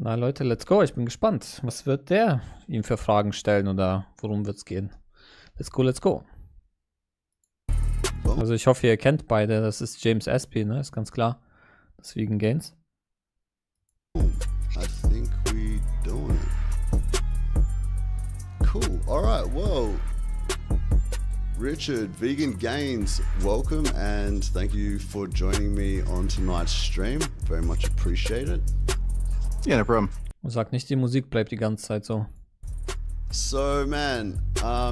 Na Leute, let's go. Ich bin gespannt. Was wird der ihm für Fragen stellen oder worum wird's gehen? Let's go, let's go. Also ich hoffe, ihr kennt beide. Das ist James SP, ne? Ist ganz klar. Das Vegan Gains. I think we doing it. Cool. All right. Whoa. Richard, Vegan Gains, welcome and thank you for joining me on tonight's stream. Very much appreciated. Yeah, no problem. Und sag nicht, die Musik bleibt die ganze Zeit so. So, man,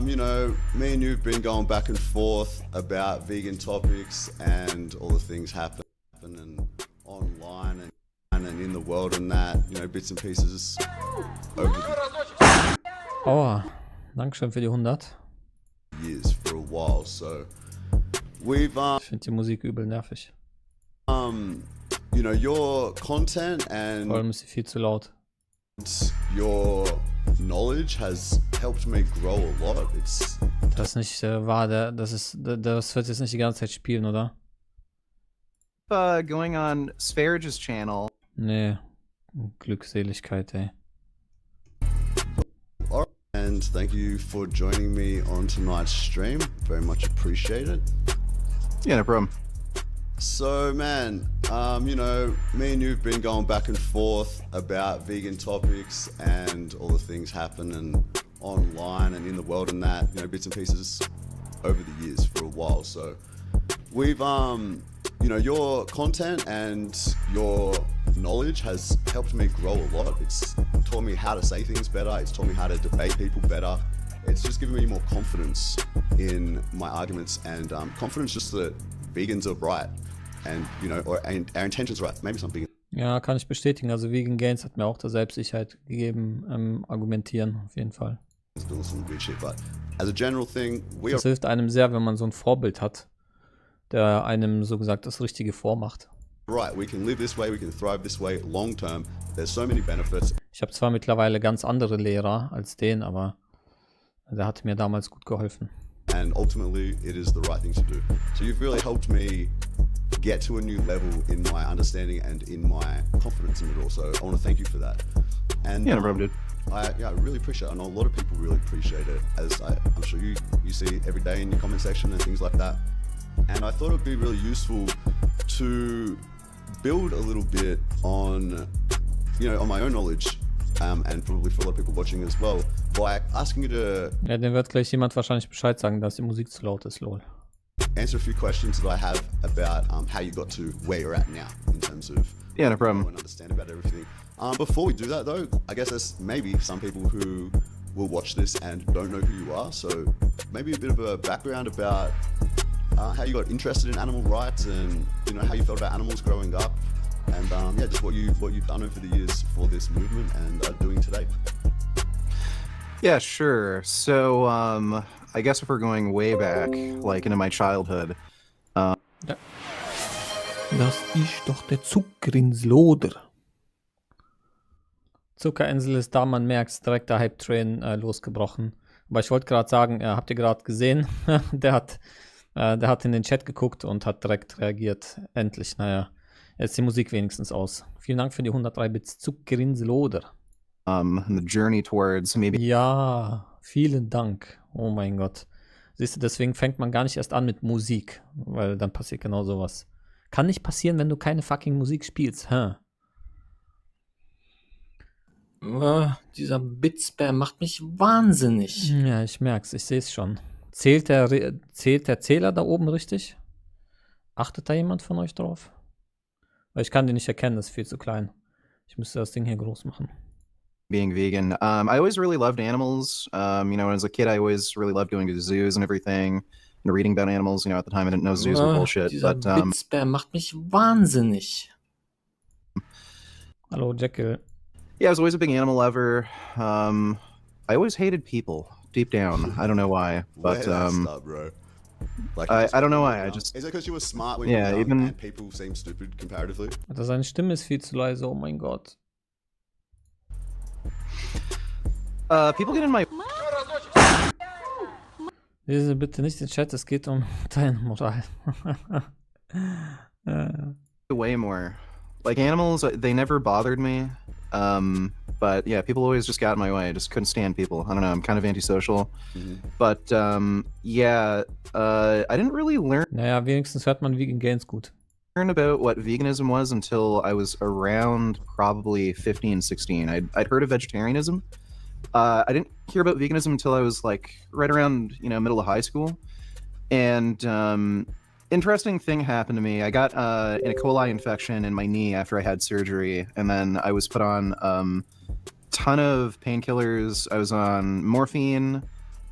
you know, me and you've been going back and forth about vegan topics and all the things happening online and in the world and that, you know, bits and pieces over Aua, Dankeschön für die 100. the years for a while. So, we've, Ich finde die Musik übel nervig. you know, your content Vor and allem ist sie viel zu laut. your knowledge has helped me grow a lot. It's Das ist nicht wahr, das wird jetzt nicht die ganze Zeit spielen, oder? Going on Spharage's channel. Nee, Glückseligkeit, ey. and thank you for joining me on tonight's stream. Very much appreciated. Yeah, no problem. So, man, you know, me and you've been going back and forth about vegan topics and all the things happening online and in the world and that, you know, bits and pieces over the years for a while. So, we've, you know, your content and your knowledge has helped me grow a lot. It's taught me how to say things better. It's taught me how to debate people better. It's just given me more confidence in my arguments and confidence just that vegans are right. And, you know, and our intentions are right. Maybe some vegan. Ja, kann ich bestätigen. Also Vegan Gains hat mir auch da Selbstsicherheit gegeben, argumentieren, auf jeden Fall. Doing some weird shit, but as a general thing, we are Das hilft einem sehr, wenn man so ein Vorbild hat, der einem so gesagt das Richtige vormacht. right. We can live this way. We can thrive this way long term. There's so many benefits. Ich habe zwar mittlerweile ganz andere Lehrer als den, aber der hat mir damals gut geholfen. And ultimately, it is the right thing to do. So you've really helped me get to a new level in my understanding and in my confidence in it all. So I want to thank you for that. And Yeah, no problem, dude. I really appreciate it. I know a lot of people really appreciate it, as I'm sure you see every day in your comment section and things like that. And I thought it would be really useful to build a little bit on, you know, on my own knowledge, and probably for a lot of people watching as well, by asking you to Ja, dem wird gleich jemand wahrscheinlich Bescheid sagen, dass die Musik zu laut ist, lol. answer a few questions that I have about how you got to where you're at now in terms of Yeah, no problem. and understand about everything. Before we do that though, I guess there's maybe some people who will watch this and don't know who you are. So maybe a bit of a background about how you got interested in animal rights and, you know, how you felt about animals growing up, and yeah, just what you've done over the years for this movement and are doing today. Yeah, sure. So, I guess if we're going way back, like into my childhood, Das ist doch der Zuckerinsloder. Zuckerinsel ist da, man merkt, direkt der Hype-Train losgebrochen. Aber ich wollte gerade sagen, habt ihr gerade gesehen? der hat in den Chat geguckt und hat direkt reagiert. Endlich, naja. Jetzt ist die Musik wenigstens aus. Vielen Dank für die 103 Bits Zuckerinsloder. the journey towards maybe Ja, vielen Dank. Oh mein Gott. Siehst du, deswegen fängt man gar nicht erst an mit Musik, weil dann passiert genau sowas. Kann nicht passieren, wenn du keine fucking Musik spielst, hä? Dieser Bit-Spam macht mich wahnsinnig. Ja, ich merk's, ich sehe es schon. Zählt der Zähler da oben richtig? Achtet da jemand von euch drauf? Weil ich kann den nicht erkennen, das ist viel zu klein. Ich müsste das Ding hier groß machen. being vegan. I always really loved animals. You know, as a kid, I always really loved going to zoos and everything and reading about animals. You know, at the time, I didn't know zoos were bullshit. Dieser But Bit-Spam macht mich wahnsinnig. Hallo, Jekyll. yeah, I was always a big animal lover. I always hated people deep down. I don't know why, Where but did that start, bro? Like, I don't know why. I just is it because you were smart when Yeah, you were young even- and people seem stupid comparatively? Alter, seine Stimme ist viel zu leise, oh mein Gott. people get in my Lese bitte nicht den Chat, es geht um deine Moral. way more. Like animals, they never bothered me. But yeah, people always just got in my way. I just couldn't stand people. I don't know. I'm kind of antisocial. But yeah, I didn't really learn Naja, wenigstens hört man Vegan Gains gut. about what veganism was until I was around probably 15, 16. I'd heard of vegetarianism. I didn't hear about veganism until I was like right around, middle of high school. And interesting thing happened to me. I got an E. coli infection in my knee after I had surgery, and then I was put on ton of painkillers. I was on morphine.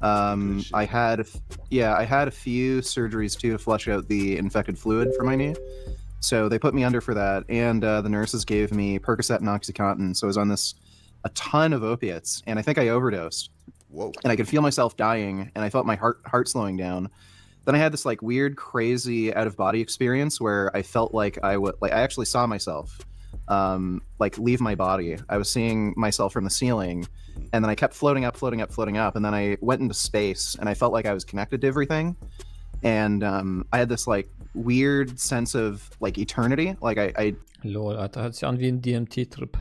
I had a few surgeries too to flush out the infected fluid from my knee. So they put me under for that, and the nurses gave me Percocet and OxyContin. So I was on a ton of opiates, and I think I overdosed. Whoa. And I could feel myself dying, and I felt my heart slowing down. Then I had this like weird, crazy out of body experience where I felt like I actually saw myself like leave my body. I was seeing myself from the ceiling, and then I kept floating up, and then I went into space, and I felt like I was connected to everything. And I had this like weird sense of like eternity. Like I Lol, Alter, hört sich an wie ein DMT-Trip.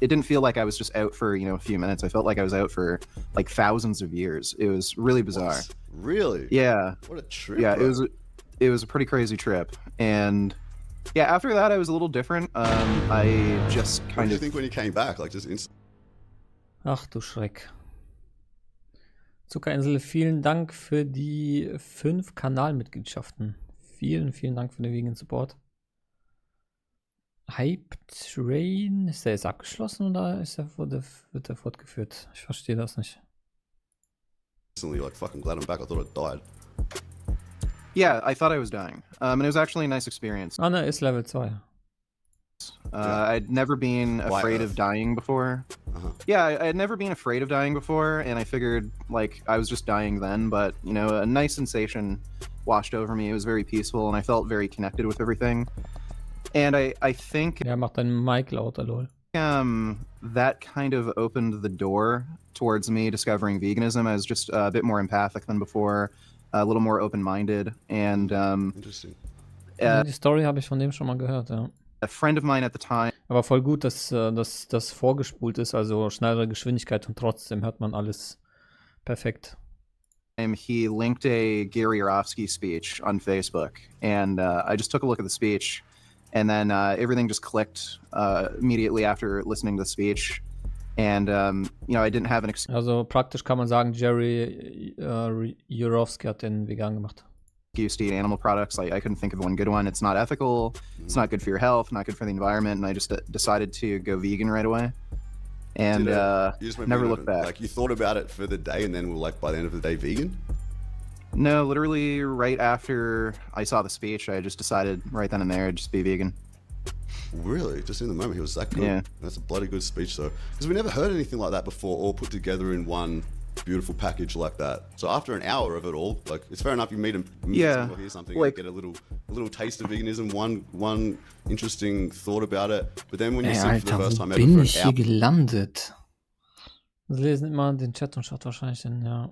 it didn't feel like I was just out for a few minutes. I felt like I was out for like thousands of years. It was really bizarre. What? Really? Yeah. What a trip. Yeah, bro. it was a pretty crazy trip. And yeah, after that I was a little different. I just What kind did you of think when you came back? Like just instant. Ach du Schreck. Zuckerinsel, vielen Dank für die 5 Kanalmitgliedschaften. Vielen, vielen Dank für den Vegan Support. Hype Train, ist der jetzt abgeschlossen oder wird der fortgeführt? Ich verstehe das nicht. Instantly, like fucking glad I'm back. I thought I died. Yeah, I thought I was dying. And it was actually a nice experience. Ah ne, ist Level 2. I'd never been White afraid Earth. of dying before. Uh-huh. Yeah, I had never been afraid of dying before, and I figured like I was just dying then, but a nice sensation washed over me. It was very peaceful, and I felt very connected with everything. And I think Ja, macht dein Mic lauter, lol. that kind of opened the door towards me discovering veganism. I was just a bit more empathic than before, a little more open-minded, and Interesting. Ja, die Story habe ich von dem schon mal gehört, ja. a friend of mine at the time Aber voll gut, dass das vorgespult ist, also schnellere Geschwindigkeit und trotzdem hört man alles perfekt. he linked a Gary Yourofsky speech on Facebook, and I just took a look at the speech, and then everything just clicked immediately after listening to the speech. And I didn't have an Also praktisch kann man sagen, Jerry Yourofsky hat den vegan gemacht. excuse to eat animal products. Like I couldn't think of one good one. It's not ethical. It's not good for your health. Not good for the environment. And I just decided to go vegan right away. And You just went never vegan looked back. Like you thought about it for the day, and then were like by the end of the day vegan. No, literally right after I saw the speech, I just decided right then and there, just be vegan. Really, just in the moment, he was that good. Yeah. That's a bloody good speech, though, because we never heard anything like that before, all put together in one beautiful package like that. So after an hour of it all, like it's fair enough you meet Yeah, someone or hear something, like- and get a little taste of veganism, one interesting thought about it. But then when you Ey, see it for the Alter, first wo time ever bin for ich an hier hour, gelandet? Sie lesen immer den Chat und schaut wahrscheinlich den, ja.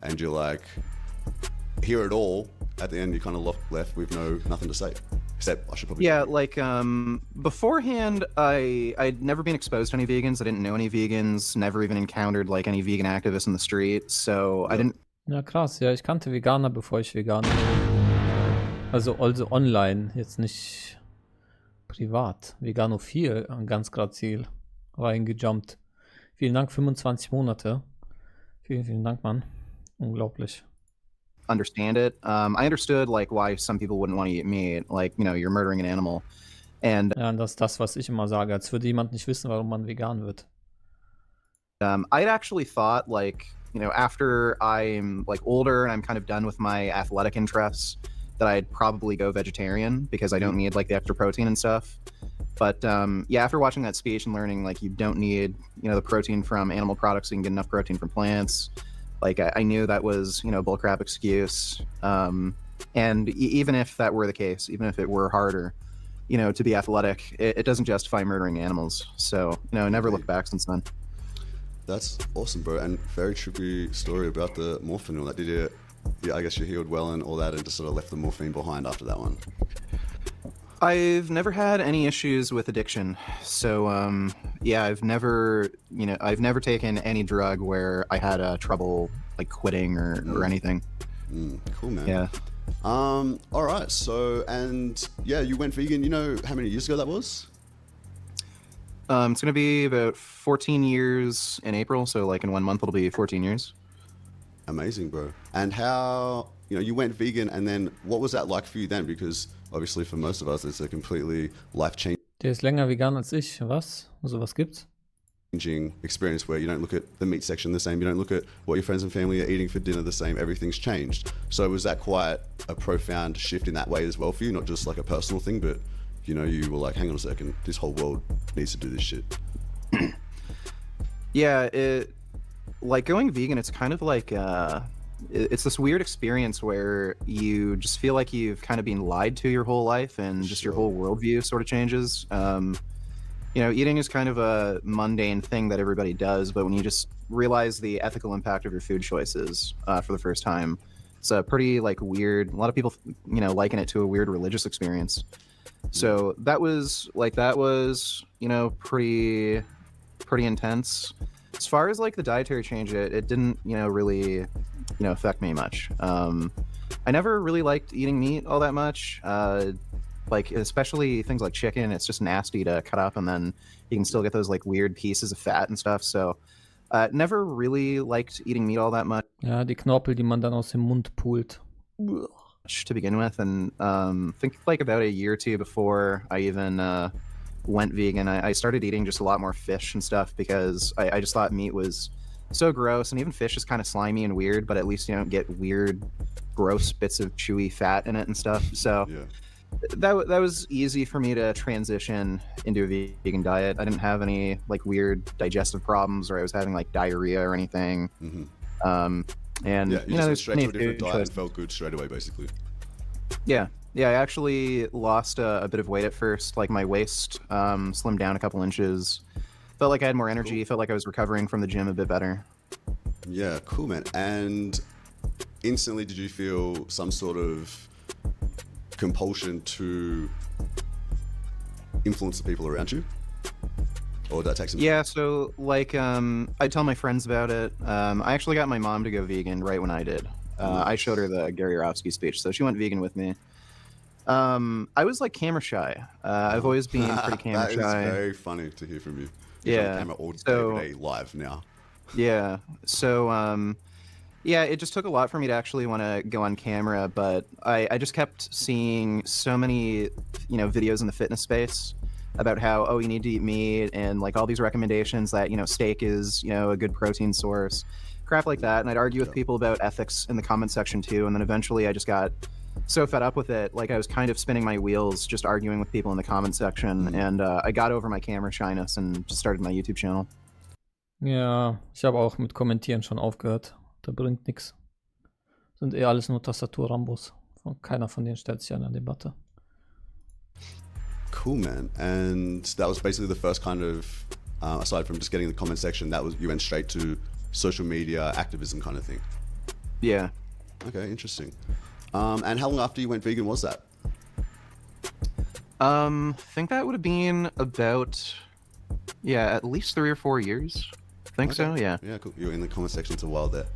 and you're like, hear it all, at the end you're kind of left with nothing to say. Except I should probably Yeah, like beforehand, I'd never been exposed to any vegans. I didn't know any vegans. Never even encountered like any vegan activists in the street. So I didn't. Ja, krass. Ja, ich kannte Veganer, bevor ich vegan wurde. Also online, jetzt nicht privat. Veganophil, ganz Ziel reingejumpt. Vielen Dank, 25 Monate. Vielen, vielen Dank, Mann. Unglaublich. Understand it. I understood like why some people wouldn't want to eat meat. Like you're murdering an animal, and Ja, und das ist das, was ich immer sage. Als würde jemand nicht wissen, warum man vegan wird. I'd actually thought like after I'm like older and I'm kind of done with my athletic interests, that I'd probably go vegetarian because I don't need like the extra protein and stuff. But yeah, after watching that speech and learning like you don't need the protein from animal products, you can get enough protein from plants. Like I knew that was bullcrap excuse. And even if that were the case, even if it were harder, to be athletic, it doesn't justify murdering animals. So I never looked back since then. That's awesome, bro, and very trippy story about the morphine and all that. Did you? Yeah, I guess you healed well and all that, and just sort of left the morphine behind after that one. I've never had any issues with addiction. So, yeah, I've never taken any drug where I had trouble like quitting or anything. Cool, man. Yeah. All right. So, and yeah, you went vegan. You know how many years ago that was? It's gonna be about 14 years in April. So, like in 1 month, it'll be 14 years. Amazing, bro. And how, you went vegan, and then what was that like for you then? Because obviously for most of us, it's a completely life-changing Der ist länger vegan als ich. Was? Sowas gibt's? experience where you don't look at the meat section the same, you don't look at what your friends and family are eating for dinner the same, everything's changed. So was that quite a profound shift in that way as well for you? Not just like a personal thing, but you were like, hang on a second, this whole world needs to do this shit. Yeah, like going vegan, it's kind of like it's this weird experience where you just feel like you've kind of been lied to your whole life, and just your whole worldview sort of changes. Eating is kind of a mundane thing that everybody does, but when you just realize the ethical impact of your food choices for the first time, it's a pretty like weird. A lot of people, liken it to a weird religious experience. So that was pretty intense. As far as like the dietary change, it didn't really affect me much. I never really liked eating meat all that much. Like especially things like chicken, it's just nasty to cut up, and then you can still get those like weird pieces of fat and stuff. So never really liked eating meat all that much Ja, die Knorpel, die man dann aus dem Mund pult. to begin with, and think like about a year or two before I even went vegan, I started eating just a lot more fish and stuff, because I just thought meat was so gross, and even fish is kind of slimy and weird, but at least you don't get weird gross bits of chewy fat in it and stuff. So Yeah. that was easy for me to transition into a vegan diet. I didn't have any like weird digestive problems, or I was having like diarrhea or anything. And Yeah, you just went there's straight to a plenty of different food diet and choices. felt good straight away, basically. Yeah, I actually lost a bit of weight at first. Like my waist slimmed down a couple inches. Felt like I had more energy. Felt like I was recovering from the gym a bit better. Yeah, cool, man. And instantly, did you feel some sort of compulsion to influence the people around you? Or did that take some time? Yeah, so like I tell my friends about it. I actually got my mom to go vegan right when I did. I showed her the Gary Yourofsky speech, so she went vegan with me. I was like camera shy. I've always been pretty camera That is shy. very funny to hear from you. You're on Yeah, camera all day, so- every day, live now. Yeah. So yeah, it just took a lot for me to actually want to go on camera, but I just kept seeing so many, videos in the fitness space about how, you need to eat meat, and like all these recommendations that, steak is, a good protein source, crap like that. And I'd argue with people about ethics in the comment section too. And then eventually I just got so fed up with it. Like I was kind of spinning my wheels, just arguing with people in the comment section. And I got over my camera shyness and just started my YouTube channel. Ja, ich habe auch mit Kommentieren schon aufgehört. Da bringt nichts. Sind alles nur Tastatur-Rambos. Keiner von denen stellt sich an der Debatte. Cool, man. And that was basically the first kind of, aside from just getting the comment section, you went straight to social media activism kind of thing. Yeah. Okay, interesting. And how long after you went vegan was that? Think that would have been about, at least 3 or 4 years. Think so, Okay. yeah. Yeah, cool. You were in the comment section for a while there.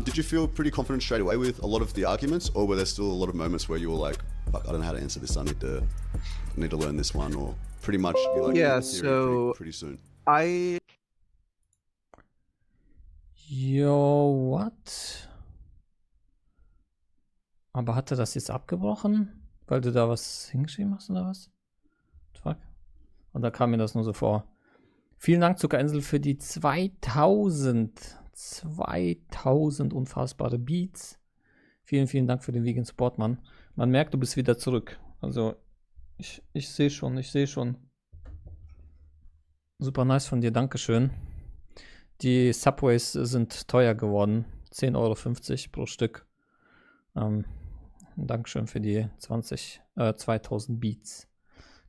Did you feel pretty confident straight away with a lot of the arguments, or were there still a lot of moments where you were like, fuck, I don't know how to answer this, I need to learn this one, or pretty much you like Yeah, in theory so- pretty soon? Yo, what? Aber hat er das jetzt abgebrochen? Weil du da was hingeschrieben hast oder was? Fuck. Und da kam mir das nur so vor. Vielen Dank, Zuckerinsel, für die 2000 unfassbare Beats. Vielen, vielen Dank für den Vegan Support, Mann. Man merkt, du bist wieder zurück. Also, ich sehe schon. Super nice von dir, Dankeschön. Die Subways sind teuer geworden. 10,50 € pro Stück. Dankeschön für die 2000 Beats.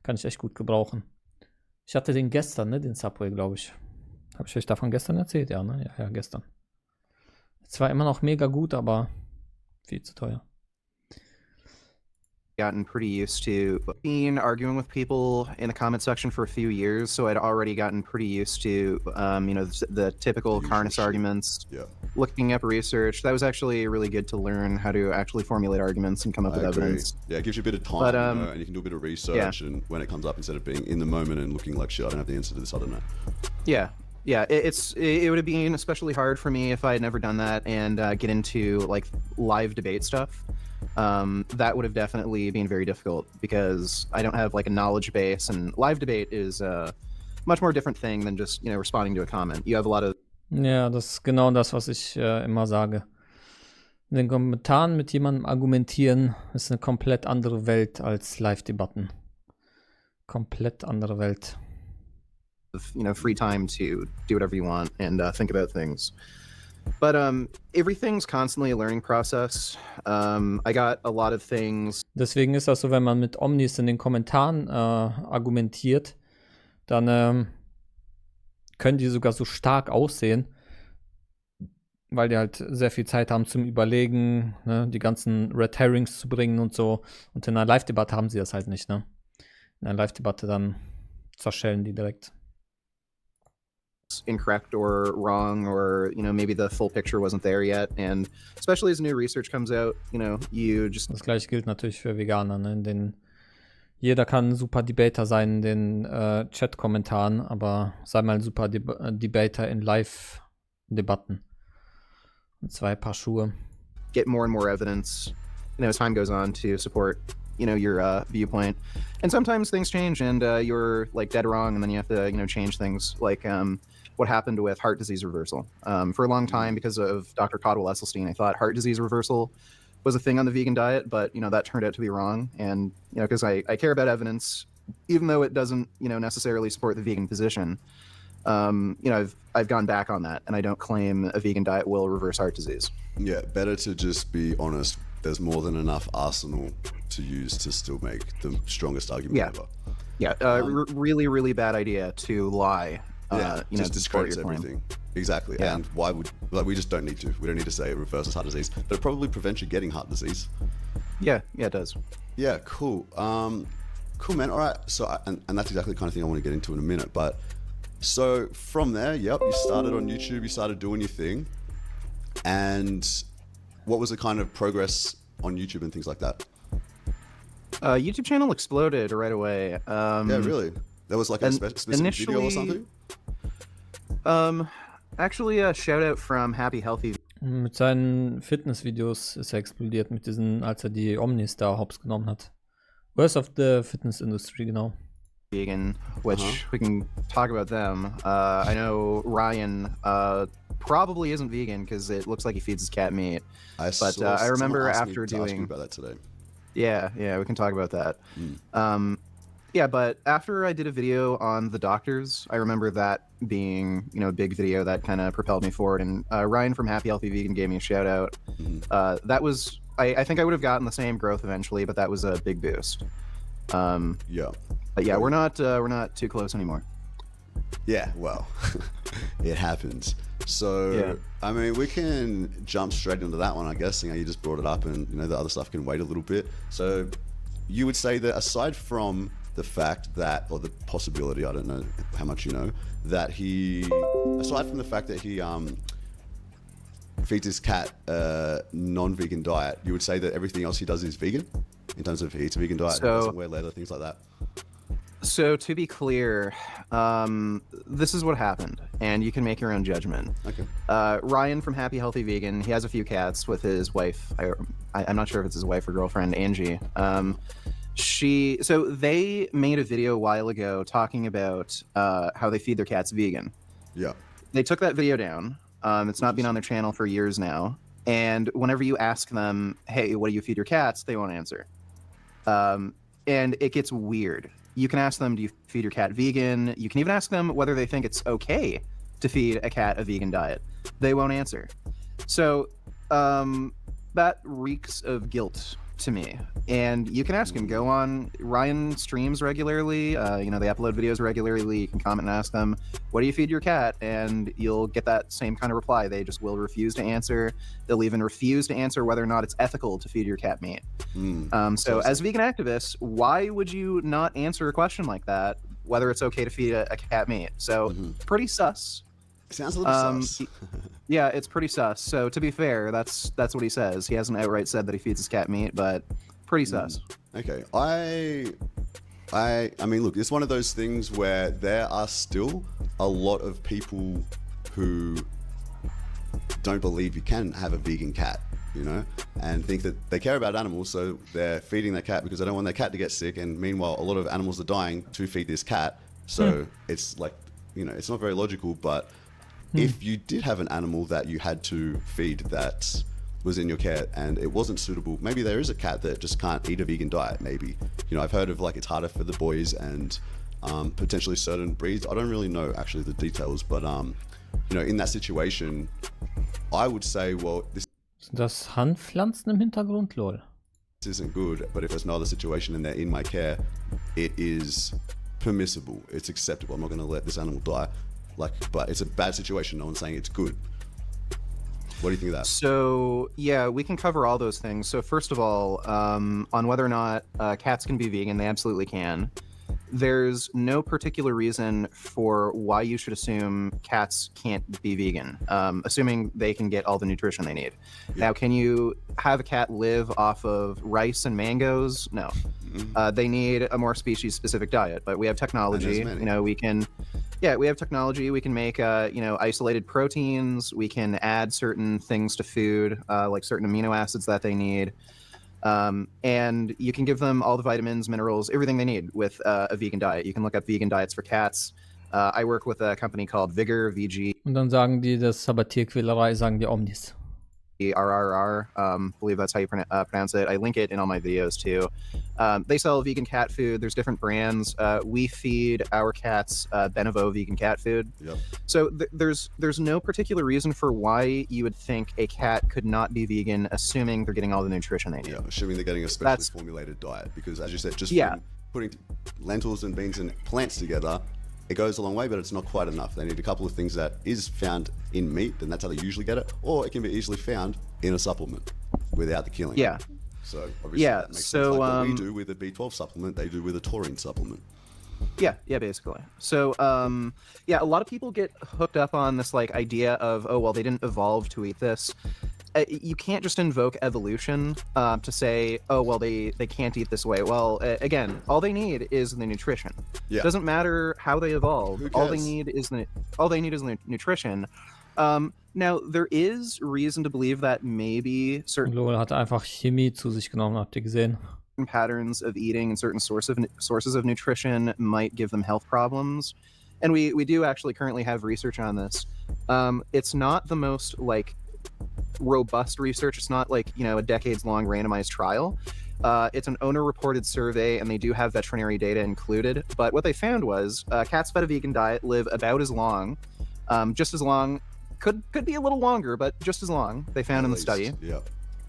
Kann ich echt gut gebrauchen. Ich hatte den gestern, ne? Den Subway, glaube ich. Habe ich euch davon gestern erzählt? Ja, ne? Ja, gestern. Zwar immer noch mega gut, aber viel zu teuer. gotten pretty used to being arguing with people in the comment section for a few years, so I'd already gotten pretty used to, the typical The usual Carnus shit. arguments, Yeah, looking up research. That was actually really good to learn how to actually formulate arguments and come up I with agree. evidence. Yeah, it gives you a bit of time, But, and you can do a bit of research, and when it comes up, instead of being in the moment and looking like shit, I don't have the answer to this, I don't know. Yeah, it would have been especially hard for me if I had never done that and get into like live debate stuff. That would have definitely been very difficult because I don't have like a knowledge base, and live debate is a much more different thing than just responding to a comment. You have a lot of Ja, das ist genau das, was ich immer sage. In den Kommentaren mit jemandem argumentieren ist eine komplett andere Welt als Live-Debatten. Komplett andere Welt. free time to do whatever you want and think about things. But everything's constantly a learning process. I got a lot of things. Deswegen ist das so, wenn man mit Omnis in den Kommentaren argumentiert, dann können die sogar so stark aussehen, weil die halt sehr viel Zeit haben zum Überlegen, ne, die ganzen Red Herrings zu bringen und so. Und in einer Live-Debatte haben sie das halt nicht, ne? In einer Live-Debatte dann zerschellen die direkt. Incorrect or wrong, or maybe the full picture wasn't there yet, and especially as new research comes out, you just Das gleiche gilt natürlich für Veganer, ne? Jeder kann ein super Debater sein in den Chat-Kommentaren, aber sei mal ein super Debater in Live-Debatten. Und 2 Paar Schuhe. get more and more evidence as time goes on to support your viewpoint, and sometimes things change and you're like dead wrong, and then you have to change things, like what happened with heart disease reversal. For a long time, because of Dr. Caldwell Esselstyn, I thought heart disease reversal was a thing on the vegan diet, but that turned out to be wrong. And because I care about evidence, even though it doesn't necessarily support the vegan position, I've gone back on that, and I don't claim a vegan diet will reverse heart disease. Yeah, better to just be honest. There's more than enough arsenal to use to still make the strongest argument Yeah. ever. Yeah, really, really bad idea to lie. Yeah, just to support discredits your claim. everything. Exactly. Yeah. And why would we just don't need to. We don't need to say it reverses heart disease, but it probably prevents you getting heart disease. Yeah, it does. Yeah, cool. Cool, man. All right. So, and that's exactly the kind of thing I want to get into in a minute. But so from there, yep, you started on YouTube, you started doing your thing. And what was the kind of progress on YouTube and things like that? YouTube channel exploded right away. Yeah, really? There was like a specific video or initially- something? Actually, a shout out from Happy Healthy Mit seinen Fitnessvideos ist er explodiert, als er die Omnis da hops genommen hat. Worst of the Fitness Industry, genau. Vegan, which we can talk about them. I know Ryan probably isn't vegan because it looks like he feeds his cat meat. I I remember someone asked me after to ask you doing- about that today. Yeah, we can talk about that. Yeah, but after I did a video on the doctors, I remember that being, a big video that kind of propelled me forward. And Ryan from Happy Healthy Vegan gave me a shout out. That was, I think I would have gotten the same growth eventually, but that was a big boost. Yeah. But yeah, we're not too close anymore. Yeah, well, it happens. So, Yeah. I mean, we can jump straight into that one, I guess. You just brought it up, and the other stuff can wait a little bit. So, you would say that aside from the fact that, or the possibility, I don't know how much you know, that aside from the fact that he feeds his cat a non-vegan diet, you would say that everything else he does is vegan? In terms of he eats a vegan diet, he So- doesn't wear leather, things like that? So to be clear, this is what happened, and you can make your own judgment. Okay. Ryan from Happy Healthy Vegan, he has a few cats with his wife. I'm not sure if it's his wife or girlfriend, Angie. So they made a video a while ago talking about how they feed their cats vegan. Yeah. They took that video down. It's not been on their channel for years now. And whenever you ask them, hey, what do you feed your cats? They won't answer. And it gets weird. You can ask them, do you feed your cat vegan? You can even ask them whether they think it's okay to feed a cat a vegan diet. They won't answer. So that reeks of guilt to me, and you can ask him. Go on. Ryan streams regularly. They upload videos regularly. You can comment and ask them, "What do you feed your cat?" And you'll get that same kind of reply. They just will refuse to answer. They'll even refuse to answer whether or not it's ethical to feed your cat meat. So, as vegan activists, why would you not answer a question like that? Whether it's okay to feed a cat meat? So, pretty sus. Sounds a little sus. Yeah, it's pretty sus. So to be fair, that's what he says. He hasn't outright said that he feeds his cat meat, but pretty sus. Okay, I mean, look, it's one of those things where there are still a lot of people who don't believe you can have a vegan cat, and think that they care about animals, so they're feeding their cat because they don't want their cat to get sick. And meanwhile, a lot of animals are dying to feed this cat. So it's like, it's not very logical, but if you did have an animal that you had to feed that was in your care and it wasn't suitable, maybe there is a cat that just can't eat a vegan diet. Maybe, I've heard of like it's harder for the boys and potentially certain breeds. I don't really know actually the details, but in that situation, I would say, well, this Sind das Handpflanzen im Hintergrund? Lol. isn't good, but if there's no other situation and they're in my care, it is permissible. It's acceptable. I'm not going to let this animal die. But it's a bad situation. No one's saying it's good. What do you think of that? So yeah, we can cover all those things. So first of all, on whether or not cats can be vegan, they absolutely can. There's no particular reason for why you should assume cats can't be vegan, assuming they can get all the nutrition they need. Yeah. Now, can you have a cat live off of rice and mangoes? No. They need a more species-specific diet, but we have technology. We have technology. We can make, isolated proteins. We can add certain things to food, like certain amino acids that they need. And you can give them all the vitamins, minerals, everything they need with a vegan diet. You can look up vegan diets for cats. I work with a company called Vigor, VG. Und dann sagen die, das ist aber Tierquälerei, sagen die Omnis. RRR, believe that's how you pronounce it. I link it in all my videos too. They sell vegan cat food. There's different brands. We feed our cats Benevo vegan cat food. Yep. So there's no particular reason for why you would think a cat could not be vegan, assuming they're getting all the nutrition they need. Yeah, assuming they're getting a specially formulated diet, because as you said, just putting lentils and beans and plants together, it goes a long way, but it's not quite enough. They need a couple of things that is found in meat, and that's how they usually get it, or it can be easily found in a supplement without the killing. Yeah. So obviously that makes sense. Like what we do with a B12 supplement, they do with a taurine supplement. Yeah, basically. So, a lot of people get hooked up on this idea of, oh, well, they didn't evolve to eat this. You can't just invoke evolution to say, oh, well, they can't eat this way. Well, again, all they need is the nutrition. Yeah. It doesn't matter how they evolve. Who All they cares? need is the nutrition. Now, there is reason to believe that maybe certain Lol hat einfach Chemie zu sich genommen, habt ihr gesehen? patterns of eating and certain sources of nutrition might give them health problems. And we do actually currently have research on this. It's not the most robust research. It's not a decades-long randomized trial. It's an owner-reported survey, and they do have veterinary data included. But what they found was cats fed a vegan diet live about as long, just as long, could be a little longer, but just as long, they found in the study. Yeah.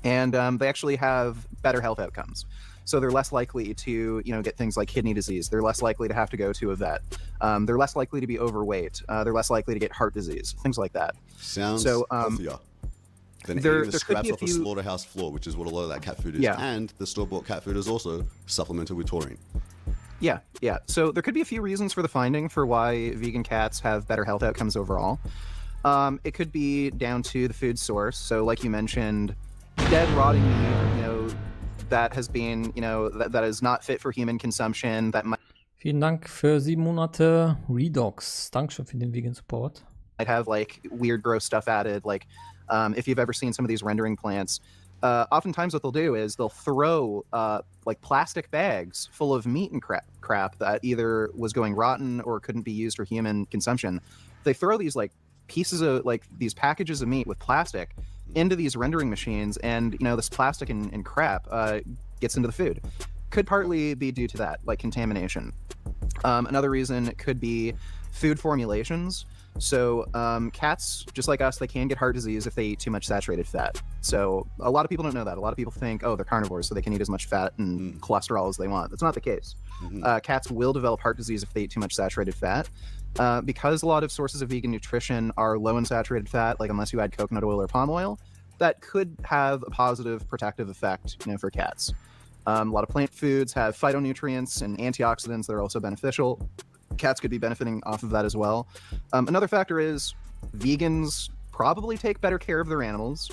And they actually have better health outcomes. So they're less likely to, get things like kidney disease. They're less likely to have to go to a vet. They're less likely to be overweight. They're less likely to get heart disease, things like that. Sounds So, healthier than there eating the could scraps be a off a few- slaughterhouse floor, which is what a lot of that cat food is. Yeah. And the store-bought cat food is also supplemented with taurine. Yeah. So there could be a few reasons for the finding for why vegan cats have better health outcomes overall. It could be down to the food source. So like you mentioned, dead, rotting meat, that has been, that is not fit for human consumption, that Vielen Dank für 7 Monate Redox. Dankeschön für den Vegan Support. might have weird, gross stuff added. If you've ever seen some of these rendering plants, oftentimes what they'll do is they'll throw plastic bags full of meat and crap that either was going rotten or couldn't be used for human consumption. They throw these pieces of these packages of meat with plastic into these rendering machines, and this plastic and crap gets into the food. Could partly be due to that, contamination. Another reason could be food formulations. So cats, just like us, they can get heart disease if they eat too much saturated fat. So a lot of people don't know that. A lot of people think, oh, they're carnivores, so they can eat as much fat and cholesterol as they want. That's not the case. Cats will develop heart disease if they eat too much saturated fat. Because a lot of sources of vegan nutrition are low in saturated fat, like unless you add coconut oil or palm oil, that could have a positive protective effect, for cats. A lot of plant foods have phytonutrients and antioxidants that are also beneficial. Cats could be benefiting off of that as well. Another factor is vegans probably take better care of their animals.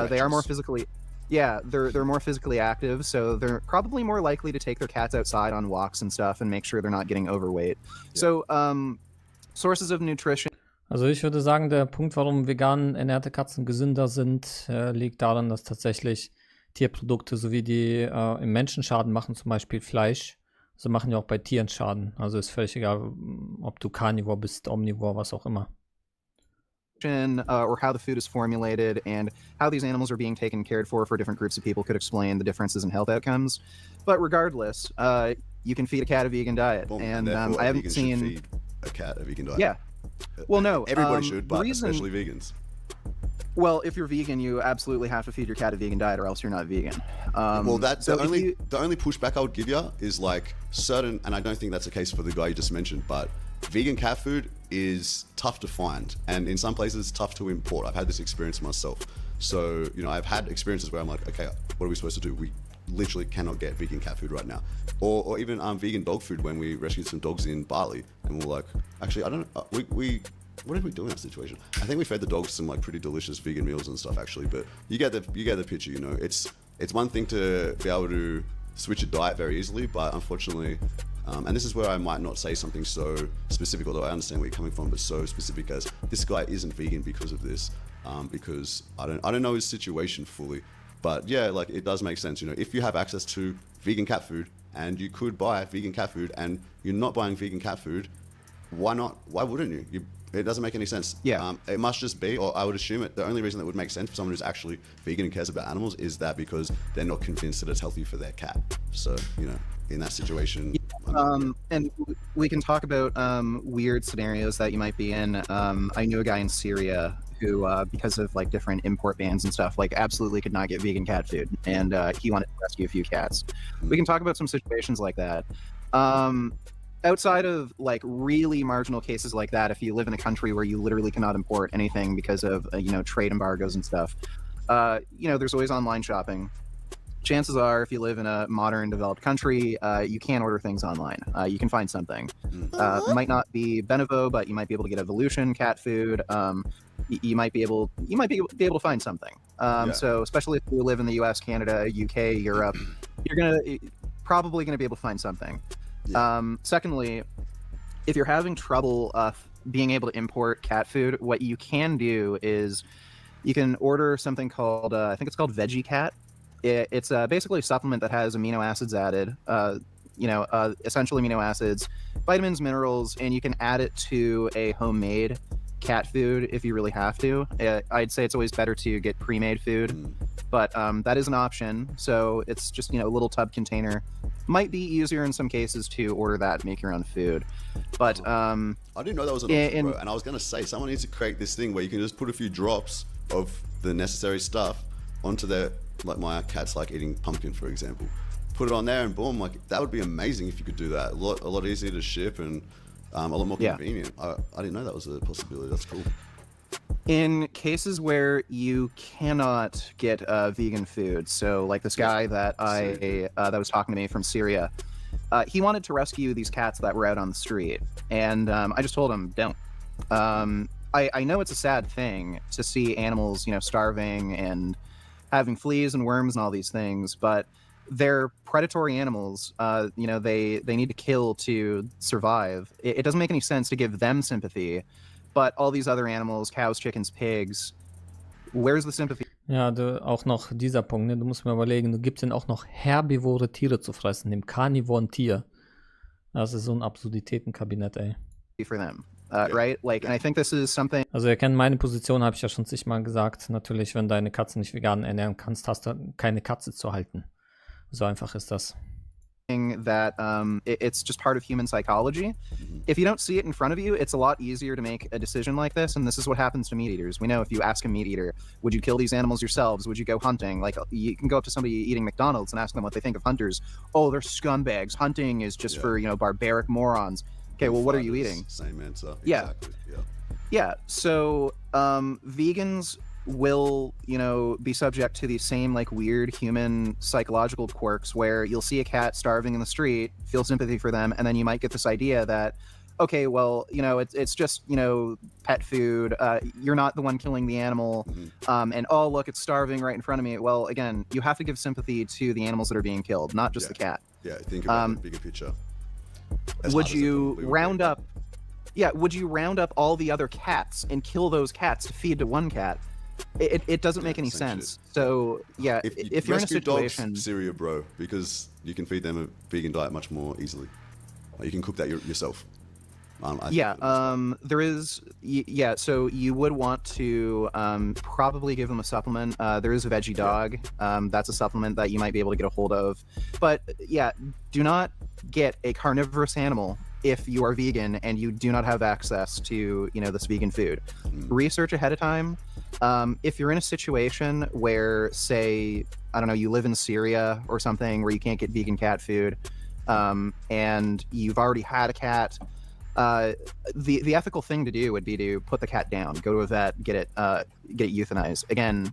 They are more physically, they're more physically active, so they're probably more likely to take their cats outside on walks and stuff and make sure they're not getting overweight. So sources of nutrition. Also ich würde sagen, der Punkt, warum vegan ernährte Katzen gesünder sind, liegt darin, dass tatsächlich Tierprodukte, sowie die im Menschen Schaden machen, zum Beispiel Fleisch, so machen ja auch bei Tieren Schaden. Also ist völlig egal, ob du Carnivore bist, Omnivore, was auch immer. Or how the food is formulated and how these animals are being taken cared for different groups of people could explain the differences in health outcomes. But regardless, you can feed a cat a vegan diet. Boom, and therefore I a haven't vegan seen... should feed a cat a vegan diet. Yeah. Well, no. Everybody should, but reason... especially vegans. Well, if you're vegan, you absolutely have to feed your cat a vegan diet, or else you're not vegan. Well, that's so the only pushback I would give you is like certain, and I don't think that's the case for the guy you just mentioned, but vegan cat food is tough to find, and in some places tough to import. I've had this experience myself. So, I've had experiences where I'm like, okay, what are we supposed to do? We literally cannot get vegan cat food right now. Or even vegan dog food when we rescued some dogs in Bali, and we're like, actually, I don't know, what did we do in that situation? I think we fed the dogs some like pretty delicious vegan meals and stuff actually, but you get the picture, It's one thing to be able to switch a diet very easily, but unfortunately, and this is where I might not say something so specific, although I understand where you're coming from, but so specific as this guy isn't vegan because of this, because I don't know his situation fully, but yeah, like it does make sense, if you have access to vegan cat food and you could buy vegan cat food and you're not buying vegan cat food, why not? Why wouldn't you? It doesn't make any sense. Yeah. It must just be, or I would assume the only reason that would make sense for someone who's actually vegan and cares about animals is that because they're not convinced that it's healthy for their cat. So, in that situation. And we can talk about weird scenarios that you might be in. I knew a guy in Syria who, because of like different import bans and stuff, like absolutely could not get vegan cat food. And he wanted to rescue a few cats. We can talk about some situations like that. Outside of like really marginal cases like that, if you live in a country where you literally cannot import anything because of trade embargoes and stuff, there's always online shopping. Chances are, if you live in a modern developed country, you can order things online. You can find something. It might not be Benevo, but you might be able to get Evolution cat food. You might be able to find something. So especially if you live in the U.S., Canada, UK, Europe, you're probably gonna be able to find something. Secondly, if you're having trouble being able to import cat food, what you can do is you can order something called, I think it's called Veggie Cat. It's basically a supplement that has amino acids added, essential amino acids, vitamins, minerals, and you can add it to a homemade cat food if you really have to. I'd say it's always better to get pre-made food, but that is an option. So it's just, a little tub container. Might be easier in some cases to order that, make your own food. But I didn't know that was an option, bro. And I was going to say, someone needs to create this thing where you can just put a few drops of the necessary stuff onto their, like my cat's like eating pumpkin, for example. Put it on there and boom, like that would be amazing if you could do that. A lot easier to ship and a lot more convenient. I didn't know that was a possibility. That's cool. In cases where you cannot get vegan food, so like this guy that that was talking to me from Syria, he wanted to rescue these cats that were out on the street, and I just told him, don't. I know it's a sad thing to see animals, starving and having fleas and worms and all these things, but they're predatory animals. They need to kill to survive. It doesn't make any sense to give them sympathy. But all these other animals, cows, chickens, pigs, where's the sympathy? Ja, auch noch dieser Punkt, ne? Du musst mir überlegen, du gibst ihnen auch noch herbivore Tiere zu fressen, dem karnivoren Tier. Das ist so ein Absurditätenkabinett, ey. For them, right? Like, and I think this is something. Also ihr kennt meine Position, habe ich ja schon zigmal gesagt. Natürlich, wenn du deine Katze nicht vegan ernähren kannst, hast du keine Katze zu halten. So einfach ist das. that it's just part of human psychology. If you don't see it in front of you, it's a lot easier to make a decision like this. And this is what happens to meat eaters. We know if you ask a meat eater, would you kill these animals yourselves? Would you go hunting? Like, you can go up to somebody eating McDonald's and ask them what they think of hunters. Oh, they're scumbags. Hunting is just for, barbaric morons. Okay, well, what are you eating? Same answer. Yeah. Exactly. Yeah. Yeah, so vegans will, be subject to these same like weird human psychological quirks where you'll see a cat starving in the street, feel sympathy for them, and then you might get this idea that, okay, well, it's just, pet food. You're not the one killing the animal. And oh, look, it's starving right in front of me. Well, again, you have to give sympathy to the animals that are being killed, not just the cat. Yeah, think about the bigger picture. Would you round up? Yeah, would you round up all the other cats and kill those cats to feed to one cat? It doesn't make any sense. So yeah, if you're in a situation, Syria, bro, because you can feed them a vegan diet much more easily. You can cook that yourself. There is. Yeah, so you would want to probably give them a supplement. There is a veggie dog. That's a supplement that you might be able to get a hold of. But yeah, do not get a carnivorous animal if you are vegan and you do not have access to this vegan food. Research ahead of time. If you're in a situation where, say, I don't know, you live in Syria or something where you can't get vegan cat food, and you've already had a cat, the ethical thing to do would be to put the cat down, go to a vet, get it euthanized. Again,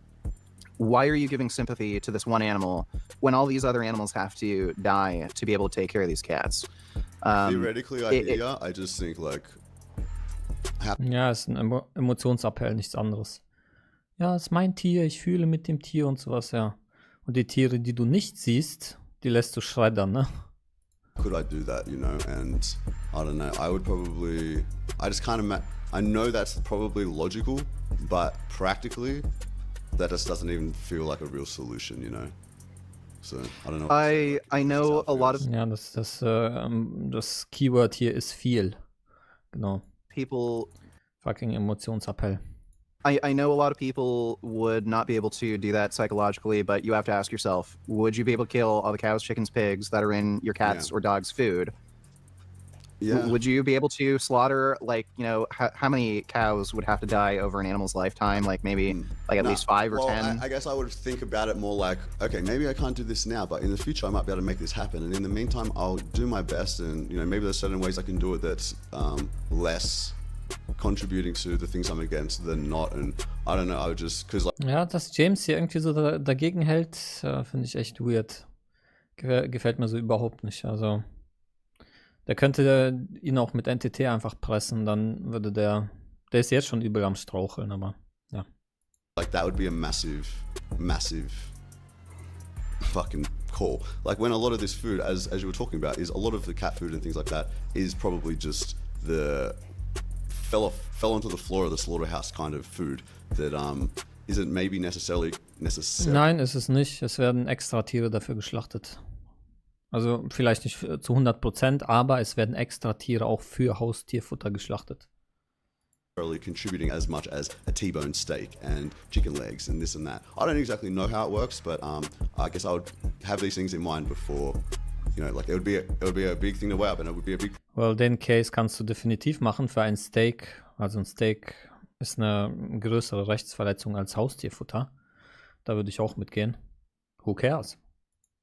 why are you giving sympathy to this one animal when all these other animals have to die to be able to take care of these cats? Theoretically, I just think like. Ja, ist ein Emotionsappell, nichts anderes. Ja, ist mein Tier, ich fühle mit dem Tier und sowas, ja. Und die Tiere, die du nicht siehst, die lässt du schreddern, ne? Could I do that, and I don't know, I would probably, I just kind of, I know that's probably logical, but practically, that just doesn't even feel like a real solution, So, I don't know. I know a lot of Ja, das Keyword hier ist viel. Genau. people. Fucking Emotionsappell. I know a lot of people would not be able to do that psychologically, but you have to ask yourself, would you be able to kill all the cows, chickens, pigs that are in your cat's or dog's food? Yeah. Would you be able to slaughter, like, how many cows would have to die over an animal's lifetime? Like maybe at least 5 or 10? I guess I would think about it more like, okay, maybe I can't do this now, but in the future I might be able to make this happen. And in the meantime, I'll do my best, and maybe there's certain ways I can do it that's less contributing to the things I'm against than not. And I don't know, I would just, because like, Ja, dass James hier irgendwie so dagegen hält, finde ich echt weird. Gefällt mir so überhaupt nicht. Also, der könnte ihn auch mit NTT einfach pressen, dann würde der ist jetzt schon übel am Straucheln, aber ja. like that would be a massive fucking call. Like when a lot of this food, as you were talking about, is a lot of the cat food and things like that is probably just the fell onto the floor of the slaughterhouse kind of food that isn't maybe necessary. Nein, ist es nicht. Es werden extra Tiere dafür geschlachtet. Also vielleicht nicht zu 100%, aber es werden extra Tiere auch für Haustierfutter geschlachtet. Contributing as much as a T-bone steak and chicken legs and this and that. I don't exactly know how it works, but I guess I would have these things in mind before, like it would be a big thing to weigh up, and it would be a big. Well, den Case kannst du definitiv machen für ein Steak. Also ein Steak ist eine größere Rechtsverletzung als Haustierfutter. Da würde ich auch mitgehen. Who cares?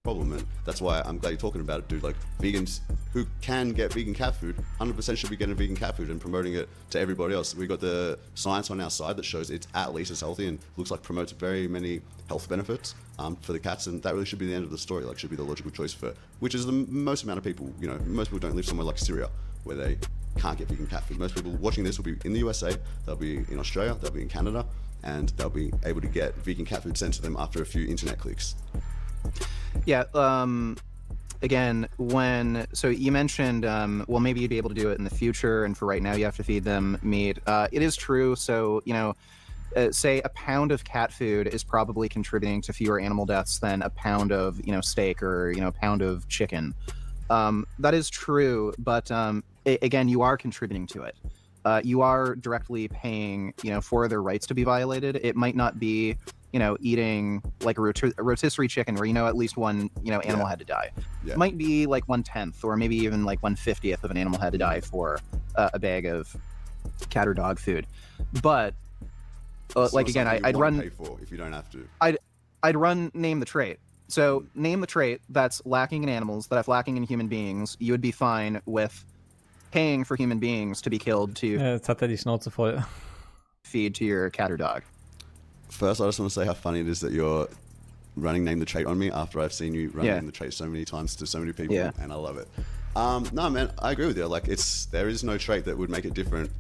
Problem, and that's why I'm glad you're talking about it, dude. Like vegans who can get vegan cat food, 100% should be getting vegan cat food and promoting it to everybody else. We got the science on our side that shows it's at least as healthy and looks like promotes very many health benefits for the cats, and that really should be the end of the story. Like, should be the logical choice for which is the most amount of people. Most people don't live somewhere like Syria where they can't get vegan cat food. Most people watching this will be in the USA, they'll be in Australia, they'll be in Canada, and they'll be able to get vegan cat food sent to them after a few internet clicks. Yeah, again, so you mentioned, well, maybe you'd be able to do it in the future, and for right now you have to feed them meat. It is true, so, say a pound of cat food is probably contributing to fewer animal deaths than a pound of, steak or, a pound of chicken. That is true, but again, you are contributing to it. You are directly paying, for their rights to be violated. It might not be eating like a rotisserie chicken where at least one animal had to die. Yeah. Might be like 1/10 or maybe even like 1/50th of an animal had to die for a bag of cat or dog food. But It's like not again, something you I'd wanna run pay for if you don't have to. I'd run name the trait. So name the trait that's lacking in animals, that's lacking in human beings. You would be fine with paying for human beings to be killed to Ja, jetzt hat er die Schnauze voll. feed to your cat or dog. First, I just want to say how funny it is that you're running Name the Trait on me after I've seen you run Yeah. Name the Trait so many times to so many people, Yeah. and I love it. No, man, I agree with you. Like, there is no trait that would make it different.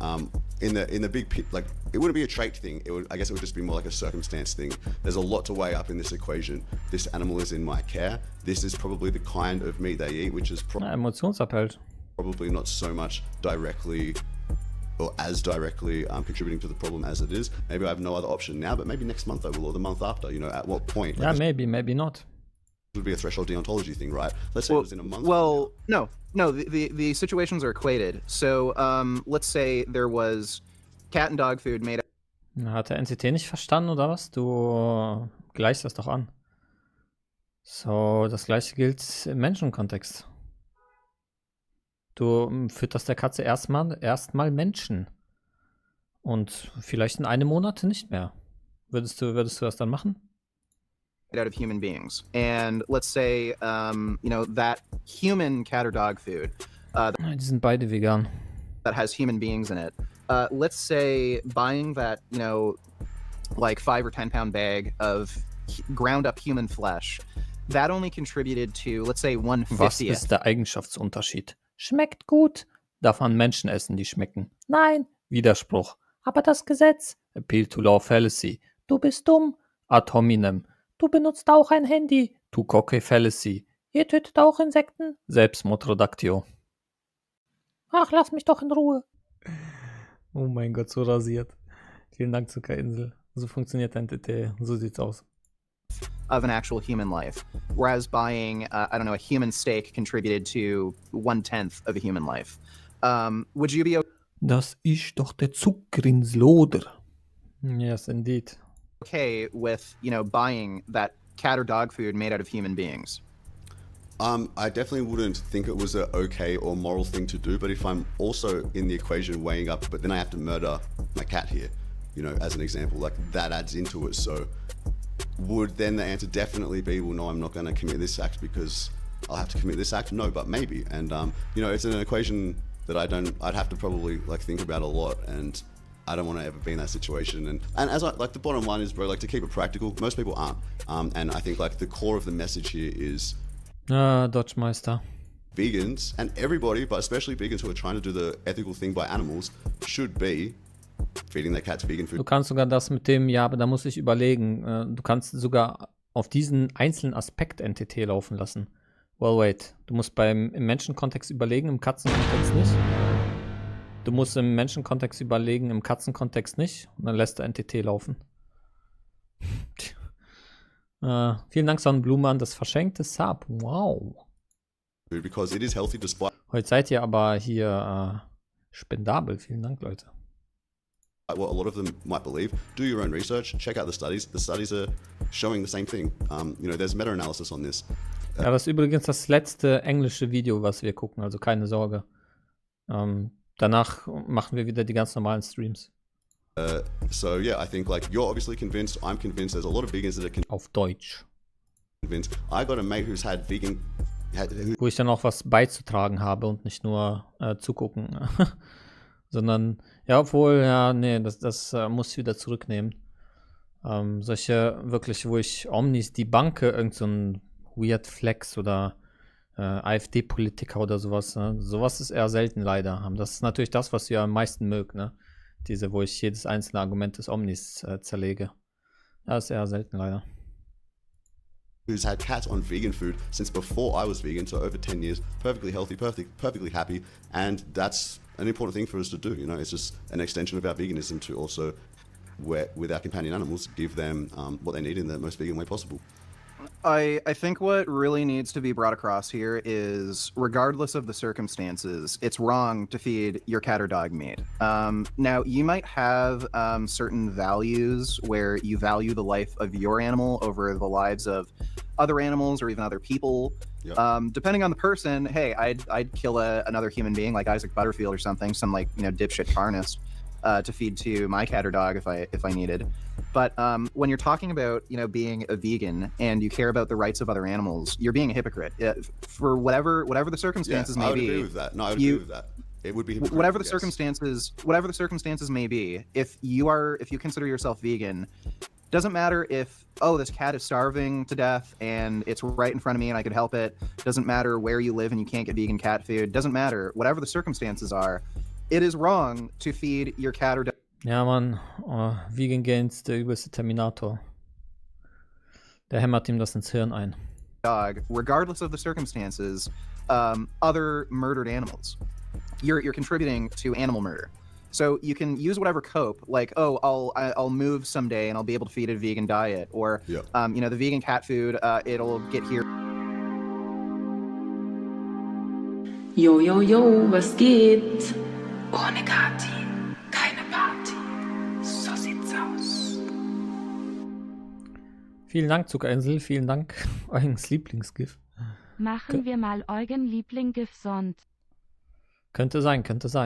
In the big pit, like, it wouldn't be a trait thing. I guess it would just be more like a circumstance thing. There's a lot to weigh up in this equation. This animal is in my care. This is probably the kind of meat they eat, which is Ja, Emotionsabhalt. probably not so much directly or as directly contributing to the problem as it is. Maybe I have no other option now, but maybe next month I will, or the month after. At what point? Ja, Like, maybe, maybe not. this would be a threshold deontology thing, right? Let's say it was in a month. Well, no. The situations are equated. So let's say there was cat and dog food made. Hat der NCT nicht verstanden oder was? Du gleichst das doch an. So, das gleiche gilt im Menschenkontext. Du fütterst der Katze erstmal Menschen. Und vielleicht in einem Monat nicht mehr. Würdest du das dann machen? Out of human beings, and let's say that human cat or dog food Die sind beide vegan. that has human beings in it. Let's say buying that like 5 or 10 pound bag of ground up human flesh, that only contributed to, let's say, Was 1/50th. ist der Eigenschaftsunterschied? Schmeckt gut. Darf man Menschen essen, die schmecken? Nein. Widerspruch. Aber das Gesetz. Appeal to law fallacy. Du bist dumm. Ad hominem. Du benutzt auch ein Handy. Tu coque fallacy. Ihr tötet auch Insekten. Selbstmord reductio. Ach, lass mich doch in Ruhe. Oh mein Gott, so rasiert. Vielen Dank, Zuckerinsel. So funktioniert NTT. So sieht's aus. of an actual human life, whereas buying a human steak contributed to 1/10 of a human life. Would you be Das ist doch der Zuckerinseloder. Yes, indeed. okay with buying that cat or dog food made out of human beings? I definitely wouldn't think it was a okay or moral thing to do, but if I'm also in the equation weighing up, but then I have to murder my cat here, as an example, like that adds into it. So would then the answer definitely be, well, no, I'm not going to commit this act because I'll have to commit this act? No, but maybe. And, it's an equation that I'd have to probably think about a lot, and I don't want to ever be in that situation. And as the bottom line is, bro, to keep it practical, most people aren't. And I think the core of the message here is Dodge Meister. vegans and everybody, but especially vegans who are trying to do the ethical thing by animals, should be feeding their cats vegan Du food. kannst sogar das mit dem, ja, aber da muss ich überlegen. Du kannst sogar auf diesen einzelnen Aspekt NTT laufen lassen. Well, wait. Du musst im Menschenkontext überlegen, im Katzenkontext nicht. Du musst im Menschenkontext überlegen, im Katzenkontext nicht. Und dann lässt du NTT laufen. Vielen Dank, Sonnenblume, an das verschenkte Sub. Wow. Because it is healthy despite Heute seid ihr aber hier spendabel. Vielen Dank, Leute. what a lot of them might believe. Do your own research, check out the studies. The studies are showing the same thing. There's meta-analysis on this. Ja, das ist übrigens das letzte englische Video, was wir gucken, also keine Sorge. Danach machen wir wieder die ganz normalen Streams. So yeah, I think you're obviously convinced. I'm convinced. There's a lot of vegans that are Auf Deutsch. convinced. I got a mate who's had Wo ich dann auch was beizutragen habe und nicht nur zugucken. Sondern, ja, obwohl, ja, nee, das muss ich wieder zurücknehmen. Solche wirklich, wo ich Omnis debunke, irgend so ein Weird Flex oder AfD-Politiker oder sowas. Ne? Sowas ist eher selten leider. Das ist natürlich das, was ihr am meisten mögt, ne? Diese, wo ich jedes einzelne Argument des Omnis zerlege. Ja, ist eher selten leider. who's had cats on vegan food since before I was vegan, so over 10 years, perfectly healthy, perfectly happy, and that's an important thing for us to do. It's just an extension of our veganism to also, with our companion animals, give them what they need in the most vegan way possible. I think what really needs to be brought across here is, regardless of the circumstances, it's wrong to feed your cat or dog meat. Now, you might have certain values where you value the life of your animal over the lives of other animals or even other people. Yep. Depending on the person, hey, I'd kill another human being like Isaac Butterfield or something, some like dipshit carnist, to feed to my cat or dog if I needed. But when you're talking about being a vegan and you care about the rights of other animals, you're being a hypocrite. For whatever the circumstances I may would be. agree with that. No, I would agree with that. It would be hypocritical, Whatever the yes. circumstances may be, if you consider yourself vegan, doesn't matter if this cat is starving to death and it's right in front of me and I could help it. Doesn't matter where you live and you can't get vegan cat food. Doesn't matter. Whatever the circumstances are, it is wrong to feed your cat or dog. Ja, Mann, Vegan Gains, der übelste Terminator. Der hämmert ihm das ins Hirn ein. Dog, regardless of the circumstances, other murdered animals. You're contributing to animal murder. So you can use whatever cope, like, I'll move someday and I'll be able to feed a vegan diet, or Yeah. the vegan cat food, it'll get here. Yo, yo, yo, was geht? Ohne Kati, keine Party. So sieht's aus. Vielen Dank, Zuckerinsel. Vielen Dank, Eugens Lieblingsgif. Machen wir mal euren Liebling-Gif-Sond. Könnte sein,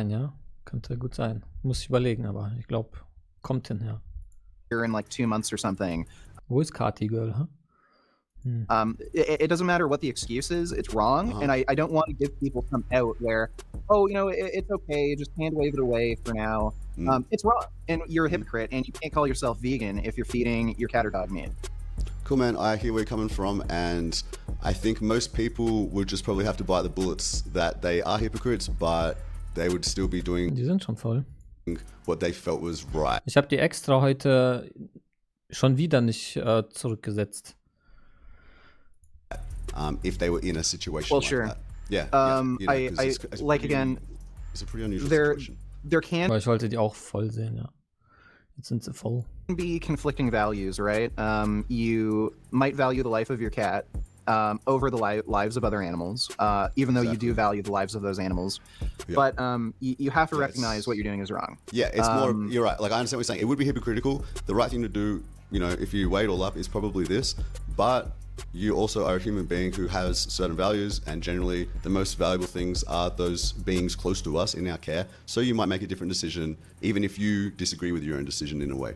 ja. Könnte gut sein. Muss ich überlegen, aber ich glaube, kommt hin, ja. Here in like 2 months or something. Wo ist Kati Girl, huh? It doesn't matter what the excuse is, it's wrong. Uh-huh. And I don't want to give people some out where, it's okay, just hand wave it away for now. It's wrong. And you're a hypocrite and you can't call yourself vegan if you're feeding your cat or dog meat. Cool, man. I hear where you're coming from, and I think most people would just probably have to bite the bullets that they are hypocrites, but they would still be doing Die sind schon voll. what they felt was right. Ich habe die extra heute schon wieder nicht zurückgesetzt. If they were in a situation Well, like sure. that. Yeah. 'Cause it's like pretty- again, it's a pretty unusual there situation. there can Aber ich wollte die auch voll sehen, ja. Jetzt sind sie voll. be conflicting values, right? You might value the life of your cat over the lives of other animals, even though you do value the lives of those animals. Yeah. But you have to Yeah, recognize it's- what you're doing is wrong. Yeah, it's more. You're right. Like I understand what you're saying. It would be hypocritical. The right thing to do, if you weigh it all up, is probably this. But you also are a human being who has certain values, and generally, the most valuable things are those beings close to us in our care. So you might make a different decision, even if you disagree with your own decision in a way.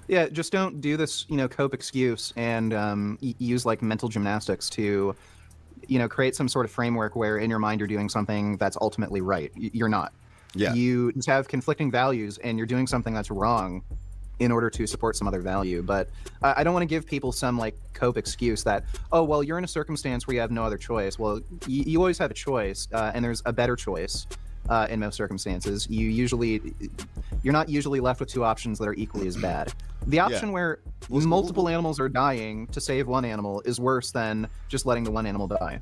Yeah, just don't do this, cope excuse and use like mental gymnastics to, create some sort of framework where in your mind you're doing something that's ultimately right. You're not. Yeah. You just have conflicting values and you're doing something that's wrong in order to support some other value. But I don't want to give people some like cope excuse that, you're in a circumstance where you have no other choice. Well, you always have a choice, and there's a better choice in most circumstances. You're not usually left with two options that are equally as bad. The option where multiple animals are dying to save one animal is worse than just letting the one animal die.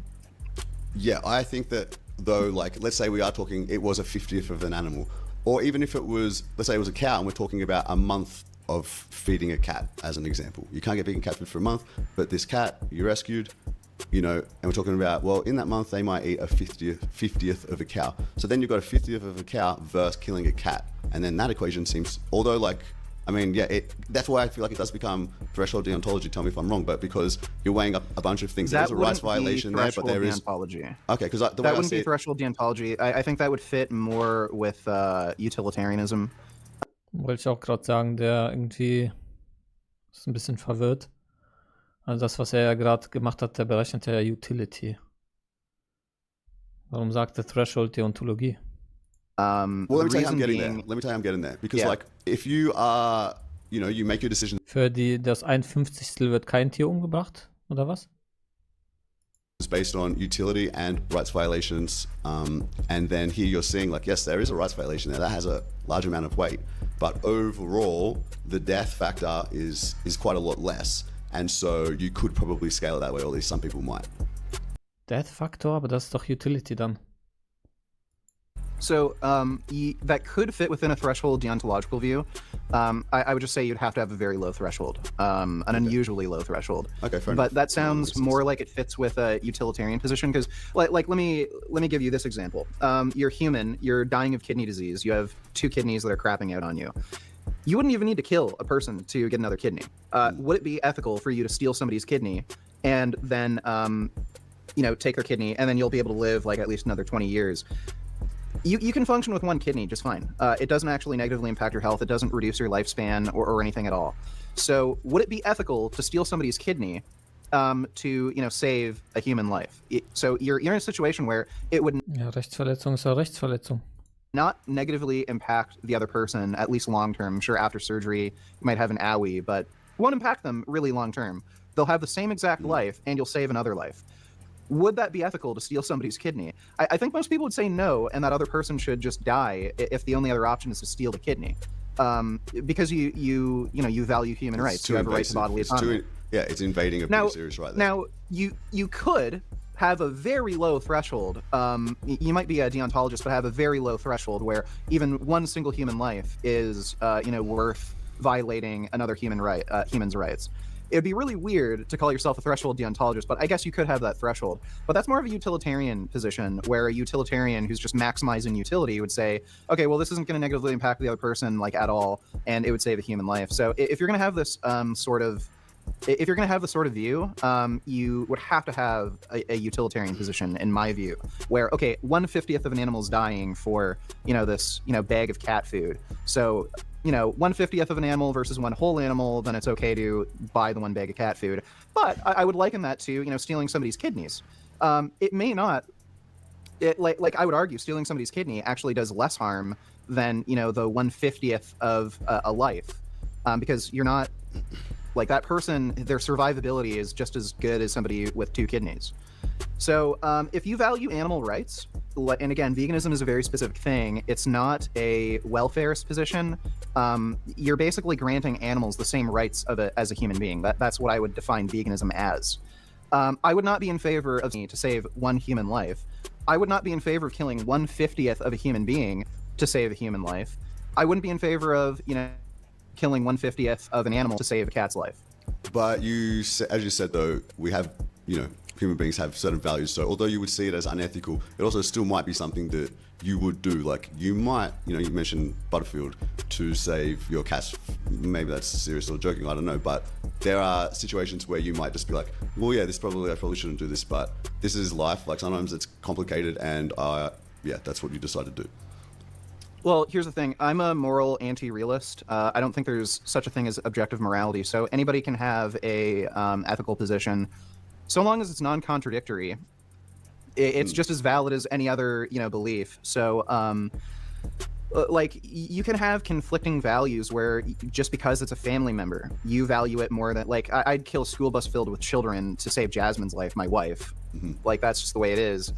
Yeah, I think that though, like, let's say we are talking, it was a 50th of an animal, or even if it was, let's say it was a cow, and we're talking about a month of feeding a cat, as an example. You can't get vegan cat food for a month, but this cat you rescued, and we're talking about, well, in that month they might eat a 50th of a cow. So then you've got a 50th of a cow versus killing a cat, and then that equation seems, although like, I mean, yeah, that's why I feel like it does become threshold deontology. Tell me if I'm wrong, but because you're weighing up a bunch of things. There's a rights violation there, but there is deontology. Okay, because the way That I wouldn't see be it, threshold deontology. I think that would fit more with utilitarianism. Wollte ich auch gerade sagen, der irgendwie ist ein bisschen verwirrt. Also das, was er ja gerade gemacht hat, der berechnet ja Utility. Warum sagt der Threshold Deontologie? well, let the me tell you how I'm reason getting being- there. Let me tell you how I'm getting there. Because Yeah. like, if you are, you make your decision Für das 51. wird kein Tier umgebracht, oder was? based on utility and rights violations, and then here you're seeing like, yes, there is a rights violation there that has a large amount of weight, but overall the death factor is quite a lot less, and so you could probably scale it that way, or at least some people might. Death Factor, aber das ist doch Utility dann. So that could fit within a threshold deontological view. I would just say you'd have to have a very low threshold, an unusually low threshold. Okay, fair But enough. that sounds more like it fits with a utilitarian position because, like, let me give you this example. You're human. You're dying of kidney disease. You have 2 kidneys that are crapping out on you. You wouldn't even need to kill a person to get another kidney. Would it be ethical for you to steal somebody's kidney and then, take their kidney and then you'll be able to live like at least another 20 years? You can function with 1 kidney just fine. It doesn't actually negatively impact your health. It doesn't reduce your lifespan or anything at all. So would it be ethical to steal somebody's kidney to save a human life? So you're in a situation where it would Ja, Rechtsverletzung ist ja Rechtsverletzung. not negatively impact the other person, at least long term. Sure, after surgery, you might have an owie, but it won't impact them really long term. They'll have the same exact life, and you'll save another life. Would that be ethical to steal somebody's kidney? I think most people would say no, and that other person should just die if the only other option is to steal the kidney, because you value human rights. It's You too have a right to invasive. bodily It's autonomy. it's invading a pretty serious right there. Now, you could have a very low threshold. You might be a deontologist, but have a very low threshold where even one single human life is, worth violating another human's rights. It'd be really weird to call yourself a threshold deontologist, but I guess you could have that threshold. But that's more of a utilitarian position, where a utilitarian who's just maximizing utility would say, okay, well, this isn't going to negatively impact the other person like at all, and it would save a human life. So if you're going to have this if you're going to have this sort of view, you would have to have a utilitarian position, in my view, where, okay, 1/50th of an animal is dying for, this, bag of cat food. So, 1/50th of an animal versus 1 whole animal, then it's okay to buy the 1 bag of cat food. But I would liken that to, stealing somebody's kidneys. It may not, like I would argue, stealing somebody's kidney actually does less harm than, the 1/50th of a life, because you're not, like, that person, their survivability is just as good as somebody with 2 kidneys. So if you value animal rights, and again, veganism is a very specific thing, it's not a welfarist position. You're basically granting animals the same rights as a human being. That's what I would define veganism as. I would not be in favor of to save 1 human life. I would not be in favor of killing 1/50th of a human being to save a human life. I wouldn't be in favor of, killing 1/50th of an animal to save a cat's life. But as you said, though, we have, human beings have certain values. So although you would see it as unethical, it also still might be something that you would do. Like, you might, you mentioned Butterfield to save your cats. Maybe that's serious or joking, I don't know. But there are situations where you might just be like, well, yeah, I probably shouldn't do this, but this is life. Like, sometimes it's complicated, and that's what you decide to do. Well, here's the thing. I'm a moral anti-realist. I don't think there's such a thing as objective morality. So anybody can have a ethical position, so long as it's non-contradictory. It's just as valid as any other, belief. So, like, you can have conflicting values where just because it's a family member, you value it more than, like, I'd kill a school bus filled with children to save Jasmine's life, my wife. Like, that's just the way it is.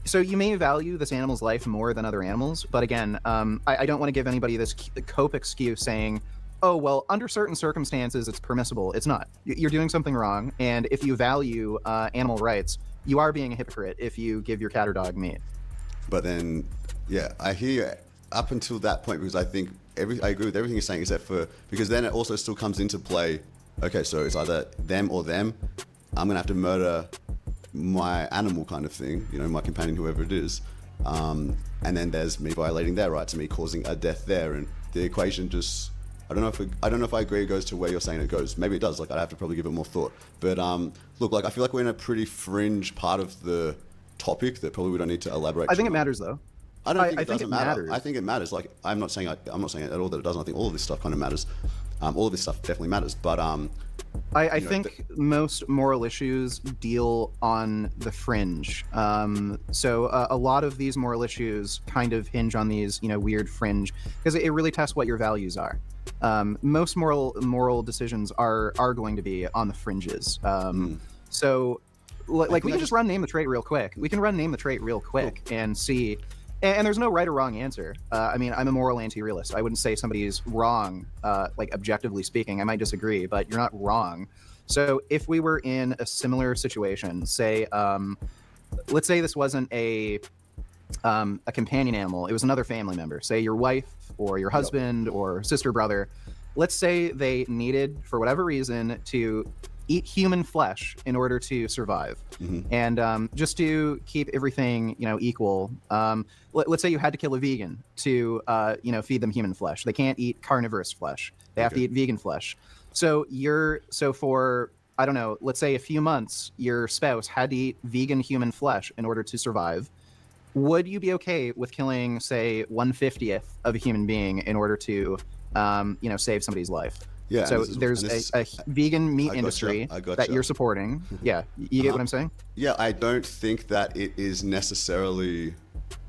So you may value this animal's life more than other animals, but again, I don't want to give anybody this cope excuse saying, oh, well, under certain circumstances, it's permissible. It's not. You're doing something wrong, and if you value animal rights, you are being a hypocrite if you give your cat or dog meat. But then, I hear up until that point, because I think I agree with everything you're saying, because then it also still comes into play, okay, so it's either them or them. I'm going to have to murder my animal kind of thing, my companion, whoever it is. And then there's me violating their rights, me causing a death there. And the equation just, I don't know if I agree it goes to where you're saying it goes. Maybe it does. Like, I'd have to probably give it more thought. But look, like, I feel like we're in a pretty fringe part of the topic that probably we don't need to elaborate. I think it matters, though. I don't think I it think doesn't it matter. matters. I think it matters. Like, I'm not saying at all that it doesn't. I think all of this stuff kind of matters. All of this stuff definitely matters. But I think most moral issues deal on the fringe. So a lot of these moral issues kind of hinge on these, weird fringe, because it really tests what your values are. Most moral decisions are going to be on the fringes. So, like, we can just run name the trait real quick. And see. And there's no right or wrong answer. I mean, I'm a moral anti-realist. I wouldn't say somebody's wrong, like, objectively speaking. I might disagree, but you're not wrong. So if we were in a similar situation, say, let's say this wasn't a a companion animal. It was another family member, say your wife or your husband or sister, brother. Let's say they needed, for whatever reason, to eat human flesh in order to survive. And just to keep everything, equal, let's say you had to kill a vegan to, feed them human flesh. They can't eat carnivorous flesh. They have to eat vegan flesh. So for, I don't know, let's say a few months, your spouse had to eat vegan human flesh in order to survive. Would you be okay with killing, say, 1/50th of a human being in order to, save somebody's life? Yeah. So there's a vegan meat industry that you're supporting. Yeah, you get what I'm saying? Yeah, I don't think that it is necessarily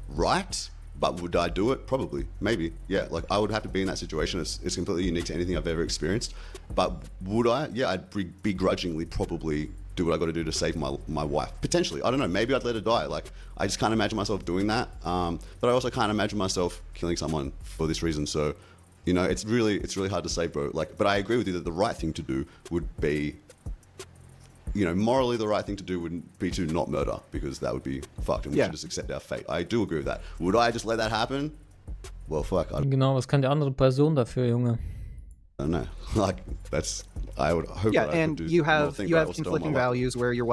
right, but would I do it? Probably, maybe. Yeah, like I would have to be in that situation. It's completely unique to anything I've ever experienced. But would I? Yeah, I'd begrudgingly probably do what I got to do to save my wife. Potentially, I don't know. Maybe I'd let her die. Like I just can't imagine myself doing that. But I also can't imagine myself killing someone for this reason. So, it's really hard to say, bro. Like, but I agree with you that the right thing to do would be, morally the right thing to do wouldn't be to not murder, because that would be fucked and we should just accept our fate. I do agree with that. Would I just let that happen? Well, fuck. I Genau, was kann die andere Person dafür, Junge? don't know. Like I would hope. Yeah, that I and could do you more have thing, but I also don't conflicting want my wife- values where your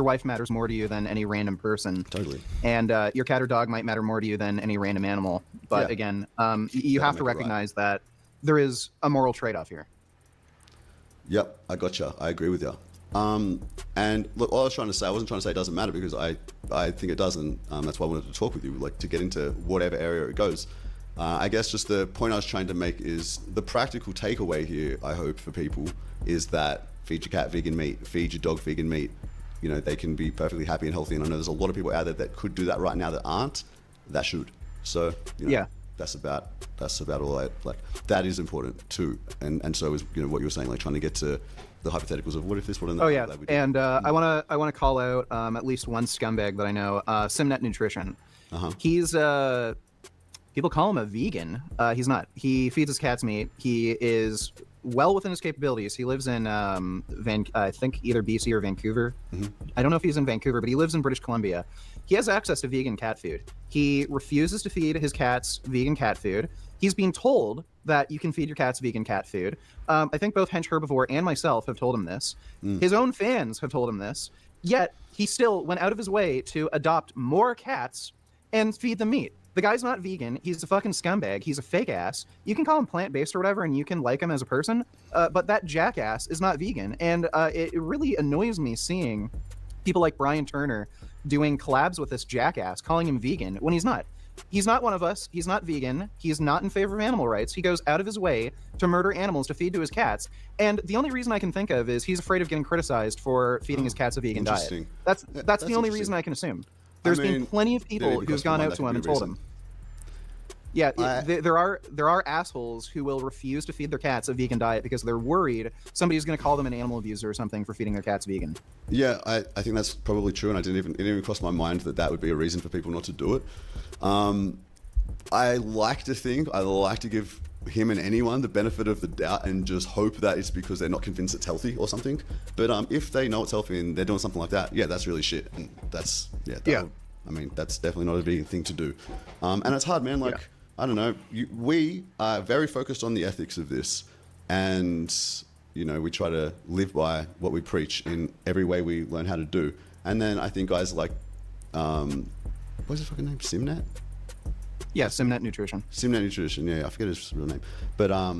wife matters more to you than any random person. Totally. And your cat or dog might matter more to you than any random animal. But Yeah. again, you have to make it right. recognize that there is a moral trade-off here. Yep, I gotcha. I agree with you. And look, all I was trying to say, I wasn't trying to say it doesn't matter, because I think it doesn't. That's why I wanted to talk with you, like to get into whatever area it goes. I guess just the point I was trying to make is the practical takeaway here, I hope, for people is that feed your cat vegan meat, feed your dog vegan meat. They can be perfectly happy and healthy. And I know there's a lot of people out there that could do that right now that aren't, that should. So, Yeah. that's about all like that is important too. And so is, what you were saying, like trying to get to the hypotheticals of what if this, what if that. Oh yeah, that would do. and I want to call out at least one scumbag that I know, Simnet Nutrition. He's people call him a vegan. He's not. He feeds his cats meat. He is well within his capabilities. He lives in I think either BC or Vancouver. I don't know if he's in Vancouver, but he lives in British Columbia. He has access to vegan cat food. He refuses to feed his cats vegan cat food. He's being told that you can feed your cats vegan cat food. I think both Hench Herbivore and myself have told him this. His own fans have told him this. Yet he still went out of his way to adopt more cats and feed them meat. The guy's not vegan. He's a fucking scumbag. He's a fake ass. You can call him plant-based or whatever, and you can like him as a person, but that jackass is not vegan. And it really annoys me seeing people like Brian Turner doing collabs with this jackass, calling him vegan, when he's not. He's not one of us. He's not vegan. He's not in favor of animal rights. He goes out of his way to murder animals to feed to his cats. And the only reason I can think of is he's afraid of getting criticized for feeding his cats a vegan diet. Interesting. That's Yeah, the only interesting. reason I can assume. There's been mean, plenty of then people it who's costs gone more, out that to could him be and a told reason. him. Yeah, I- there are assholes who will refuse to feed their cats a vegan diet because they're worried somebody's going to call them an animal abuser or something for feeding their cats vegan. Yeah, I think that's probably true, and it didn't even cross my mind that would be a reason for people not to do it. I like to give him and anyone the benefit of the doubt and just hope that it's because they're not convinced it's healthy or something. But if they know it's healthy and they're doing something like that, yeah, that's really shit. And that's that's definitely not a vegan thing to do. And it's hard, man. Like I don't know, we are very focused on the ethics of this, and we try to live by what we preach in every way we learn how to do. And then I think guys like, what's his fucking name? Simnet? Yeah, Simnet Nutrition. Simnet Nutrition, yeah, I forget his real name. But, I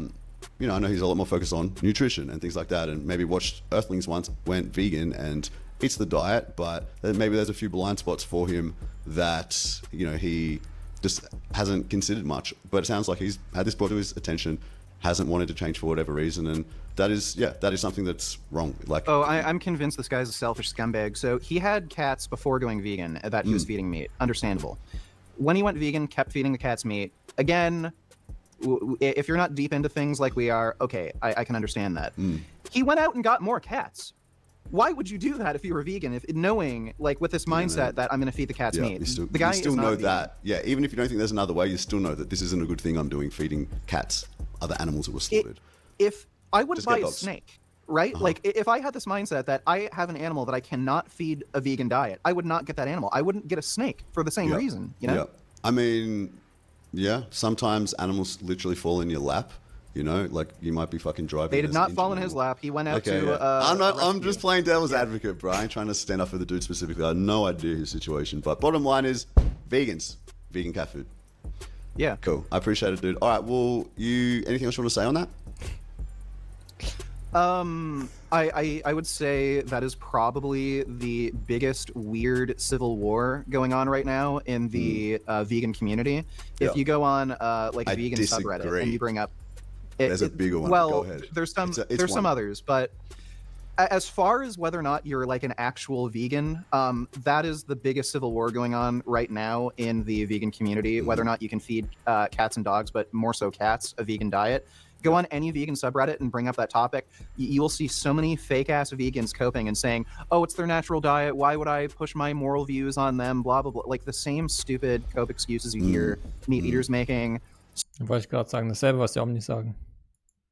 know he's a lot more focused on nutrition and things like that, and maybe watched Earthlings once, went vegan, and eats the diet, but maybe there's a few blind spots for him that, he just hasn't considered much. But it sounds like he's had this brought to his attention, hasn't wanted to change for whatever reason, and that is something that's wrong. Like, I'm convinced this guy's a selfish scumbag. So he had cats before going vegan that he was feeding meat. Understandable. When he went vegan, kept feeding the cats meat. Again, if you're not deep into things like we are, okay, I can understand that. He went out and got more cats. Why would you do that if you were vegan? If knowing, like, with this mindset that I'm going to feed the cats meat, the guy you still is not know vegan. that. Yeah, even if you don't think there's another way, you still know that this isn't a good thing I'm doing, feeding cats, other animals that were slaughtered. If I would Just buy get a dogs. snake, right? Like if I had this mindset that I have an animal that I cannot feed a vegan diet, I would not get that animal. I wouldn't get a snake for the same Yeah. reason, you know? Yeah. I mean, yeah, sometimes animals literally fall in your lap, you know, like you might be fucking driving. They did this not into fall in an his animal. lap. He went out Okay, to yeah. I'm rescue. just playing devil's advocate, bro. I ain't trying to stand up for the dude specifically. I have no idea his situation. But bottom line is vegans, vegan cat food. Yeah. Cool. I appreciate it, dude. All right, well, anything else you want to say on that? I would say that is probably the biggest weird civil war going on right now in the vegan community. Yeah. If you go on like a I vegan subreddit disagree. and you bring up, There's a bigger one. Well, Go ahead. there's some It's there's some one. others, but as far as whether or not you're like an actual vegan, that is the biggest civil war going on right now in the vegan community. Whether or not you can feed cats and dogs, but more so cats, a vegan diet. Go on any vegan subreddit and bring up that topic. You will see so many fake ass vegans coping and saying, "Oh, it's their natural diet. Why would I push my moral views on them?" Blah blah blah. Like the same stupid cope excuses you hear meat eaters making. Wollte ich gerade sagen, dasselbe, was die Omnis sagen.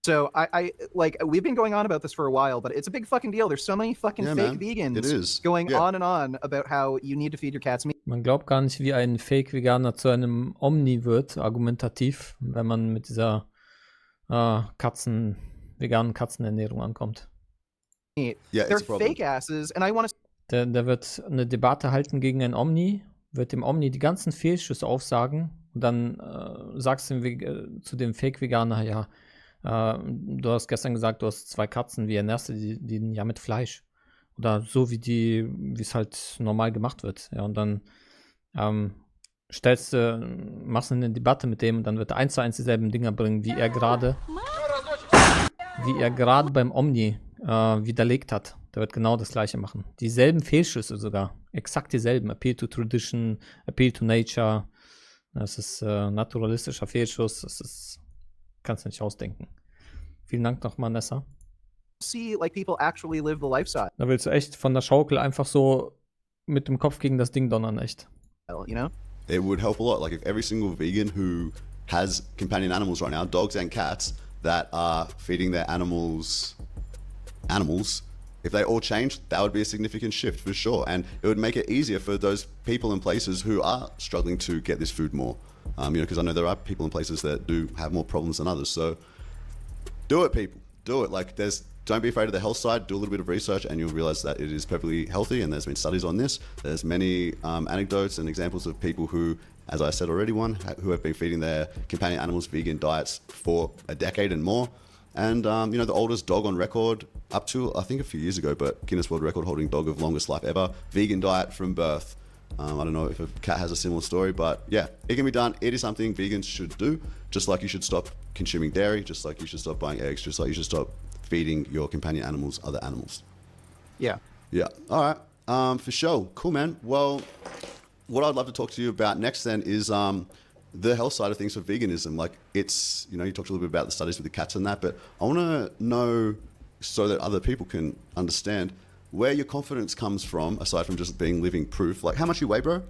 So I like we've been going on about this for a while, but it's a big fucking deal. There's so many fucking Yeah, fake man. vegans It is. going Yeah. on and on about how you need to feed your cats meat. Man glaubt gar nicht, wie ein Fake-Veganer zu einem Omni wird, argumentativ, wenn man mit dieser veganen Katzenernährung ankommt. Yeah, They're it's a problem. fake asses, and I want to Der wird eine Debatte halten gegen ein Omni, wird dem Omni die ganzen Fehlschüsse aufsagen und dann sagst du zu dem Fake-Veganer, ja, du hast gestern gesagt, du hast 2 Katzen, wie ernährst du die ja mit Fleisch? Oder so wie es halt normal gemacht wird. Ja, und dann machst du eine Debatte mit dem und dann wird er 1:1 dieselben Dinger bringen, wie er gerade beim Omni widerlegt hat. Der wird genau das gleiche machen. Dieselben Fehlschüsse sogar. Exakt dieselben. Appeal to Tradition, Appeal to Nature. Das ist naturalistischer Fehlschuss. Kannst du nicht ausdenken. Vielen Dank nochmal, Nessa. see like people actually live the lifestyle, Da willst du echt von der Schaukel einfach so mit dem Kopf gegen das Ding donnern, echt. you know? It would help a lot. Like if every single vegan who has companion animals right now, dogs and cats, that are feeding their animals, if they all changed, that would be a significant shift for sure. And it would make it easier for those people in places who are struggling to get this food more. You know, because I know there are people in places that do have more problems than others. So do it, people. Do it. Like don't be afraid of the health side. Do a little bit of research and you'll realize that it is perfectly healthy, and there's been studies on this. There's many anecdotes and examples of people who, as I said already, who have been feeding their companion animals vegan diets for a decade and more. And, you know, the oldest dog on record up to, I think a few years ago, but Guinness World Record holding dog of longest life ever, vegan diet from birth. I don't know if a cat has a similar story, but yeah, it can be done. It is something vegans should do, just like you should stop consuming dairy, just like you should stop buying eggs, just like you should stop feeding your companion animals other animals. Yeah. Yeah. All right. For sure. Cool, man. Well, what I'd love to talk to you about next then is the health side of things for veganism. Like it's, you know, you talked a little bit about the studies with the cats and that, but I want to know so that other people can understand where your confidence comes from, aside from just being living proof. Like how much you weigh, bro?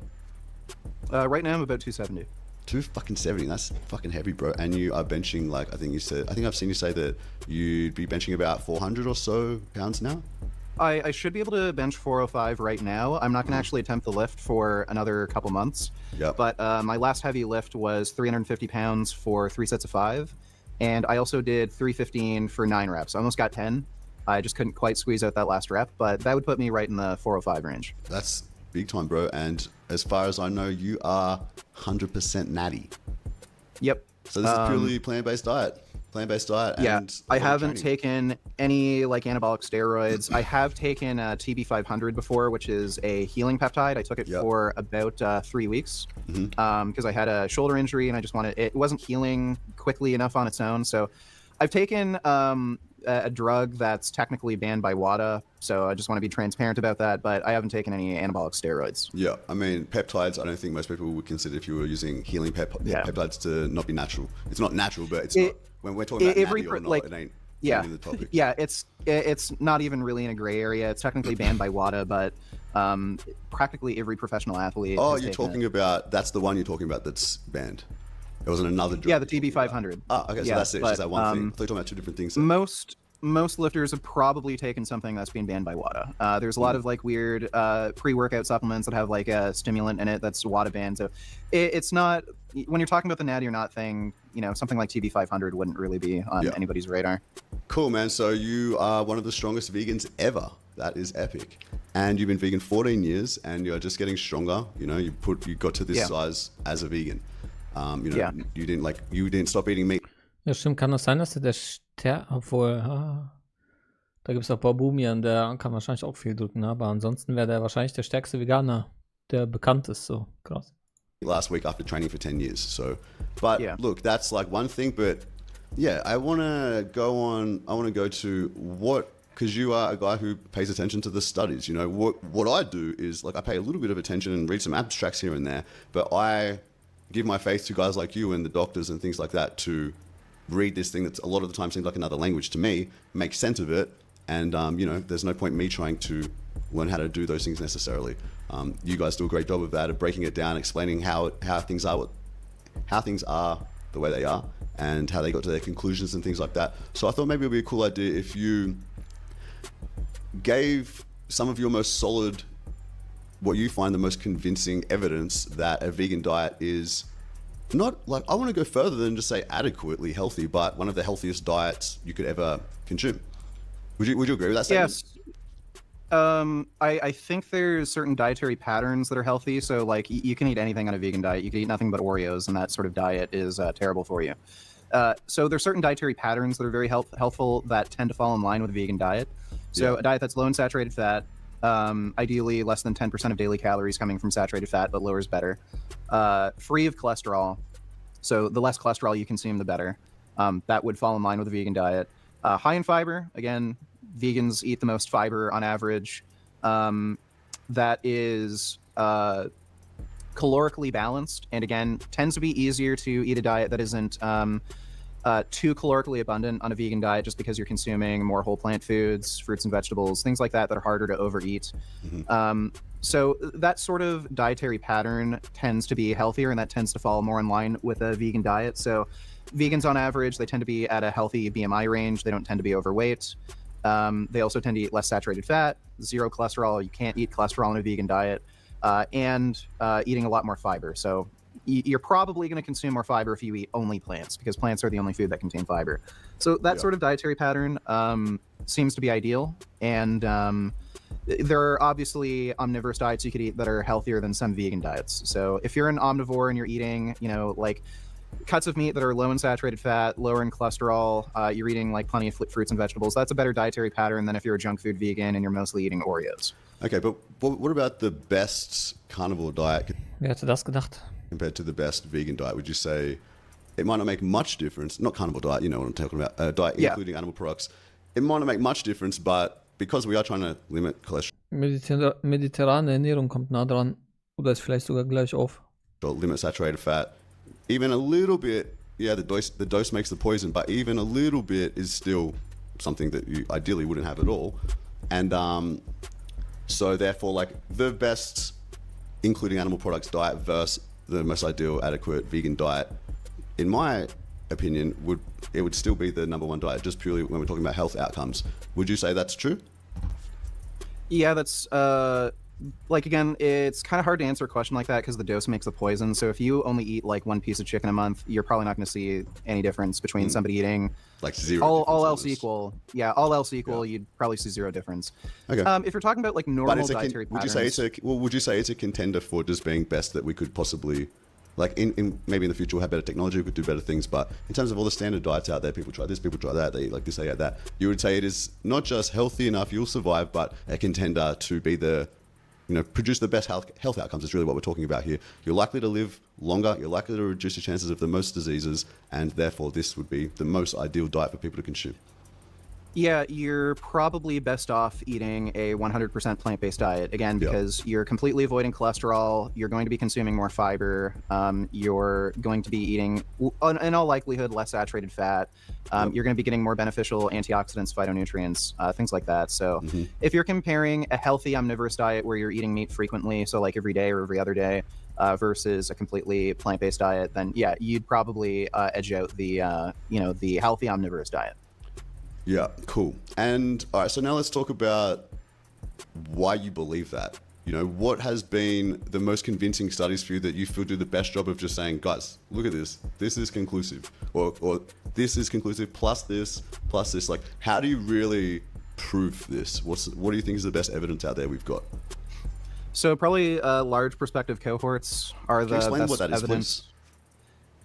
Right now I'm about 270. 270. That's fucking heavy, bro. And you are benching like, I think I've seen you say that you'd be benching about 400 or so pounds now. I should be able to bench 405 right now. I'm not going to actually attempt the lift for another couple months. Yep. But my last heavy lift was 350 pounds for 3 sets of 5. And I also did 315 for 9 reps. I almost got 10. I just couldn't quite squeeze out that last rep, but that would put me right in the 405 range. That's big time, bro. And as far as I know, you are 100% natty. Yep. So this is purely plant-based diet. Plant-based diet. Yeah, And I haven't training. taken any like anabolic steroids. I have taken TB500 before, which is a healing peptide. I took it Yep. for about 3 weeks because I had a shoulder injury and I just wanted it wasn't healing quickly enough on its own. So I've taken a drug that's technically banned by WADA. So I just want to be transparent about that. But I haven't taken any anabolic steroids. Yeah, I mean, peptides, I don't think most people would consider if you were using healing peptides to not be natural. It's not natural, but it's not. When we're talking about natty or not, it ain't yeah, the topic. yeah, it's not even really in a gray area. It's technically banned by WADA, but practically every professional athlete. Oh, has you're taken talking it. about, that's the one you're talking about that's banned. It wasn't another drug. Yeah, the you're talking about. TB500. Oh, okay, so Yeah, that's it. It's but, just that one thing. I thought you were talking about two different things. Most most lifters have probably taken something that's been banned by WADA. There's a lot of like weird pre-workout supplements that have like a stimulant in it that's WADA banned. So it's not, when you're talking about the natty or not thing, you know, something like TB500 wouldn't really be on anybody's radar. Cool, man. So you are one of the strongest vegans ever. That is epic. And you've been vegan 14 years, and you're just getting stronger. You know, you got to this size as a vegan. You know, you didn't stop eating meat. Ja, stimmt. Kann das sein, dass der obwohl, da gibt es auch Babumian, der kann wahrscheinlich auch viel drücken, aber ansonsten wäre der wahrscheinlich der stärkste Veganer, der bekannt ist, so krass. Last week after training for 10 years. So, but look, that's like one thing, but yeah, I want to go to what, because you are a guy who pays attention to the studies. You know, what I do is, like, I pay a little bit of attention and read some abstracts here and there, but I give my faith to guys like you and the doctors and things like that to read this thing that a lot of the time seems like another language to me, make sense of it, and you know, there's no point in me trying to learn how to do those things necessarily. You guys do a great job of that, of breaking it down, explaining how things are the way they are, and how they got to their conclusions and things like that. So I thought maybe it would be a cool idea if you gave some of your most solid, what you find the most convincing evidence that a vegan diet is not, like, I want to go further than just say adequately healthy, but one of the healthiest diets you could ever consume. Would you agree with that statement? Yes. I think there's certain dietary patterns that are healthy. So like you can eat anything on a vegan diet. You can eat nothing but Oreos, and that sort of diet is terrible for you. So there's certain dietary patterns that are very helpful that tend to fall in line with a vegan diet. So a diet that's low in saturated fat, ideally less than 10% of daily calories coming from saturated fat, but lower is better. Free of cholesterol. So the less cholesterol you consume, the better. That would fall in line with a vegan diet. High in fiber, again, vegans eat the most fiber on average. That is calorically balanced, and again, tends to be easier to eat a diet that isn't too calorically abundant on a vegan diet, just because you're consuming more whole plant foods, fruits and vegetables, things like that are harder to overeat. So that sort of dietary pattern tends to be healthier, and that tends to fall more in line with a vegan diet. So vegans on average, they tend to be at a healthy BMI range. They don't tend to be overweight. They also tend to eat less saturated fat, zero cholesterol. You can't eat cholesterol in a vegan diet, and eating a lot more fiber. So you're probably going to consume more fiber if you eat only plants, because plants are the only food that contain fiber. So that sort of dietary pattern seems to be ideal. And there are obviously omnivorous diets you could eat that are healthier than some vegan diets. So if you're an omnivore and you're eating, you know, like cuts of meat that are low in saturated fat, lower in cholesterol, you're eating like plenty of fruits and vegetables, that's a better dietary pattern than if you're a junk food vegan and you're mostly eating Oreos. Okay, but what about the best carnivore diet Wer hätte das gedacht? compared to the best vegan diet? Would you say it might not make much difference? Not carnivore diet, you know what I'm talking about. Diet including animal products. It might not make much difference, but because we are trying to limit cholesterol, Mediterrane Ernährung kommt nah dran. Oder ist vielleicht sogar gleich auf. limit saturated fat, even a little bit, the dose makes the poison, but even a little bit is still something that you ideally wouldn't have at all. And so therefore, like, the best including animal products diet versus the most ideal adequate vegan diet, in my opinion, would still be the number one diet, just purely when we're talking about health outcomes. Would you say that's true? Yeah, that's like, again, it's kind of hard to answer a question like that because the dose makes the poison. So if you only eat like one piece of chicken a month, you're probably not going to see any difference between somebody eating like zero. All else equal. Yeah, all else equal, you'd probably see zero difference. Okay. If you're talking about like normal dietary patterns, would you say it's a contender for just being best that we could possibly, like, in maybe in the future we'll have better technology, we could do better things, but in terms of all the standard diets out there, people try this, people try that, they eat like this, they eat that, you would say it is not just healthy enough, you'll survive, but a contender to be the, you know, produce the best health outcomes is really what we're talking about here. You're likely to live longer, you're likely to reduce your chances of the most diseases, and therefore this would be the most ideal diet for people to consume. yeah, you're probably best off eating a 100% plant-based diet, again, because you're completely avoiding cholesterol, you're going to be consuming more fiber, you're going to be eating, in all likelihood, less saturated fat, you're going to be getting more beneficial antioxidants, phytonutrients, things like that. So if you're comparing a healthy omnivorous diet where you're eating meat frequently, so like every day or every other day, versus a completely plant-based diet, then yeah, you'd probably edge out the, the healthy omnivorous diet. Yeah, cool. And all right, so now let's talk about why you believe that. You know, what has been the most convincing studies for you that you feel do the best job of just saying, guys, look at this. This is conclusive. Or this is conclusive plus this. Like, how do you really prove this? What do you think is the best evidence out there we've got? So probably large prospective cohorts are Can the you explain best what that is, evidence. please?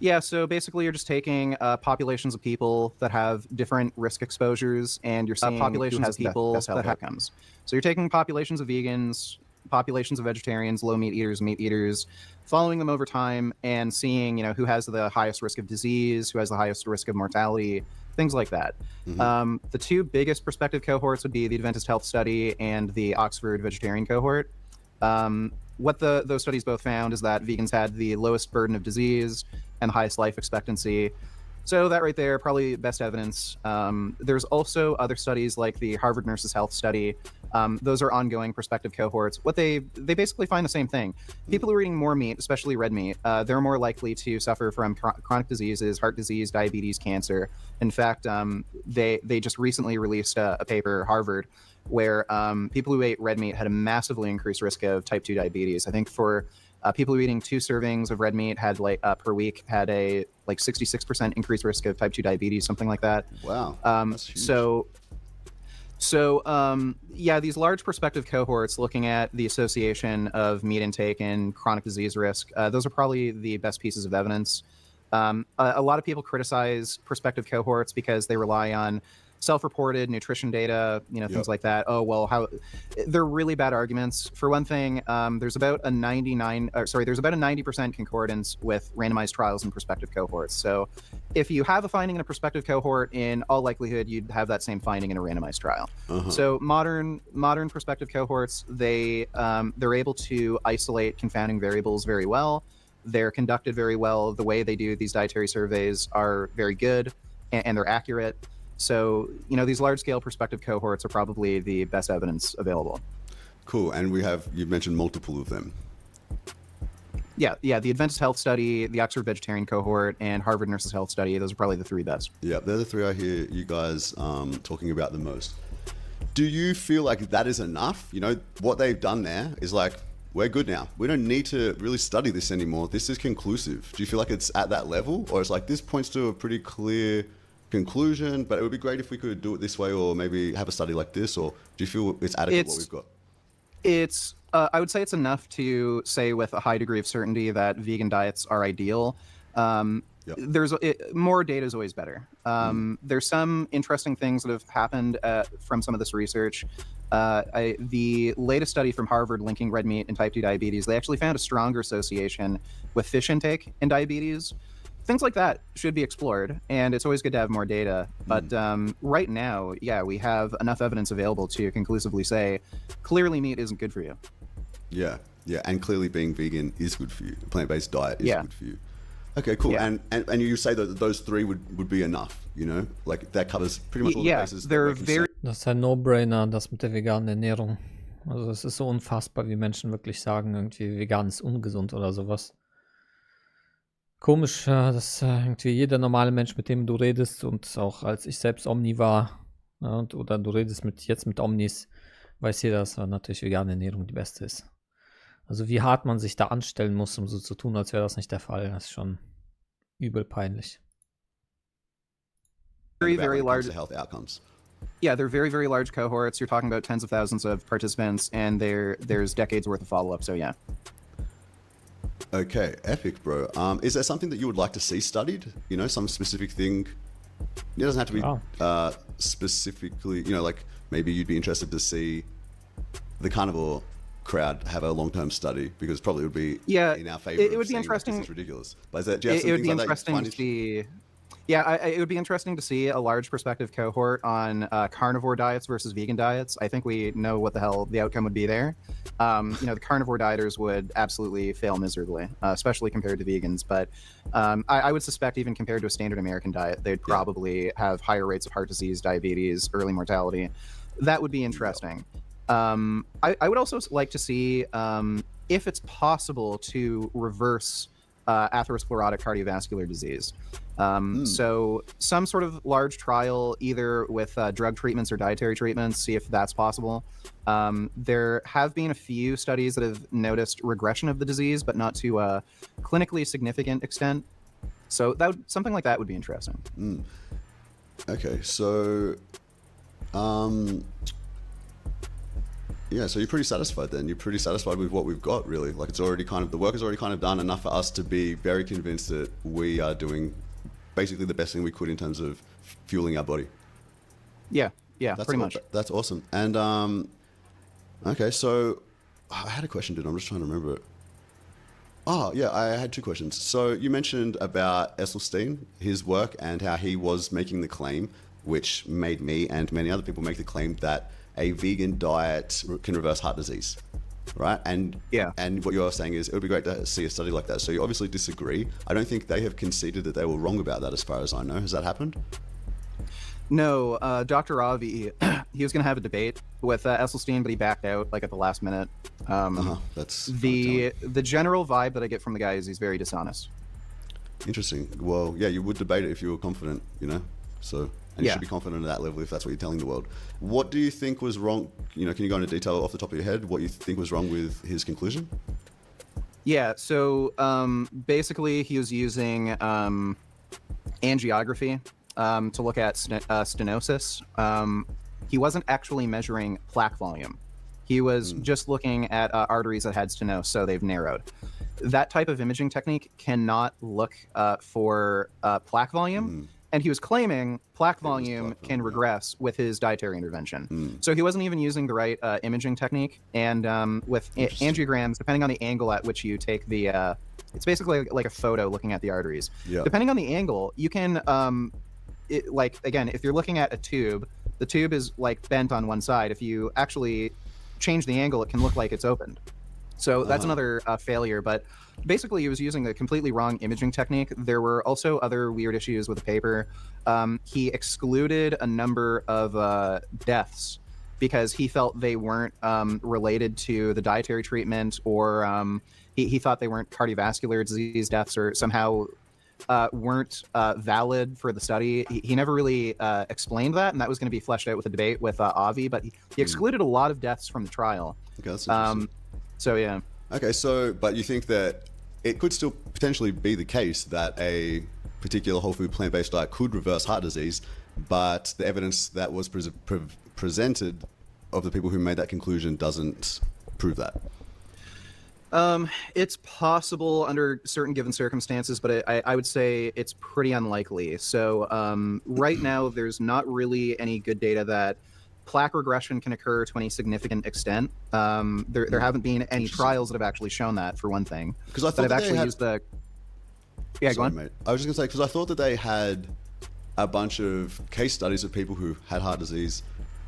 Yeah, so basically you're just taking populations of people that have different risk exposures, and you're seeing populations of people that have outcomes. So you're taking populations of vegans, populations of vegetarians, low meat eaters, following them over time and seeing, who has the highest risk of disease, who has the highest risk of mortality, things like that. The two biggest prospective cohorts would be the Adventist Health Study and the Oxford Vegetarian Cohort. What those studies both found is that vegans had the lowest burden of disease and the highest life expectancy. So that right there, probably best evidence. There's also other studies like the Harvard Nurses Health Study. Those are ongoing prospective cohorts. What they basically find the same thing. People who are eating more meat, especially red meat, they're more likely to suffer from chronic diseases, heart disease, diabetes, cancer. In fact, they just recently released a paper, Harvard, where people who ate red meat had a massively increased risk of type 2 diabetes. I think for people who are eating 2 servings of red meat had per week had a 66% increased risk of type 2 diabetes, something like that. Wow. That's huge. So yeah, these large prospective cohorts looking at the association of meat intake and chronic disease risk, those are probably the best pieces of evidence. A lot of people criticize prospective cohorts because they rely on self-reported nutrition data, things like that. Oh, well, they're really bad arguments. For one thing, there's about a 90% concordance with randomized trials in prospective cohorts. So if you have a finding in a prospective cohort, in all likelihood, you'd have that same finding in a randomized trial. So modern prospective cohorts, they're able to isolate confounding variables very well. They're conducted very well. The way they do these dietary surveys are very good and they're accurate. So, these large-scale prospective cohorts are probably the best evidence available. Cool. And you've mentioned multiple of them. Yeah, the Adventist Health Study, the Oxford Vegetarian Cohort, and Harvard Nurses Health Study. Those are probably the 3 best. Yeah, they're the 3 I hear you guys talking about the most. Do you feel like that is enough? What they've done there is we're good now. We don't need to really study this anymore. This is conclusive. Do you feel like it's at that level? Or it's this points to a pretty clear conclusion, but it would be great if we could do it this way, or maybe have a study like this? Or do you feel it's adequate what we've got? It's I would say it's enough to say with a high degree of certainty that vegan diets are ideal. There's more data is always better. There's some interesting things that have happened from some of this research. The latest study from Harvard linking red meat and type 2 diabetes, they actually found a stronger association with fish intake and diabetes. Things like that should be explored, and it's always good to have more data. But right now, we have enough evidence available to conclusively say, clearly meat isn't good for you. Yeah, and clearly being vegan is good for you. A plant-based diet is good for you. Okay, cool. Yeah. And you say that those 3 would be enough, that covers pretty much all the bases. They're very. Das ist ein No-Brainer, das mit der veganen Ernährung. Also es ist so unfassbar, wie Menschen wirklich sagen, irgendwie vegan ist ungesund oder sowas. Komisch, dass irgendwie jeder normale Mensch, mit dem du redest, und auch als ich selbst Omni war, oder du redest jetzt mit Omnis, weiß jeder, dass natürlich vegane Ernährung die beste ist. Also wie hart man sich da anstellen muss, um so zu tun, als wäre das nicht der Fall, das ist schon übel peinlich. Very large health outcomes. Yeah, they're very, very large cohorts. You're talking about tens of thousands of participants, and there's decades worth of follow-up. So yeah. Okay, epic, bro. Is there something that you would like to see studied? Some specific thing. It doesn't have to be specifically. Maybe you'd be interested to see the carnivore crowd have a long-term study, because probably it would be in our favor. It would be interesting. It's ridiculous. But do you have it would be like interesting to see. Yeah, it would be interesting to see a large prospective cohort on carnivore diets versus vegan diets. I think we know what the hell the outcome would be there. The carnivore dieters would absolutely fail miserably, especially compared to vegans. But I would suspect even compared to a standard American diet, they'd probably have higher rates of heart disease, diabetes, early mortality. That would be interesting. I would also like to see if it's possible to reverse atherosclerotic cardiovascular disease. So some sort of large trial, either with drug treatments or dietary treatments, see if that's possible. There have been a few studies that have noticed regression of the disease, but not to a clinically significant extent. So something like that would be interesting. Okay, so yeah, so you're pretty satisfied then. You're pretty satisfied with what we've got, really. Like, it's already kind of, the work is already kind of done enough for us to be very convinced that we are doing basically the best thing we could in terms of fueling our body. Yeah, pretty much. That's awesome. And okay, so I had a question, dude. I'm just trying to remember it. Oh, yeah, I had two questions. So you mentioned about Esselstyn, his work, and how he was making the claim, which made me and many other people make the claim that a vegan diet can reverse heart disease, right? And what you're saying is it would be great to see a study like that. So you obviously disagree. I don't think they have conceded that they were wrong about that, as far as I know. Has that happened? No, Dr. Avi, he was going to have a debate with Esselstyn, but he backed out like at the last minute. That's the general vibe that I get from the guy is he's very dishonest. Interesting. Well, yeah, you would debate it if you were confident, you know? So, and you Yeah. should be confident at that level if that's what you're telling the world. What do you think was wrong? You know, can you go into detail off the top of your head what you think was wrong with his conclusion? Yeah, so basically he was using angiography to look at stenosis. He wasn't actually measuring plaque volume. He was just looking at arteries that had stenose, so they've narrowed. That type of imaging technique cannot look for plaque volume. And he was claiming plaque volume can regress with his dietary intervention. So he wasn't even using the right imaging technique. And with angiograms, depending on the angle at which you take the, it's basically like a photo looking at the arteries. Yeah. Depending on the angle, you can, like, again, if you're looking at a tube, the tube is like bent on one side. If you actually change the angle, it can look like it's opened. So that's another failure. But basically, he was using a completely wrong imaging technique. There were also other weird issues with the paper. He excluded a number of deaths because he felt they weren't related to the dietary treatment, or he thought they weren't cardiovascular disease deaths, or somehow weren't valid for the study. He never really explained that, and that was going to be fleshed out with a debate with Avi, but he excluded a lot of deaths from the trial. Okay, that's interesting. So, yeah. Okay, so, but you think that it could still potentially be the case that a particular whole food plant-based diet could reverse heart disease, but the evidence that was presented of the people who made that conclusion doesn't prove that? It's possible under certain given circumstances, but I would say it's pretty unlikely. So right now, there's not really any good data that plaque regression can occur to any significant extent. There haven't been any trials that have actually shown that, for one thing. Because I thought that that have they actually had... used the... Yeah, go Sorry, on. mate. I was just going to say, because I thought that they had a bunch of case studies of people who had heart disease,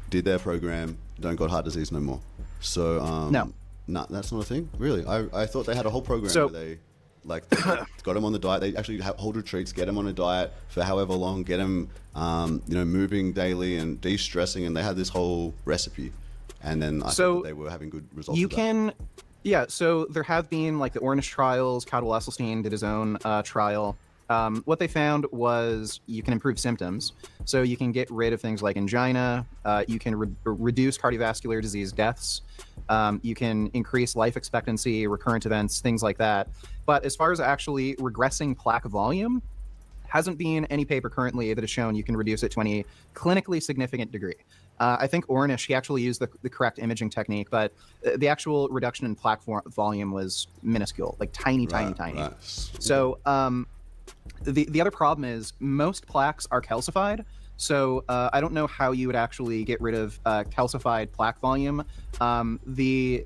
did their program, don't got heart disease no more. So, No, that's not a thing? Really? I thought they had a whole program So- where they, like, got them on the diet. They actually hold retreats, get them on a diet for however long, get them, moving daily and de-stressing, and they had this whole recipe. And then I thought that they were having good results You with that. can... Yeah, so there have been, like, the Ornish trials. Caldwell Esselstyn did his own trial. What they found was you can improve symptoms. So you can get rid of things like angina. You can reduce cardiovascular disease deaths. You can increase life expectancy, recurrent events, things like that. But as far as actually regressing plaque volume, hasn't been any paper currently that has shown you can reduce it to any clinically significant degree. I think Ornish, he actually used the correct imaging technique, but the actual reduction in plaque volume was minuscule, like tiny. Right. So the other problem is most plaques are calcified. So I don't know how you would actually get rid of calcified plaque volume. The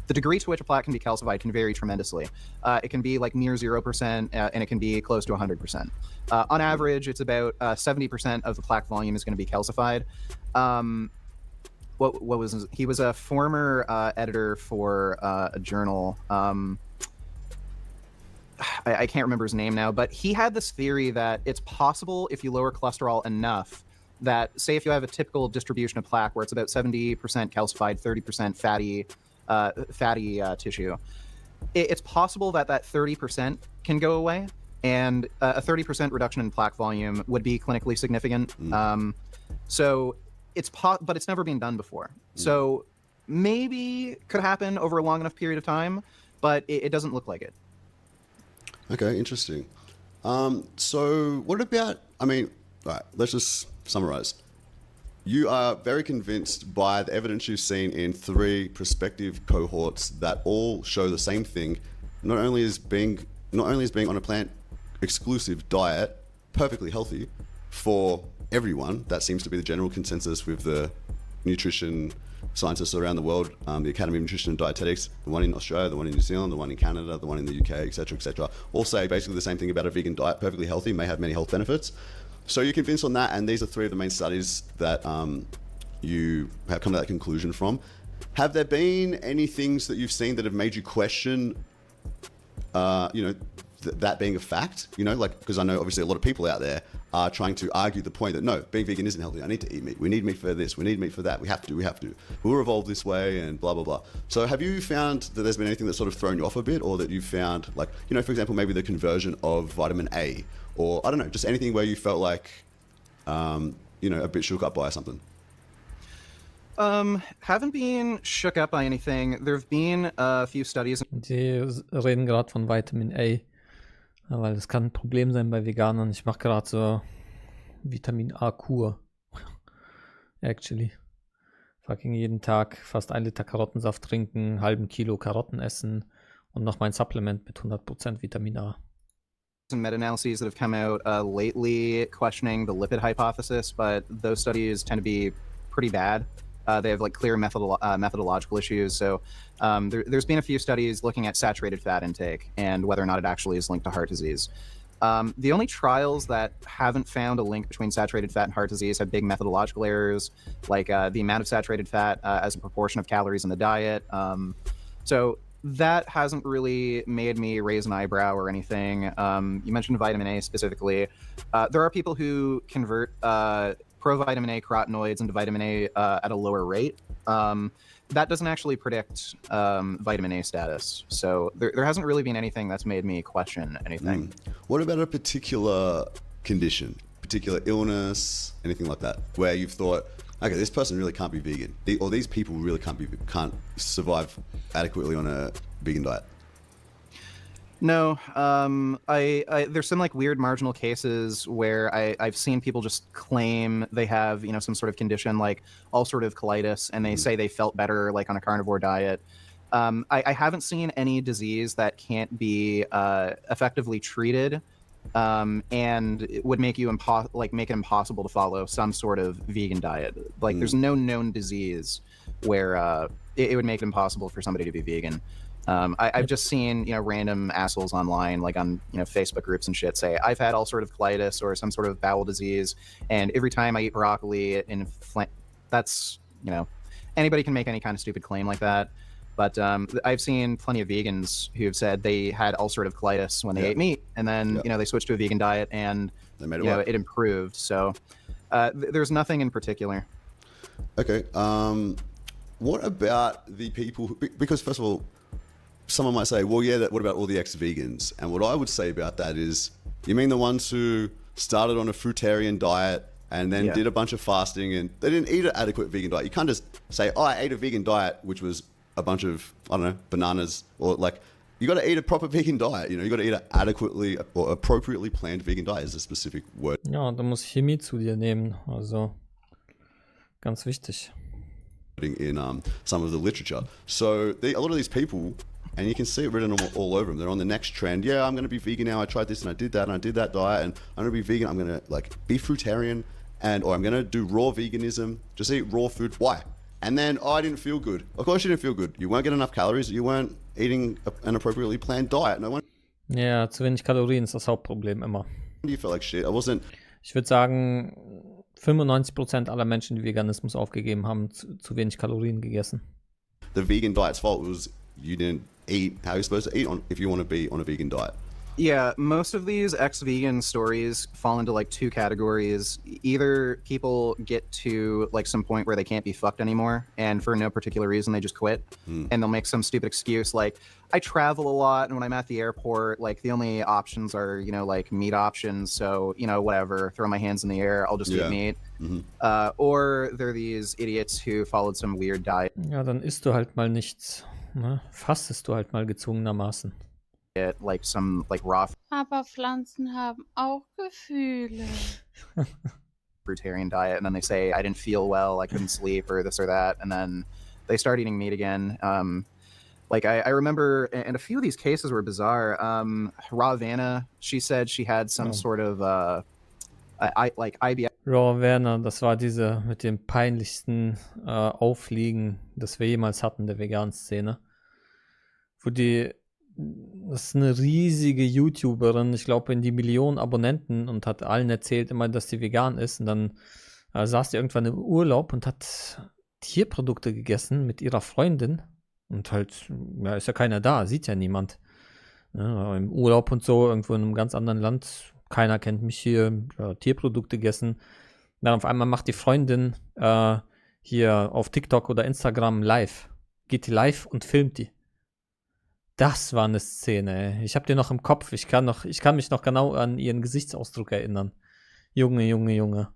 degree to which a plaque can be calcified can vary tremendously. It can be like near 0%, and it can be close to 100%. On average, it's about 70% of the plaque volume is going to be calcified. What was he was a former editor for a journal. I can't remember his name now, but he had this theory that it's possible if you lower cholesterol enough that, say, if you have a typical distribution of plaque where it's about 70% calcified, 30% fatty tissue, it's possible that 30% can go away, and a 30% reduction in plaque volume would be clinically significant. So but it's never been done before. So maybe could happen over a long enough period of time, but it doesn't look like it. Okay, interesting. So what about, I mean, all right, let's just summarize. You are very convinced by the evidence you've seen in 3 prospective cohorts that all show the same thing, not only as being on a plant exclusive diet, perfectly healthy for everyone. That seems to be the general consensus with the nutrition scientists around the world, the Academy of Nutrition and Dietetics, the one in Australia, the one in New Zealand, the one in Canada, the one in the UK, etc., all say basically the same thing about a vegan diet, perfectly healthy, may have many health benefits. So you're convinced on that, and these are 3 of the main studies that you have come to that conclusion from. Have there been any things that you've seen that have made you question, that being a fact? Like, because I know obviously a lot of people out there are trying to argue the point that no, being vegan isn't healthy. I need to eat meat. We need meat for this. We need meat for that. We have to. We were evolved this way, and blah blah blah. So have you found that there's been anything that's sort of thrown you off a bit, or that you've found, like, for example, maybe the conversion of vitamin A, or I don't know, just anything where you felt like, a bit shook up by something? Haven't been shook up by anything. There have been a few studies. Die reden gerade von Vitamin A, weil das kann ein Problem sein bei Veganern. Ich mache gerade so Vitamin A-Kur. Actually. Fucking jeden Tag fast 1 Liter Karottensaft trinken, einen halben Kilo Karotten essen und noch mein Supplement mit 100% Vitamin A. Some meta-analyses that have come out lately questioning the lipid hypothesis, but those studies tend to be pretty bad. They have like clear methodological issues. So there's been a few studies looking at saturated fat intake and whether or not it actually is linked to heart disease. The only trials that haven't found a link between saturated fat and heart disease have big methodological errors, like the amount of saturated fat as a proportion of calories in the diet. So that hasn't really made me raise an eyebrow or anything. You mentioned vitamin A specifically. There are people who convert provitamin A carotenoids into vitamin A at a lower rate. That doesn't actually predict vitamin A status. So there hasn't really been anything that's made me question anything. What about a particular condition, particular illness, anything like that, where you've thought, okay, this person really can't be vegan, or these people really can't survive adequately on a vegan diet? No, there's some like weird marginal cases where I've seen people just claim they have, some sort of condition like ulcerative colitis, and they say they felt better like on a carnivore diet. I haven't seen any disease that can't be effectively treated, and it would make you make it impossible to follow some sort of vegan diet. Like there's no known disease where it would make it impossible for somebody to be vegan. I've just seen, random assholes online, like on, Facebook groups and shit, say, I've had ulcerative colitis or some sort of bowel disease, and every time I eat broccoli, that's, anybody can make any kind of stupid claim like that. But I've seen plenty of vegans who have said they had ulcerative colitis when they ate meat, and then, they switched to a vegan diet, and, they made it it improved. So there's nothing in particular. Okay. What about the people because first of all, someone might say, well, yeah, what about all the ex-vegans? And what I would say about that is, you mean the ones who started on a fruitarian diet and then did a bunch of fasting, and they didn't eat an adequate vegan diet? You can't just say, oh, I ate a vegan diet, which was a bunch of, I don't know, bananas, or like, you got to eat a proper vegan diet. You got to eat an adequately or appropriately planned vegan diet is a specific word. Ja, da muss Chemie zu dir nehmen, also ganz wichtig. In some of the literature. So a lot of these people, and you can see it written all over them, they're on the next trend. Yeah, I'm going to be vegan now. I tried this and I did that and I did that diet, and I'm going to be vegan. I'm going to be fruitarian, or I'm going to do raw veganism. Just eat raw food. Why? And then, I didn't feel good. Of course you didn't feel good. You weren't getting enough calories. You weren't eating an appropriately planned diet. No one. Ja, zu wenig Kalorien ist das Hauptproblem immer. You felt like shit. I wasn't. Ich würde sagen, 95% aller Menschen, die Veganismus aufgegeben haben, zu wenig Kalorien gegessen. The vegan diet's fault was you didn't eat how you're supposed to eat if you want to be on a vegan diet. Yeah, most of these ex-vegan stories fall into like two categories. Either people get to like some point where they can't be fucked anymore, and for no particular reason they just quit, and they'll make some stupid excuse like, I travel a lot, and when I'm at the airport, like the only options are, you know, like meat options, so, you know, whatever, throw my hands in the air, I'll just eat meat. Or they're these idiots who followed some weird diet, Ja, dann isst du halt mal nichts. Ne? Fastest du halt mal gezwungenermaßen. like some like raw Aber Pflanzen haben auch Gefühle. fruitarian diet, and then they say I didn't feel well, I couldn't sleep, or this or that, and then they start eating meat again. Like I remember, and a few of these cases were bizarre. Raw Vanna, she said she had some sort of like IBS Raw Werner, das war diese mit dem peinlichsten Aufliegen, das wir jemals hatten, der veganen Szene. Wo das ist eine riesige YouTuberin, ich glaube in die Millionen Abonnenten, und hat allen erzählt immer, dass die vegan ist. Und dann saß die irgendwann im Urlaub und hat Tierprodukte gegessen mit ihrer Freundin. Und halt, ja, ist ja keiner da, sieht ja niemand. Ja, im Urlaub und so, irgendwo in einem ganz anderen Land, keiner kennt mich hier, Tierprodukte gegessen. Dann auf einmal macht die Freundin hier auf TikTok oder Instagram live. Geht die live und filmt die. Das war eine Szene, ey. Ich hab die noch im Kopf. Ich kann mich noch genau an ihren Gesichtsausdruck erinnern. Junge.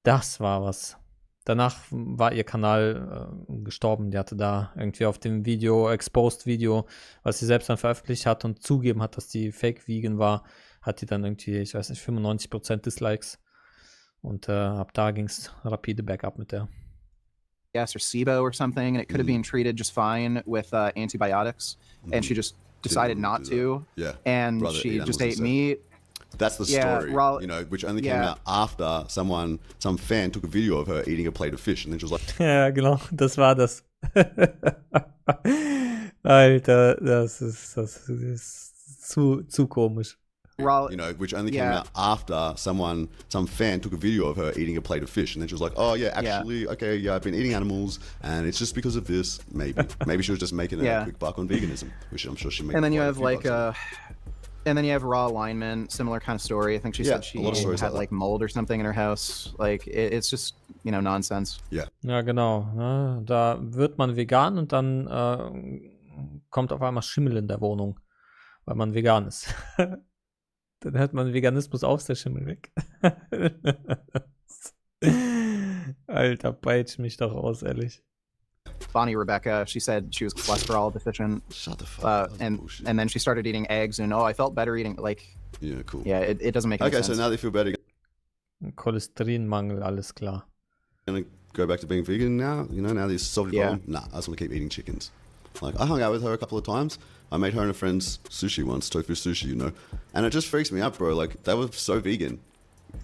Das war was. Danach war ihr Kanal gestorben. Die hatte da irgendwie auf dem Video, Exposed-Video, was sie selbst dann veröffentlicht hat und zugeben hat, dass die Fake-Vegan war, hat die dann irgendwie, ich weiß nicht, 95% Dislikes. Und ab da ging's rapide bergab mit der. or SIBO or something, and it could have been treated just fine with antibiotics, and she just decided not to. Yeah. And Rather she eat just animals ate meat. That's the Yeah, story, raw- you know, which only came yeah. out after some fan took a video of her eating a plate of fish, and then she was like, Ja, genau, das war das. Alter, das ist zu komisch. Raw, you know, which only came Yeah. out after some fan took a video of her eating a plate of fish, and then she was like, oh yeah, actually, okay, yeah, I've been eating animals, and it's just because of this. Maybe she was just making a Yeah. quick buck on veganism, which I'm sure she made. and then you quite a have few like bucks on. and then you have raw alignment, similar kind of story. I think she Yeah, said she a lot of stories had like like mold or something in her house. Like it's just, you know, nonsense. Ja, genau. Ne? Da wird man vegan und dann kommt auf einmal Schimmel in der Wohnung, weil man vegan ist. Dann hört man Veganismus auf, ist der Schimmel weg. Alter, peitsch mich doch aus, ehrlich. Bonnie Rebecca, she said she was cholesterol deficient, Shut the fuck up. That's and bullshit. then she started eating eggs, and I felt better eating. Like, Yeah, cool. yeah, it doesn't make any Okay, sense. so now they feel better. Cholesterinmangel, alles klar. Gonna go back to being vegan now. You know, now these solved the Yeah. problem. Nah, I just want to keep eating chickens. Like I hung out with her a couple of times. I made her and a friend's sushi once, tofu sushi, you know, and it just freaks me out, bro. Like they were so vegan.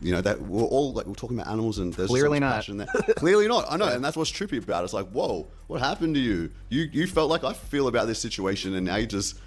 You know, that we're all like we're talking about animals, and there's Clearly so much not. passion there. Clearly not. I know, and that's what's trippy about it. It's like, whoa, what happened to you? You felt like I feel about this situation, and now you just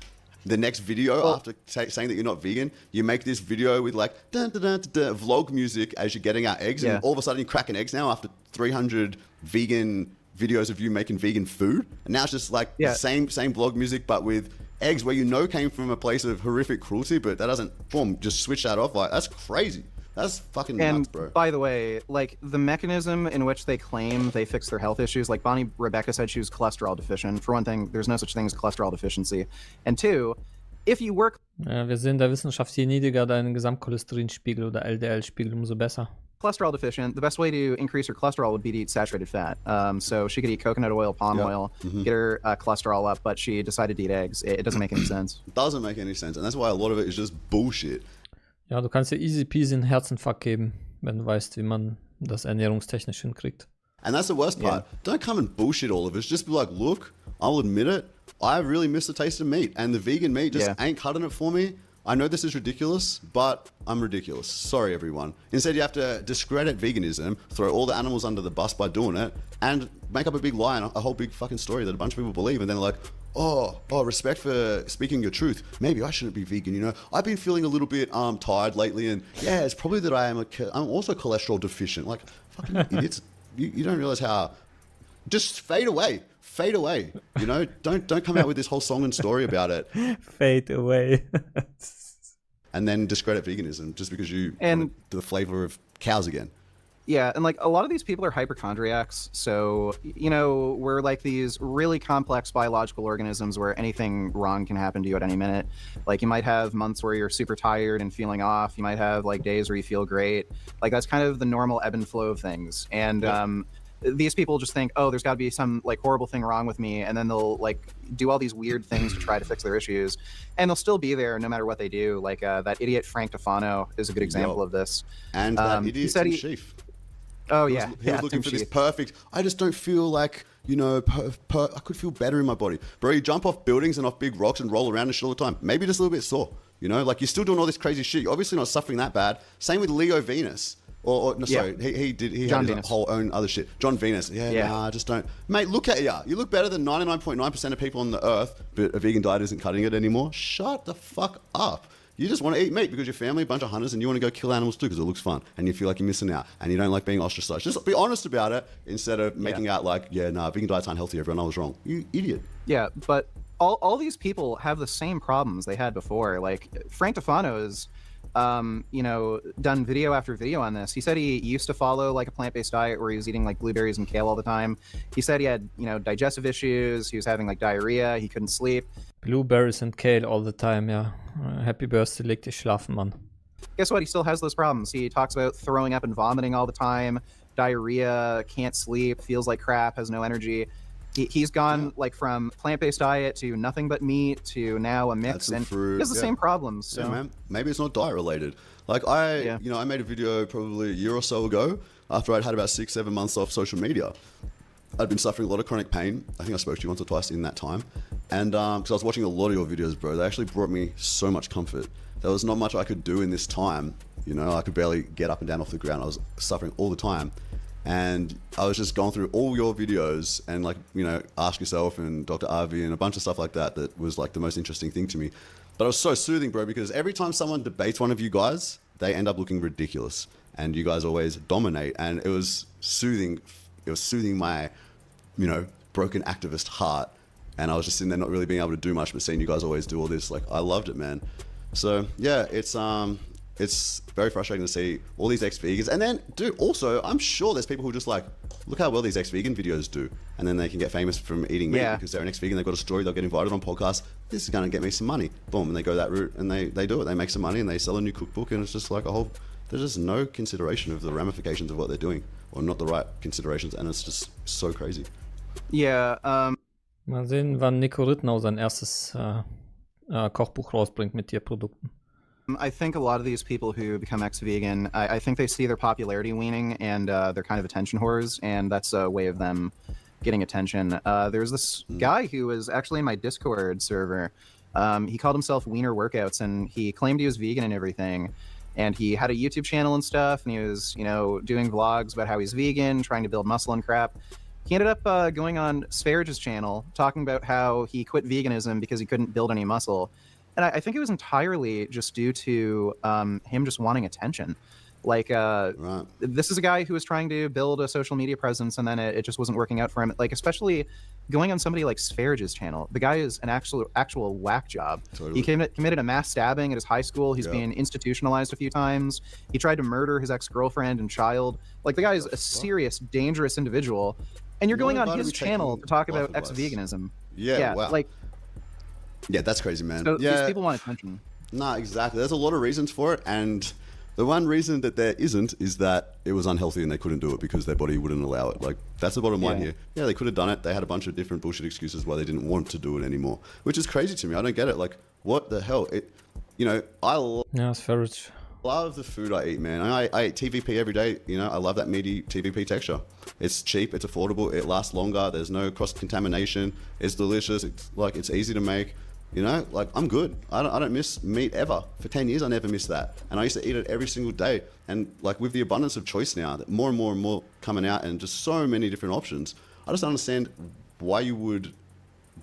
the next video after saying that you're not vegan, you make this video with like dun, dun, dun, dun, dun, vlog music as you're getting out eggs, Yeah. and all of a sudden you're cracking eggs now after 300 vegan videos of you making vegan food, and now it's just like Yeah. the same vlog music but with eggs where you know came from a place of horrific cruelty, but that doesn't boom just switch that off. Like that's crazy. That's fucking nuts, And bro. by the way, like the mechanism in which they claim they fix their health issues, like Bonnie Rebecca said she was cholesterol deficient. For one thing, there's no such thing as cholesterol deficiency. And two, if you work Ja, wir sehen in der Wissenschaft, je niedriger dein Gesamtcholesterinspiegel oder LDL-Spiegel, umso besser. cholesterol deficient, the best way to increase your cholesterol would be to eat saturated fat. So she could eat coconut oil, palm Yeah. oil, get her cholesterol up, but she decided to eat eggs. It doesn't make any sense. Doesn't make any sense, and that's why a lot of it is just bullshit. Ja, du kannst dir easy peasy einen Herzinfarkt geben, wenn du weißt, wie man das ernährungstechnisch hinkriegt. And that's the worst part. Don't come and bullshit all of us. Just be like, look, I'll admit it. I really miss the taste of meat, and the vegan meat just ain't cutting it for me. I know this is ridiculous, but I'm ridiculous. Sorry, everyone. Instead, you have to discredit veganism, throw all the animals under the bus by doing it, and make up a big lie and a whole big fucking story that a bunch of people believe. And then they're like, oh, respect for speaking your truth. Maybe I shouldn't be vegan, you know? I've been feeling a little bit tired lately, and yeah, it's probably that I'm also cholesterol deficient. Like, fucking idiots. You don't realize how... Just fade away. Fade away. You know? Don't come out with this whole song and story about it. Fade away. and then discredit veganism just because you And- want the flavor of cows again. Yeah, and like a lot of these people are hypochondriacs, so we're like these really complex biological organisms where anything wrong can happen to you at any minute. Like you might have months where you're super tired and feeling off. You might have like days where you feel great. Like that's kind of the normal ebb and flow of things. And these people just think, oh, there's got to be some like horrible thing wrong with me, and then they'll like do all these weird things to try to fix their issues, and they'll still be there no matter what they do. Like that idiot Frank Tofano is a good example of this. And that he idiot said Tim he- Sheaf. Oh He yeah, was, he was looking Tim for this Sheaf. perfect. I just don't feel like I could feel better in my body, bro. You jump off buildings and off big rocks and roll around and shit all the time. Maybe just a little bit sore, like you're still doing all this crazy shit. You're obviously not suffering that bad. Same with Leo Venus, or no, sorry, he John had his Venus. whole own other shit. John Venus, nah, I just don't. Mate, look at ya. You look better than 99.9% of people on the earth, but a vegan diet isn't cutting it anymore. Shut the fuck up. You just want to eat meat because your family, a bunch of hunters, and you want to go kill animals too because it looks fun and you feel like you're missing out and you don't like being ostracized. Just be honest about it instead of making out like, vegan diet's unhealthy, everyone, I was wrong. You idiot. Yeah, but all these people have the same problems they had before. Like Frank Tofano has, done video after video on this. He said he used to follow like a plant-based diet where he was eating like blueberries and kale all the time. He said he had, digestive issues. He was having like diarrhea. He couldn't sleep. Blueberries and kale all the time, ja. Happy Birthday, leg dich schlafen, Mann. Guess what? He still has those problems. He talks about throwing up and vomiting all the time, diarrhea, can't sleep, feels like crap, has no energy. He's gone like from plant-based diet to nothing but meat to now a mix, Had some and fruit, he has the same problems. So. Yeah, man. Maybe it's not diet related. Like I made a video probably a year or so ago after I'd had about 6-7 months off social media. I'd been suffering a lot of chronic pain. I think I spoke to you once or twice in that time. And because I was watching a lot of your videos, bro, they actually brought me so much comfort. There was not much I could do in this time. I could barely get up and down off the ground. I was suffering all the time. And I was just going through all your videos and Ask Yourself and Dr. Avi and a bunch of stuff like that was like the most interesting thing to me. But it was so soothing, bro, because every time someone debates one of you guys, they end up looking ridiculous. And you guys always dominate. And it was soothing. It was soothing my, broken activist heart. And I was just sitting there not really being able to do much, but seeing you guys always do all this, like, I loved it, man. So, yeah, it's very frustrating to see all these ex-vegans. And then, dude, also, I'm sure there's people who just like, look how well these ex-vegan videos do. And then they can get famous from eating meat because they're an ex-vegan, they've got a story, they'll get invited on podcasts. This is going to get me some money. Boom, and they go that route and they do it. They make some money and they sell a new cookbook, and it's just like there's just no consideration of the ramifications of what they're doing, or not the right considerations, and it's just so crazy. Yeah, Mal sehen, wann Nico Rittenau sein erstes Kochbuch rausbringt mit Tierprodukten. I think a lot of these people who become ex-vegan, I think they see their popularity waning, and they're kind of attention whores, and that's a way of them getting attention. There's this guy who was actually in my Discord server. He called himself Wiener Workouts, and he claimed he was vegan and everything. And he had a YouTube channel and stuff, and he was, doing vlogs about how he's vegan, trying to build muscle and crap. He ended up going on Spharage's channel, talking about how he quit veganism because he couldn't build any muscle. And I think it was entirely just due to him just wanting attention. Like, this is a guy who was trying to build a social media presence, and then it just wasn't working out for him. Like, especially going on somebody like Spharage's channel. The guy is an actual whack job. Totally. He committed a mass stabbing at his high school. He's been institutionalized a few times. He tried to murder his ex-girlfriend and child. Like, the guy is a serious, dangerous individual. And you're going on his channel to talk about ex-veganism. Yeah, wow. Like, yeah, that's crazy, man. so yeah, these people want attention. Nah, exactly. There's a lot of reasons for it, and the one reason that there isn't is that it was unhealthy and they couldn't do it because their body wouldn't allow it. Like, that's the bottom line here. Yeah, they could have done it. They had a bunch of different bullshit excuses why they didn't want to do it anymore, which is crazy to me. I don't get it. Like, what the hell? I Ja, Spharic. love the food I eat, man. I eat TVP every day. I love that meaty TVP texture. It's cheap, it's affordable, it lasts longer. There's no cross-contamination. It's delicious. It's easy to make. I'm good. I don't miss meat ever. For 10 years, I never missed that. And I used to eat it every single day. And with the abundance of choice now, that more and more and more coming out and just so many different options, I just don't understand why you would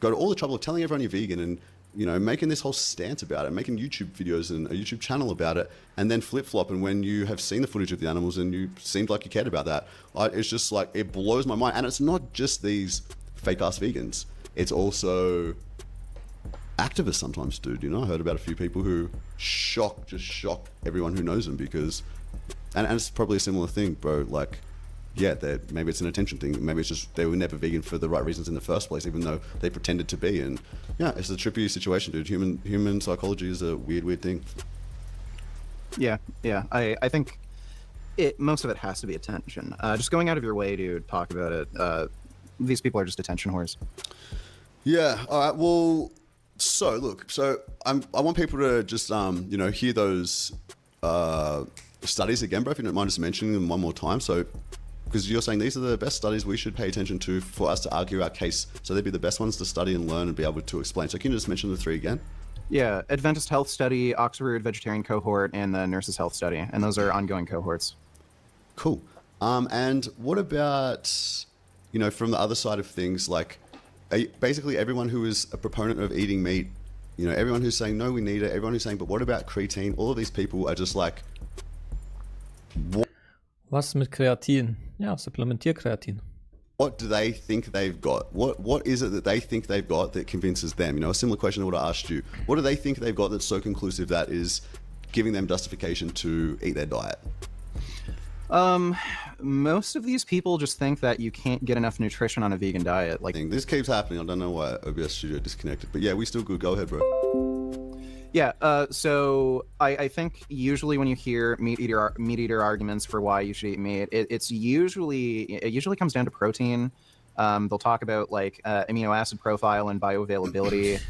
go to all the trouble of telling everyone you're vegan and, making this whole stance about it, making YouTube videos and a YouTube channel about it, and then flip-flop. And when you have seen the footage of the animals and you seemed like you cared about that, it's just like, it blows my mind. And it's not just these fake-ass vegans. It's also activists sometimes do. You know, I heard about a few people who just shock everyone who knows them because, and it's probably a similar thing, bro. Like, yeah, maybe it's an attention thing. Maybe it's just they were never vegan for the right reasons in the first place, even though they pretended to be. And yeah, it's a trippy situation, dude. Human psychology is a weird thing. Yeah. I think most of it has to be attention. Just going out of your way to talk about it. These people are just attention whores. Yeah. All right. Well, so I want people to just hear those studies again, bro. If you don't mind just mentioning them one more time. So, because you're saying these are the best studies we should pay attention to for us to argue our case. So they'd be the best ones to study and learn and be able to explain. So can you just mention the three again? Yeah, Adventist Health Study, Oxford Vegetarian Cohort, and the Nurses Health Study. And those are ongoing cohorts. Cool. And what about, from the other side of things, like basically everyone who is a proponent of eating meat, everyone who's saying, no, we need it, everyone who's saying, but what about creatine? All of these people are just like, Was mit Kreatin? Ja, supplementier Kreatin. what do they think they've got? What is it that they think they've got that convinces them? A similar question I would have asked you. What do they think they've got that's so conclusive that is giving them justification to eat their diet? Most of these people just think that you can't get enough nutrition on a vegan diet. Like, This keeps happening. I don't know why OBS Studio disconnected, but yeah, we still good. Go ahead, bro. yeah. So I think usually when you hear meat eater arguments for why you should eat meat, it usually comes down to protein. They'll talk about like amino acid profile and bioavailability.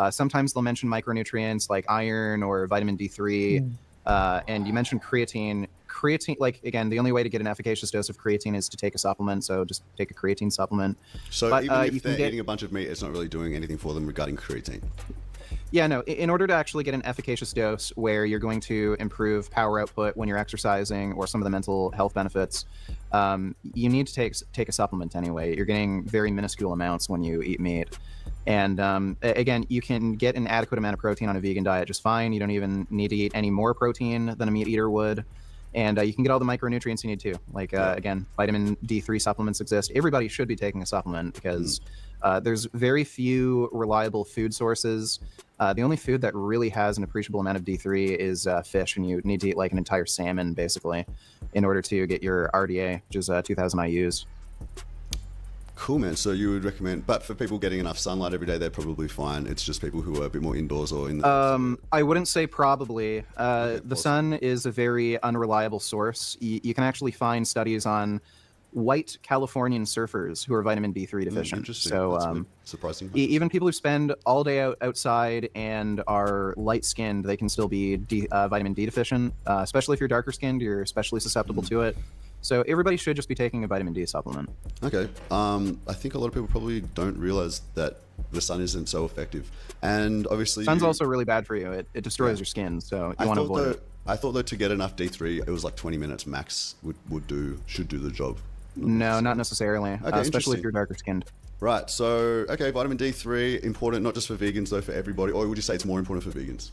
Sometimes they'll mention micronutrients like iron or vitamin D3. And you mentioned creatine. Creatine, like, again, the only way to get an efficacious dose of creatine is to take a supplement, so just take a creatine supplement. So But, even you if can they're get- eating a bunch of meat, it's not really doing anything for them regarding creatine. Yeah, no, in order to actually get an efficacious dose where you're going to improve power output when you're exercising or some of the mental health benefits, you need to take a supplement anyway. You're getting very minuscule amounts when you eat meat. And again, you can get an adequate amount of protein on a vegan diet just fine. You don't even need to eat any more protein than a meat eater would. And you can get all the micronutrients you need too. Like, again, vitamin D3 supplements exist. Everybody should be taking a supplement because there's very few reliable food sources. The only food that really has an appreciable amount of D3 is fish, and you need to eat like an entire salmon, basically, in order to get your RDA, which is 2,000 IUs. Cool, man. So you would recommend, but for people getting enough sunlight every day, they're probably fine. It's just people who are a bit more indoors or in the... I wouldn't say probably. The awesome. sun is a very unreliable source. You can actually find studies on white Californian surfers who are vitamin D3 deficient. Interesting. So That's weird. Surprising. even people who spend all day outside and are light-skinned, they can still be vitamin D deficient. Especially if you're darker-skinned, you're especially susceptible to it. So everybody should just be taking a vitamin D supplement. Okay. I think a lot of people probably don't realize that the sun isn't so effective. And obviously... Sun's also really bad for you. It destroys your skin, so you want to avoid it. I thought, though, to get enough D3, it was like 20 minutes max should do the job. No, not necessarily, especially interesting. if you're darker skinned. Right. So, okay, vitamin D3, important not just for vegans, though, for everybody. Or would you say it's more important for vegans?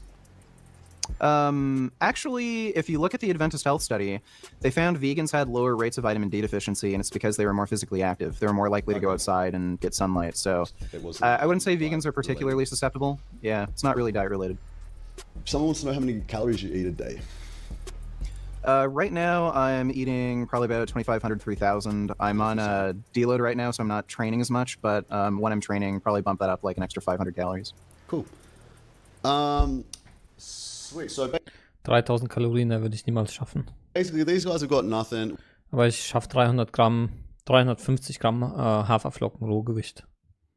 Actually, if you look at the Adventist Health Study, they found vegans had lower rates of vitamin D deficiency, and it's because they were more physically active. They were more likely to go outside and get sunlight. So It wasn't I wouldn't say vegans are diet particularly susceptible. Yeah, it's not really diet related. Someone wants to know how many calories you eat a day. Right now, I'm eating probably about 2,500, 3,000. I'm on a deload right now, so I'm not training as much, but when I'm training, probably bump that up like an extra 500 calories. Cool. Sweet. So 3000 Kalorien würde ich niemals schaffen. basically, these guys have got nothing. Aber ich schaffe 350 Gramm Haferflocken Rohgewicht.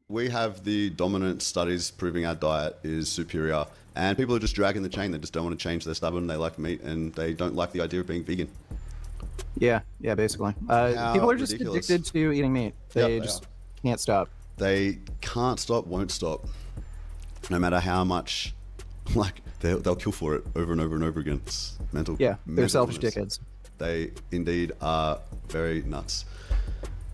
We have the dominant studies proving our diet is superior, and people are just dragging the chain. They just don't want to change. They're stubborn. They like meat, and they don't like the idea of being vegan. Yeah, basically. How People are just ridiculous. addicted to eating meat. They Yep, they just can't stop. They can't stop, won't stop, no matter how much. Like they'll kill for it over and over and over again. It's mental. Yeah, they're mental selfish illness. dickheads. They indeed are very nuts.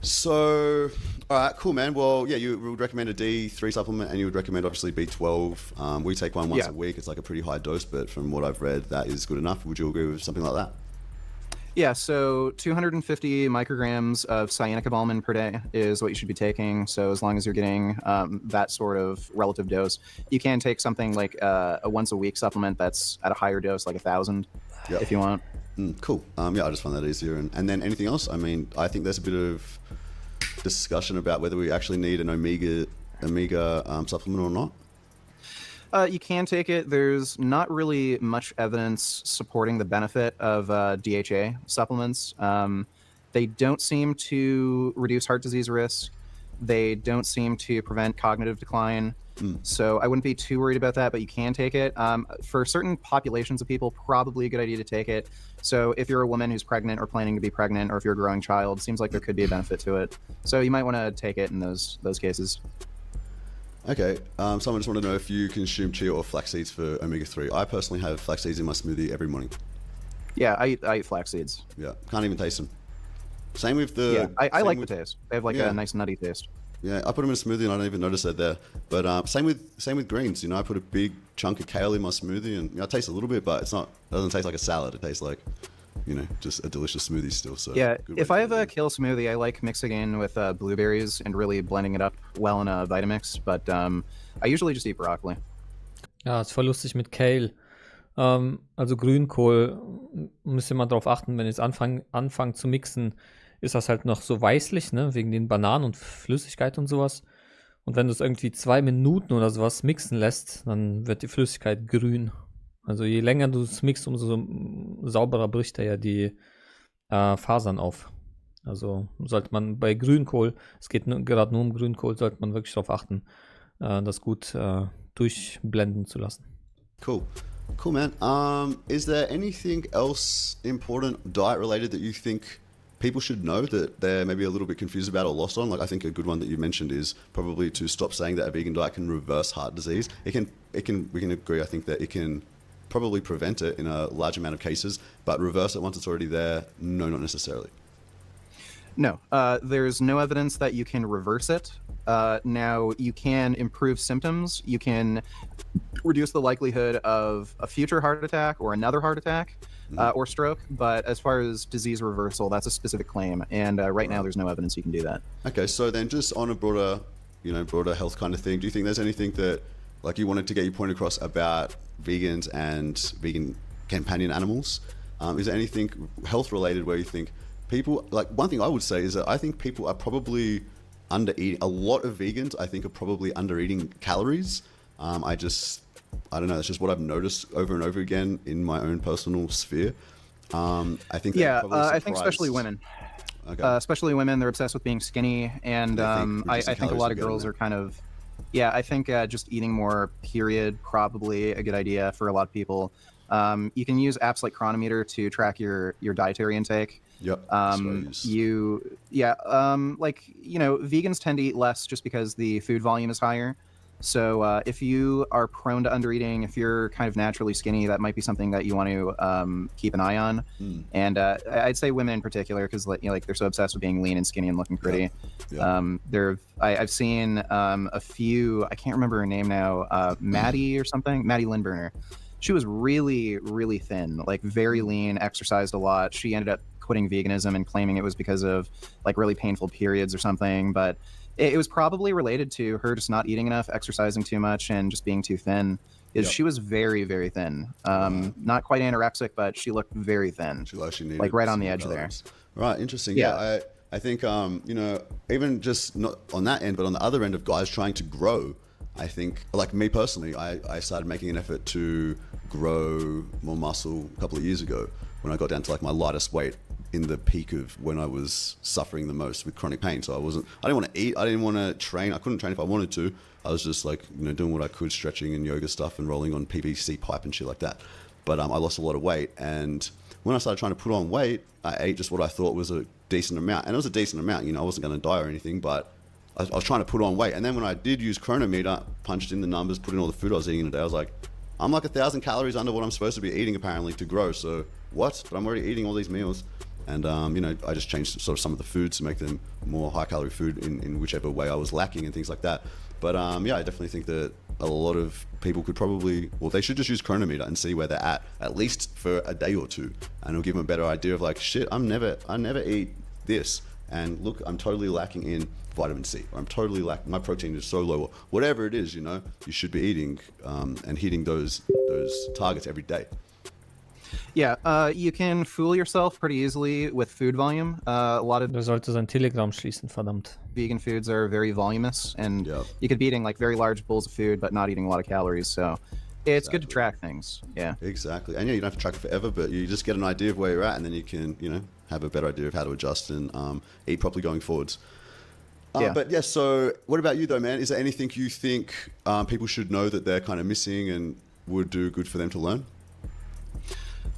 So, all right, cool, man. Well, yeah, you would recommend a D3 supplement, and you would recommend obviously B12. We take one once Yeah. a week. It's like a pretty high dose, but from what I've read, that is good enough. Would you agree with something like that? Yeah, so 250 micrograms of cyanocobalamin per day is what you should be taking. So as long as you're getting that sort of relative dose, you can take something like a once a week supplement that's at a higher dose, like 1,000, Yep. if you want. Cool. Yeah, I just find that easier. And then anything else? I mean, I think there's a bit of discussion about whether we actually need an omega supplement or not. You can take it. There's not really much evidence supporting the benefit of DHA supplements. They don't seem to reduce heart disease risk. They don't seem to prevent cognitive decline. So I wouldn't be too worried about that, but you can take it. For certain populations of people, probably a good idea to take it. So if you're a woman who's pregnant or planning to be pregnant, or if you're a growing child, seems like there could be a benefit to it. So you might want to take it in those cases. Okay, someone just want to know if you consume chia or flax seeds for omega-3. I personally have flax seeds in my smoothie every morning. Yeah, I eat flax seeds. Yeah, can't even taste them. Same with the... I like with, the taste. They have like Yeah. a nice nutty taste. Yeah, I put them in a smoothie and I don't even notice they're there. But same with greens. You know, I put a big chunk of kale in my smoothie and it tastes a little bit, but it doesn't taste like a salad. It tastes like, you know, just a delicious smoothie still. So Yeah, good way if to I have do a it. kale smoothie, I like mixing in with blueberries and really blending it up well in a Vitamix. But I usually just eat broccoli. Ja, ist voll lustig mit Kale. Also Grünkohl, müsst ihr mal drauf achten, wenn ihr es anfangt zu mixen, ist das halt noch so weißlich, ne, wegen den Bananen und Flüssigkeit und sowas. Und wenn du es irgendwie 2 Minuten oder sowas mixen lässt, dann wird die Flüssigkeit grün. Also je länger du es mixt, umso sauberer bricht er ja die Fasern auf. Also sollte man bei Grünkohl, es geht gerade nur um Grünkohl, sollte man wirklich darauf achten, das gut durchblenden zu lassen. Cool, man. Is there anything else important diet related that you think people should know that they're maybe a little bit confused about or lost on? Like, I think a good one that you mentioned is probably to stop saying that a vegan diet can reverse heart disease. We can agree, I think, that it can probably prevent it in a large amount of cases, but reverse it once it's already there, no, not necessarily. No, there's no evidence that you can reverse it. Now, you can improve symptoms. You can reduce the likelihood of a future heart attack or another heart attack or stroke. But as far as disease reversal, that's a specific claim. And right now, there's no evidence you can do that. Okay, so then just on a broader health kind of thing, do you think there's anything that, like, you wanted to get your point across about vegans and vegan companion animals? Is there anything health related where you think people, like, one thing I would say is that I think people are probably under-eating. A lot of vegans, I think, are probably under-eating calories. I don't know, that's just what I've noticed over and over again in my own personal sphere. I think Yeah, probably I think especially surprised- women. Okay. Especially women, they're obsessed with being skinny. And They think I reducing think a calories lot will of get them girls there. are kind of... Yeah, I think just eating more, period, probably a good idea for a lot of people. You can use apps like Chronometer to track your dietary intake. Yep. that's what I use. Vegans tend to eat less just because the food volume is higher. So if you are prone to undereating, if you're kind of naturally skinny, that might be something that you want to keep an eye on. And I'd say women in particular, because they're so obsessed with being lean and skinny and looking pretty. Yeah. I've seen a few. I can't remember her name now. Maddie or something. Maddie Lindberner. She was really, really thin, like very lean, exercised a lot. She ended up quitting veganism and claiming it was because of like really painful periods or something. But it was probably related to her just not eating enough, exercising too much, and just being too thin. Yep. She was very, very thin. Not quite anorexic, but she looked very thin. She actually needed Like right on some the more edge there. calories. Right, interesting. Yeah. Yeah, I think even just not on that end, but on the other end of guys trying to grow, I think, like me personally, I started making an effort to grow more muscle a couple of years ago when I got down to like my lightest weight in the peak of when I was suffering the most with chronic pain. So I didn't want to eat, I didn't want to train, I couldn't train if I wanted to. I was just like, doing what I could, stretching and yoga stuff and rolling on PVC pipe and shit like that. But I lost a lot of weight, and when I started trying to put on weight, I ate just what I thought was a decent amount. And it was a decent amount, I wasn't going to die or anything, but I was trying to put on weight. And then when I did use Chronometer, punched in the numbers, put in all the food I was eating in a day, I was like, I'm like 1,000 calories under what I'm supposed to be eating apparently to grow. So what? But I'm already eating all these meals. And, I just changed sort of some of the foods to make them more high calorie food in whichever way I was lacking and things like that. But I definitely think that a lot of people could probably, well, they should just use Chronometer and see where they're at least for a day or two, and it'll give them a better idea of like, shit, I never eat this, and look, I'm totally lacking in vitamin C, or I'm totally lacking, my protein is so low, or whatever it is, you know, you should be eating and hitting those targets every day. Yeah, you can fool yourself pretty easily with food volume. A lot of Der sollte sein Telegram schließen, verdammt. vegan foods are very voluminous, and you could be eating like very large bowls of food but not eating a lot of calories, so it's good to track things. Yeah. Exactly. And yeah, you don't have to track it forever, but you just get an idea of where you're at, and then you can, you know, have a better idea of how to adjust and eat properly going forwards. Yeah. But yeah, so what about you though, man? Is there anything you think people should know that they're kind of missing and would do good for them to learn?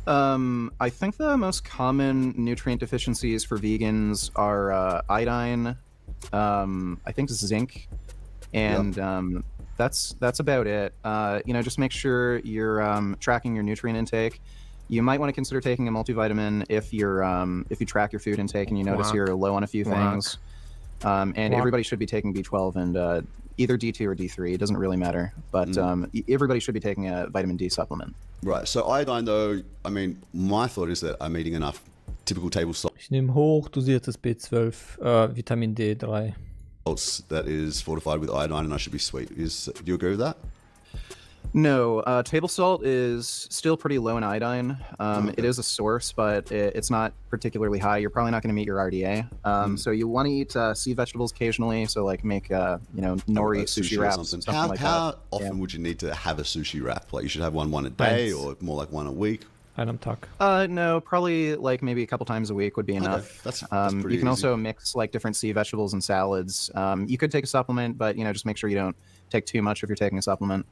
I think the most common nutrient deficiencies for vegans are iodine, I think zinc, and that's about it. You know, just make sure you're tracking your nutrient intake. You might want to consider taking a multivitamin if you track your food intake and you notice Quack. you're low on a few things. And Quack. everybody should be taking B12 and either D2 or D3. It doesn't really matter, but everybody should be taking a vitamin D supplement. Right. So iodine though, I mean, my thought is that I'm eating enough typical table Ich nehme hochdosiertes B12, Vitamin D3. salts that is fortified with iodine and I should be sweet. Do you agree with that? No, table salt is still pretty low in iodine. It is a source, but it's not particularly high. You're probably not going to meet your RDA. So you want to eat sea vegetables occasionally. So like make nori sushi or wraps, something. something like How that. often would you need to have a sushi wrap? Like you should have one a day, or more like one a week. Ein am Tag. No, probably like maybe a couple times a week would be enough. That's You pretty can also easy. mix like different sea vegetables and salads. You could take a supplement, but just make sure you don't take too much if you're taking a supplement.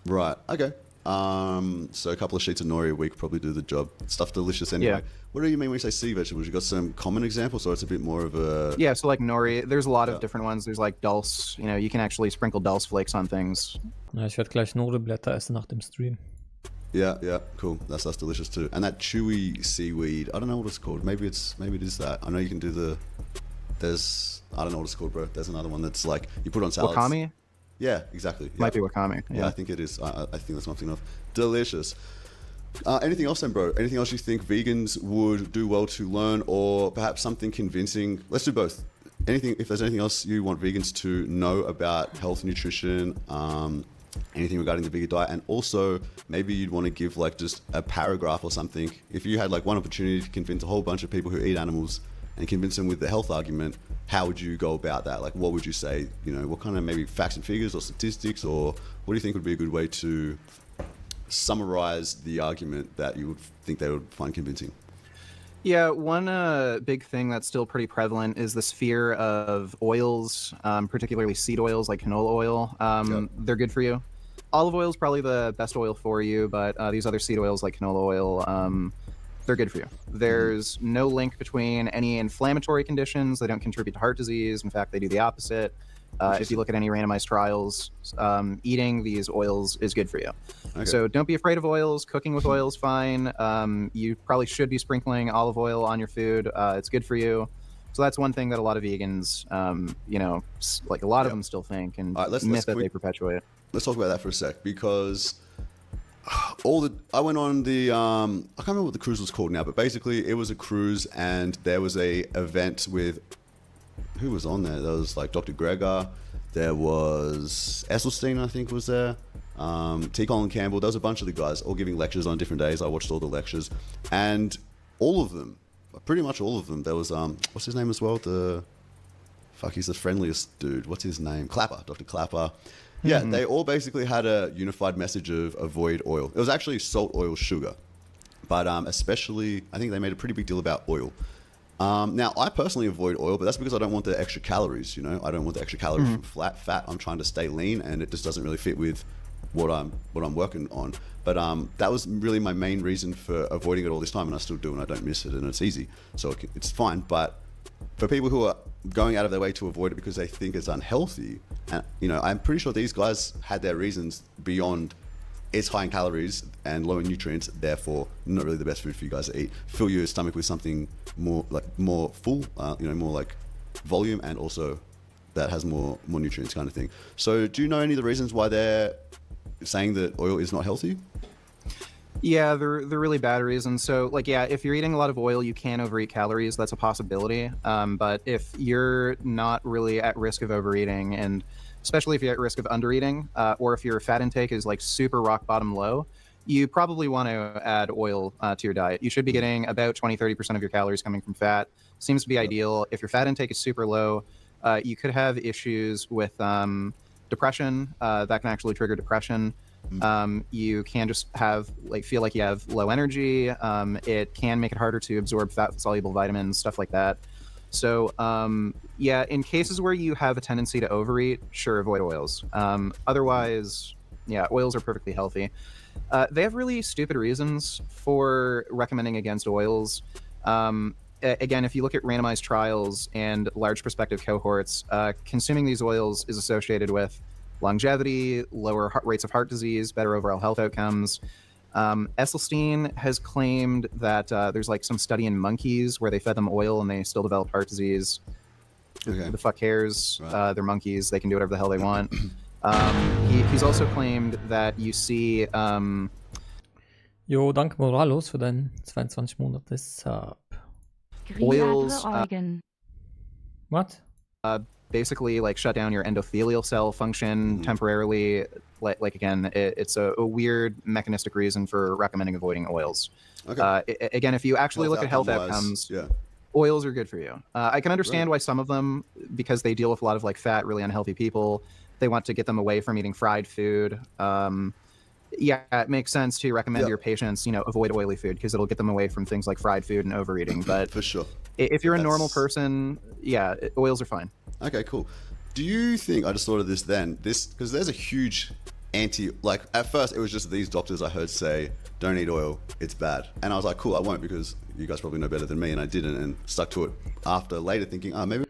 Right. Okay. So a couple of sheets of nori a week probably do the job. Stuff delicious anyway. Yeah. What do you mean when you say sea vegetables? You got some common examples, or it's a bit more of a Yeah, so like nori, there's a lot of different ones. There's like dulse, you can actually sprinkle dulse flakes on things. Ja, ich werde gleich Nori-Blätter essen nach dem Stream. Yeah, cool. That's delicious too. And that chewy seaweed, I don't know what it's called. Maybe it is that. I know you can do I don't know what it's called, bro. There's another one that's like you put on salads. Wakame? Yeah, exactly. Yeah. Might be wakame. Yeah, I think it is. I think that's something of delicious. Anything else then, bro? Anything else you think vegans would do well to learn, or perhaps something convincing? Let's do both. If there's anything else you want vegans to know about health, nutrition, anything regarding the vegan diet, and also maybe you'd want to give like just a paragraph or something. If you had like one opportunity to convince a whole bunch of people who eat animals and convince them with the health argument, how would you go about that? Like, what would you say? What kind of maybe facts and figures or statistics, or what do you think would be a good way to summarize the argument that you would think they would find convincing? Yeah, one big thing that's still pretty prevalent is this fear of oils, particularly seed oils like canola oil. They're good for you. Olive oil is probably the best oil for you, but these other seed oils like canola oil, they're good for you. There's no link between any inflammatory conditions. They don't contribute to heart disease. In fact, they do the opposite. If you look at any randomized trials, eating these oils is good for you. Okay. So don't be afraid of oils. Cooking with oil is fine. You probably should be sprinkling olive oil on your food. It's good for you. So that's one thing that a lot of vegans, like a lot of them still think and All right, let's myth that quick- they perpetuate. Let's talk about that for a sec, because I went on the I can't remember what the cruise was called now, but basically it was a cruise and there was a event with who was on there? There was like Dr. Gregor, there was Esselstyn, I think was there, T. Colin Campbell. There was a bunch of the guys all giving lectures on different days. I watched all the lectures, and all of them, pretty much all of them, there was what's his name as well? He's the friendliest dude. What's his name? Clapper, Dr. Clapper. Yeah, they all basically had a unified message of avoid oil. It was actually salt, oil, sugar. But especially, I think they made a pretty big deal about oil. Now, I personally avoid oil, but that's because I don't want the extra calories, I don't want the extra calories from fat. I'm trying to stay lean, and it just doesn't really fit with what I'm working on. But that was really my main reason for avoiding it all this time, and I still do, and I don't miss it, and it's easy. So it's fine. But for people who are going out of their way to avoid it because they think it's unhealthy, and I'm pretty sure these guys had their reasons beyond it's high in calories and low in nutrients, therefore not really the best food for you guys to eat. Fill your stomach with something more full, more like volume, and also that has more nutrients, kind of thing. So, do you know any of the reasons why they're saying that oil is not healthy? Yeah, they're really bad reasons. So, like, yeah, if you're eating a lot of oil, you can overeat calories. That's a possibility. But if you're not really at risk of overeating, and especially if you're at risk of undereating, or if your fat intake is like super rock bottom low, you probably want to add oil to your diet. You should be getting about 20-30% of your calories coming from fat. Seems to be ideal. If your fat intake is super low, you could have issues with depression. That can actually trigger depression. You can just feel like you have low energy. It can make it harder to absorb fat soluble vitamins, stuff like that. So yeah, in cases where you have a tendency to overeat, sure, avoid oils. Otherwise, yeah, oils are perfectly healthy. They have really stupid reasons for recommending against oils. Again, if you look at randomized trials and large prospective cohorts, consuming these oils is associated with longevity, lower rates of heart disease, better overall health outcomes. Esselstyn has claimed that there's like some study in monkeys where they fed them oil and they still developed heart disease. Okay. Who the fuck cares? Right. They're monkeys. They can do whatever the hell they want. He's also claimed that you see... Jo, danke Moralos für deinen 22 Monate Sub. Oils, Eugen. What? basically like shut down your endothelial cell function temporarily. Like again, it's a weird mechanistic reason for recommending avoiding oils. Okay. Again, if you actually look at health outcome-wise, outcomes, yeah. oils are good for you. I can understand why some of them, because they deal with a lot of like fat, really unhealthy people, they want to get them away from eating fried food. Yeah, it makes sense to recommend your patients, avoid oily food because it'll get them away from things like fried food and overeating. But For sure. if you're a normal person, yeah, oils are fine. Okay, cool. Do you think, I just thought of this then, because there's a huge like at first it was just these doctors I heard say, don't eat oil, it's bad. And I was like, cool, I won't, because you guys probably know better than me, and I didn't, and stuck to it after later thinking, maybe.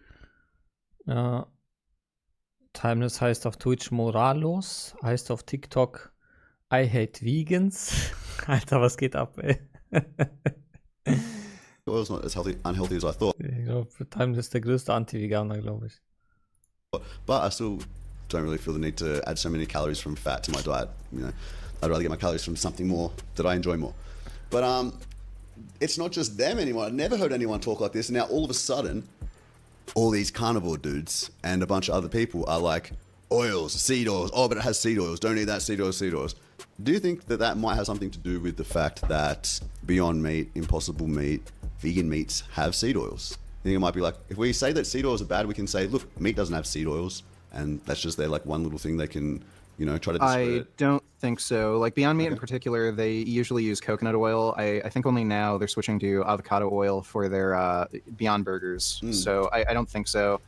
Timeless heißt auf Twitch Moralos, heißt auf TikTok I hate vegans. Alter, was geht ab, ey? Oil's not as unhealthy as I thought. Ich glaube, Timeless ist der größte Anti-Veganer, glaube ich. But I still don't really feel the need to add so many calories from fat to my diet. I'd rather get my calories from something more that I enjoy more. But it's not just them anymore. I've never heard anyone talk like this. And now all of a sudden, all these carnivore dudes and a bunch of other people are like, oils, seed oils. Oh, but it has seed oils. Don't eat that, seed oils, seed oils. Do you think that might have something to do with the fact that Beyond Meat, Impossible Meat, vegan meats have seed oils? I think it might be like, if we say that seed oils are bad, we can say, look, meat doesn't have seed oils, and that's just their like one little thing they can, try to discredit. I don't think so. Like Beyond Meat in particular, they usually use coconut oil. I think only now they're switching to avocado oil for their Beyond Burgers. So I don't think so.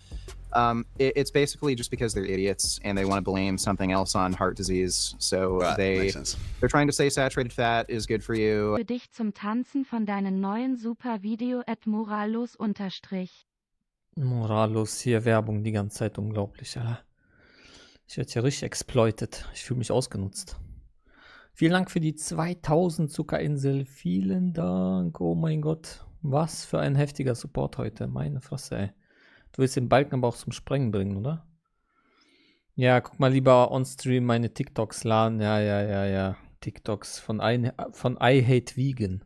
It's basically just because they're idiots and they want to blame something else on heart disease. So they're trying to say saturated fat is good for you. Für dich zum Tanzen von deinem neuen super Video @moralos_. Moralos, hier Werbung die ganze Zeit, unglaublich, Alter. Ich werde hier richtig exploited. Ich fühle mich ausgenutzt. Vielen Dank für die 2000 Zuckerinsel. Vielen Dank. Oh mein Gott. Was für ein heftiger Support heute. Meine Fresse, ey. Du willst den Balken aber auch zum Sprengen bringen, oder? Ja, guck mal lieber on-stream meine TikToks laden. Ja. TikToks von I Hate Vegan.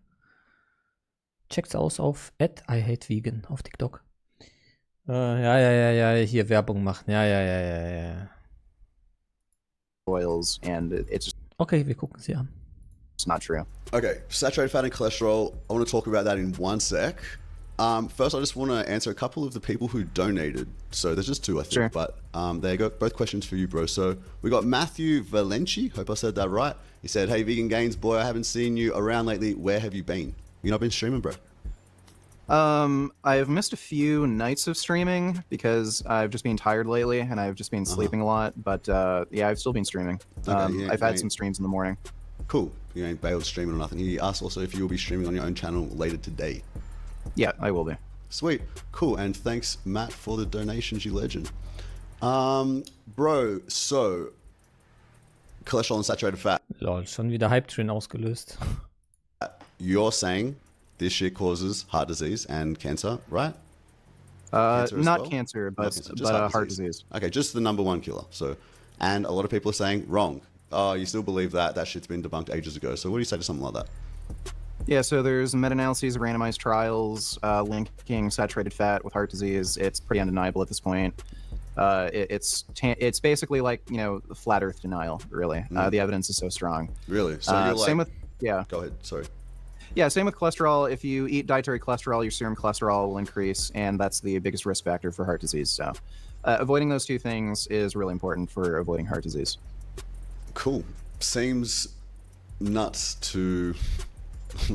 Checkt's aus auf @IHateVegan auf TikTok. Ja, hier Werbung machen. Ja. Oils, and it's just Okay, wir gucken sie an. it's not true. Okay, saturated fat and cholesterol. I want to talk about that in one sec. First, I just want to answer a couple of the people who donated. So there's just two, I think. Sure. But there you go. Both questions for you, bro. So we got Matthew Valenci. Hope I said that right. He said, "Hey, Vegan Gains, boy, I haven't seen you around lately. Where have you been? You not been streaming, bro?" I've missed a few nights of streaming because I've just been tired lately and I've just been sleeping a lot. But yeah, I've still been streaming. I've had some streams in the morning. Cool. You ain't bailed streaming or nothing. He asked also if you'll be streaming on your own channel later today. Yeah, I will be. Sweet. Cool. And thanks, Matt, for the donations, you legend. Bro, so cholesterol and saturated fat. Lol, schon wieder Hype-Train ausgelöst. You're saying this shit causes heart disease and cancer, right? Cancer as not well? cancer, Not but cancer, just heart disease. Okay, just the number one killer. So, and a lot of people are saying wrong. Oh, you still believe that? That shit's been debunked ages ago. So what do you say to something like that? Yeah, so there's meta-analyses of randomized trials linking saturated fat with heart disease. It's pretty undeniable at this point. It's basically like, you know, flat Earth denial. Really, the evidence is so strong. Really? So you're like, Same with go ahead. Sorry. Yeah, same with cholesterol. If you eat dietary cholesterol, your serum cholesterol will increase, and that's the biggest risk factor for heart disease. So, avoiding those two things is really important for avoiding heart disease. Cool. Seems nuts to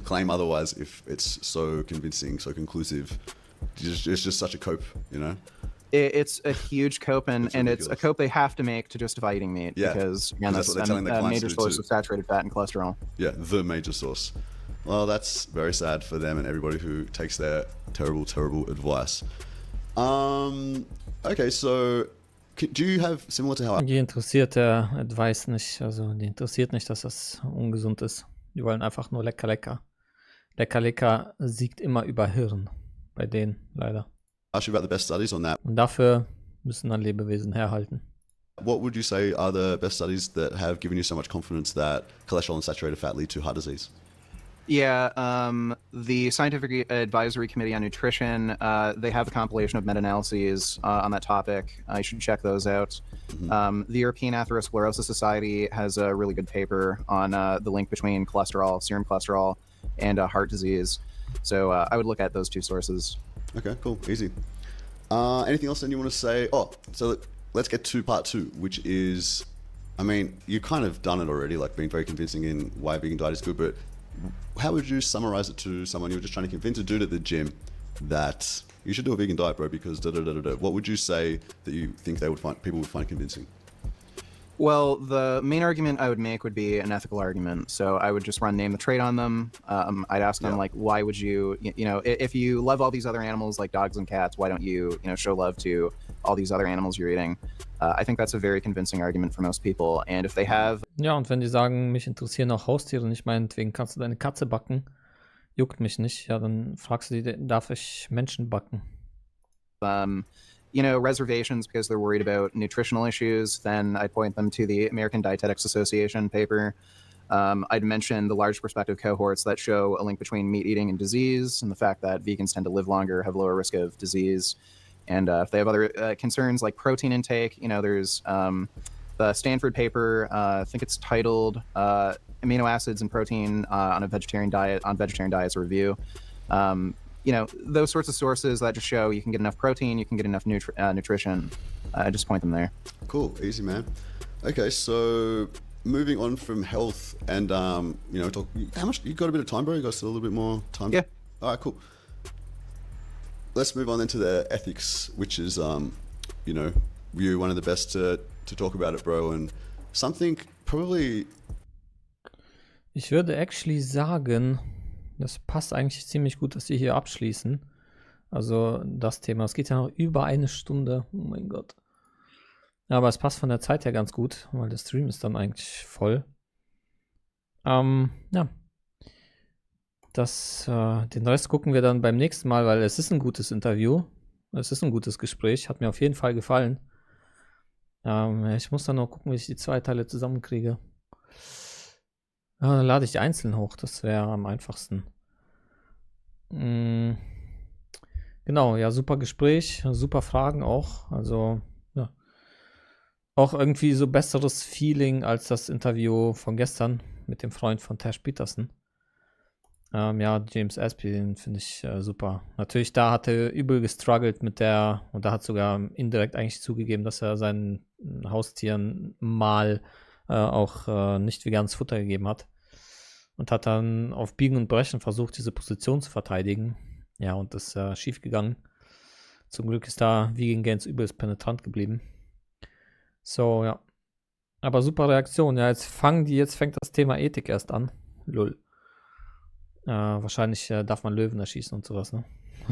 claim otherwise if it's so convincing, so conclusive. It's just such a cope, you know? It's a huge cope, and it's a ridiculous. cope they have to make to justify eating meat, Yeah, because again, that's that's what they're telling their a clients major to do source too. of saturated fat and cholesterol. Yeah, the major source. Well, that's very sad for them and everybody who takes their terrible, terrible advice. Okay, so do you have, similar to how Die interessiert der Advice nicht, also die interessiert nicht, dass das ungesund ist. Die wollen einfach nur lecker, lecker. Lecker, lecker siegt immer über Hirn. Bei denen, leider. I asked you about the best studies on that? Und dafür müssen dann Lebewesen herhalten. What would you say are the best studies that have given you so much confidence that cholesterol and saturated fat lead to heart disease? Yeah, the Scientific Advisory Committee on Nutrition, they have a compilation of meta-analyses on that topic. You should check those out. The European Atherosclerosis Society has a really good paper on the link between cholesterol, serum cholesterol, and heart disease. So I would look at those two sources. Okay, cool, easy. Anything else that you want to say? Oh, so let's get to part two, which is, I mean, you kind of done it already, like being very convincing in why a vegan diet is good, but how would you summarize it to someone you were just trying to convince a dude at the gym that you should do a vegan diet, bro, because da-da-da-da-da? What would you say that you think people would find convincing? Well, the main argument I would make would be an ethical argument. So I would just run name the trait on them. I'd ask them, like, why would you know, if you love all these other animals like dogs and cats, why don't you, show love to all these other animals you're eating? I think that's a very convincing argument for most people. And if they have... Ja, und wenn die sagen, mich interessieren auch Haustiere nicht, meinetwegen kannst du deine Katze backen, juckt mich nicht, ja, dann fragst du die, darf ich Menschen backen? Reservations because they're worried about nutritional issues, then I'd point them to the American Dietetics Association paper. I'd mention the large prospective cohorts that show a link between meat eating and disease, and the fact that vegans tend to live longer, have lower risk of disease. And if they have other concerns like protein intake, there's the Stanford paper, I think it's titled Amino Acids and Protein on Vegetarian Diets Review. Those sorts of sources that just show you can get enough protein, you can get enough nutrition. I just point them there. Cool, easy, man. Okay, so moving on from health and talk, how much you got? A bit of time, bro? You got still a little bit more time? Yeah. All right, cool. Let's move on then to the ethics, which is you're one of the best to talk about it, bro, and something probably. Ich würde actually sagen, das passt eigentlich ziemlich gut, dass wir hier abschließen. Also das Thema, es geht ja noch über eine Stunde. Oh mein Gott. Aber es passt von der Zeit her ganz gut, weil der Stream ist dann eigentlich voll. Ja. Den Rest gucken wir dann beim nächsten Mal, weil es ist ein gutes Interview. Es ist ein gutes Gespräch. Hat mir auf jeden Fall gefallen. Ich muss dann noch gucken, wie ich die zwei Teile zusammenkriege. Dann lade ich die einzeln hoch. Das wäre am einfachsten. Genau, ja, super Gespräch. Super Fragen auch. Also, ja. Auch irgendwie so besseres Feeling als das Interview von gestern mit dem Freund von Tash Peterson. Ja, James Aspie, den finde ich super. Natürlich, da hat er übel gestruggelt und da hat sogar indirekt eigentlich zugegeben, dass er seinen Haustieren mal auch nicht veganes Futter gegeben hat. Und hat dann auf Biegen und Brechen versucht, diese Position zu verteidigen. Ja, und das ist schief gegangen. Zum Glück ist da Vegan Gains übelst penetrant geblieben. So, ja. Aber super Reaktion. Ja, jetzt fängt das Thema Ethik erst an. Lull. Wahrscheinlich darf man Löwen erschießen und sowas, ne?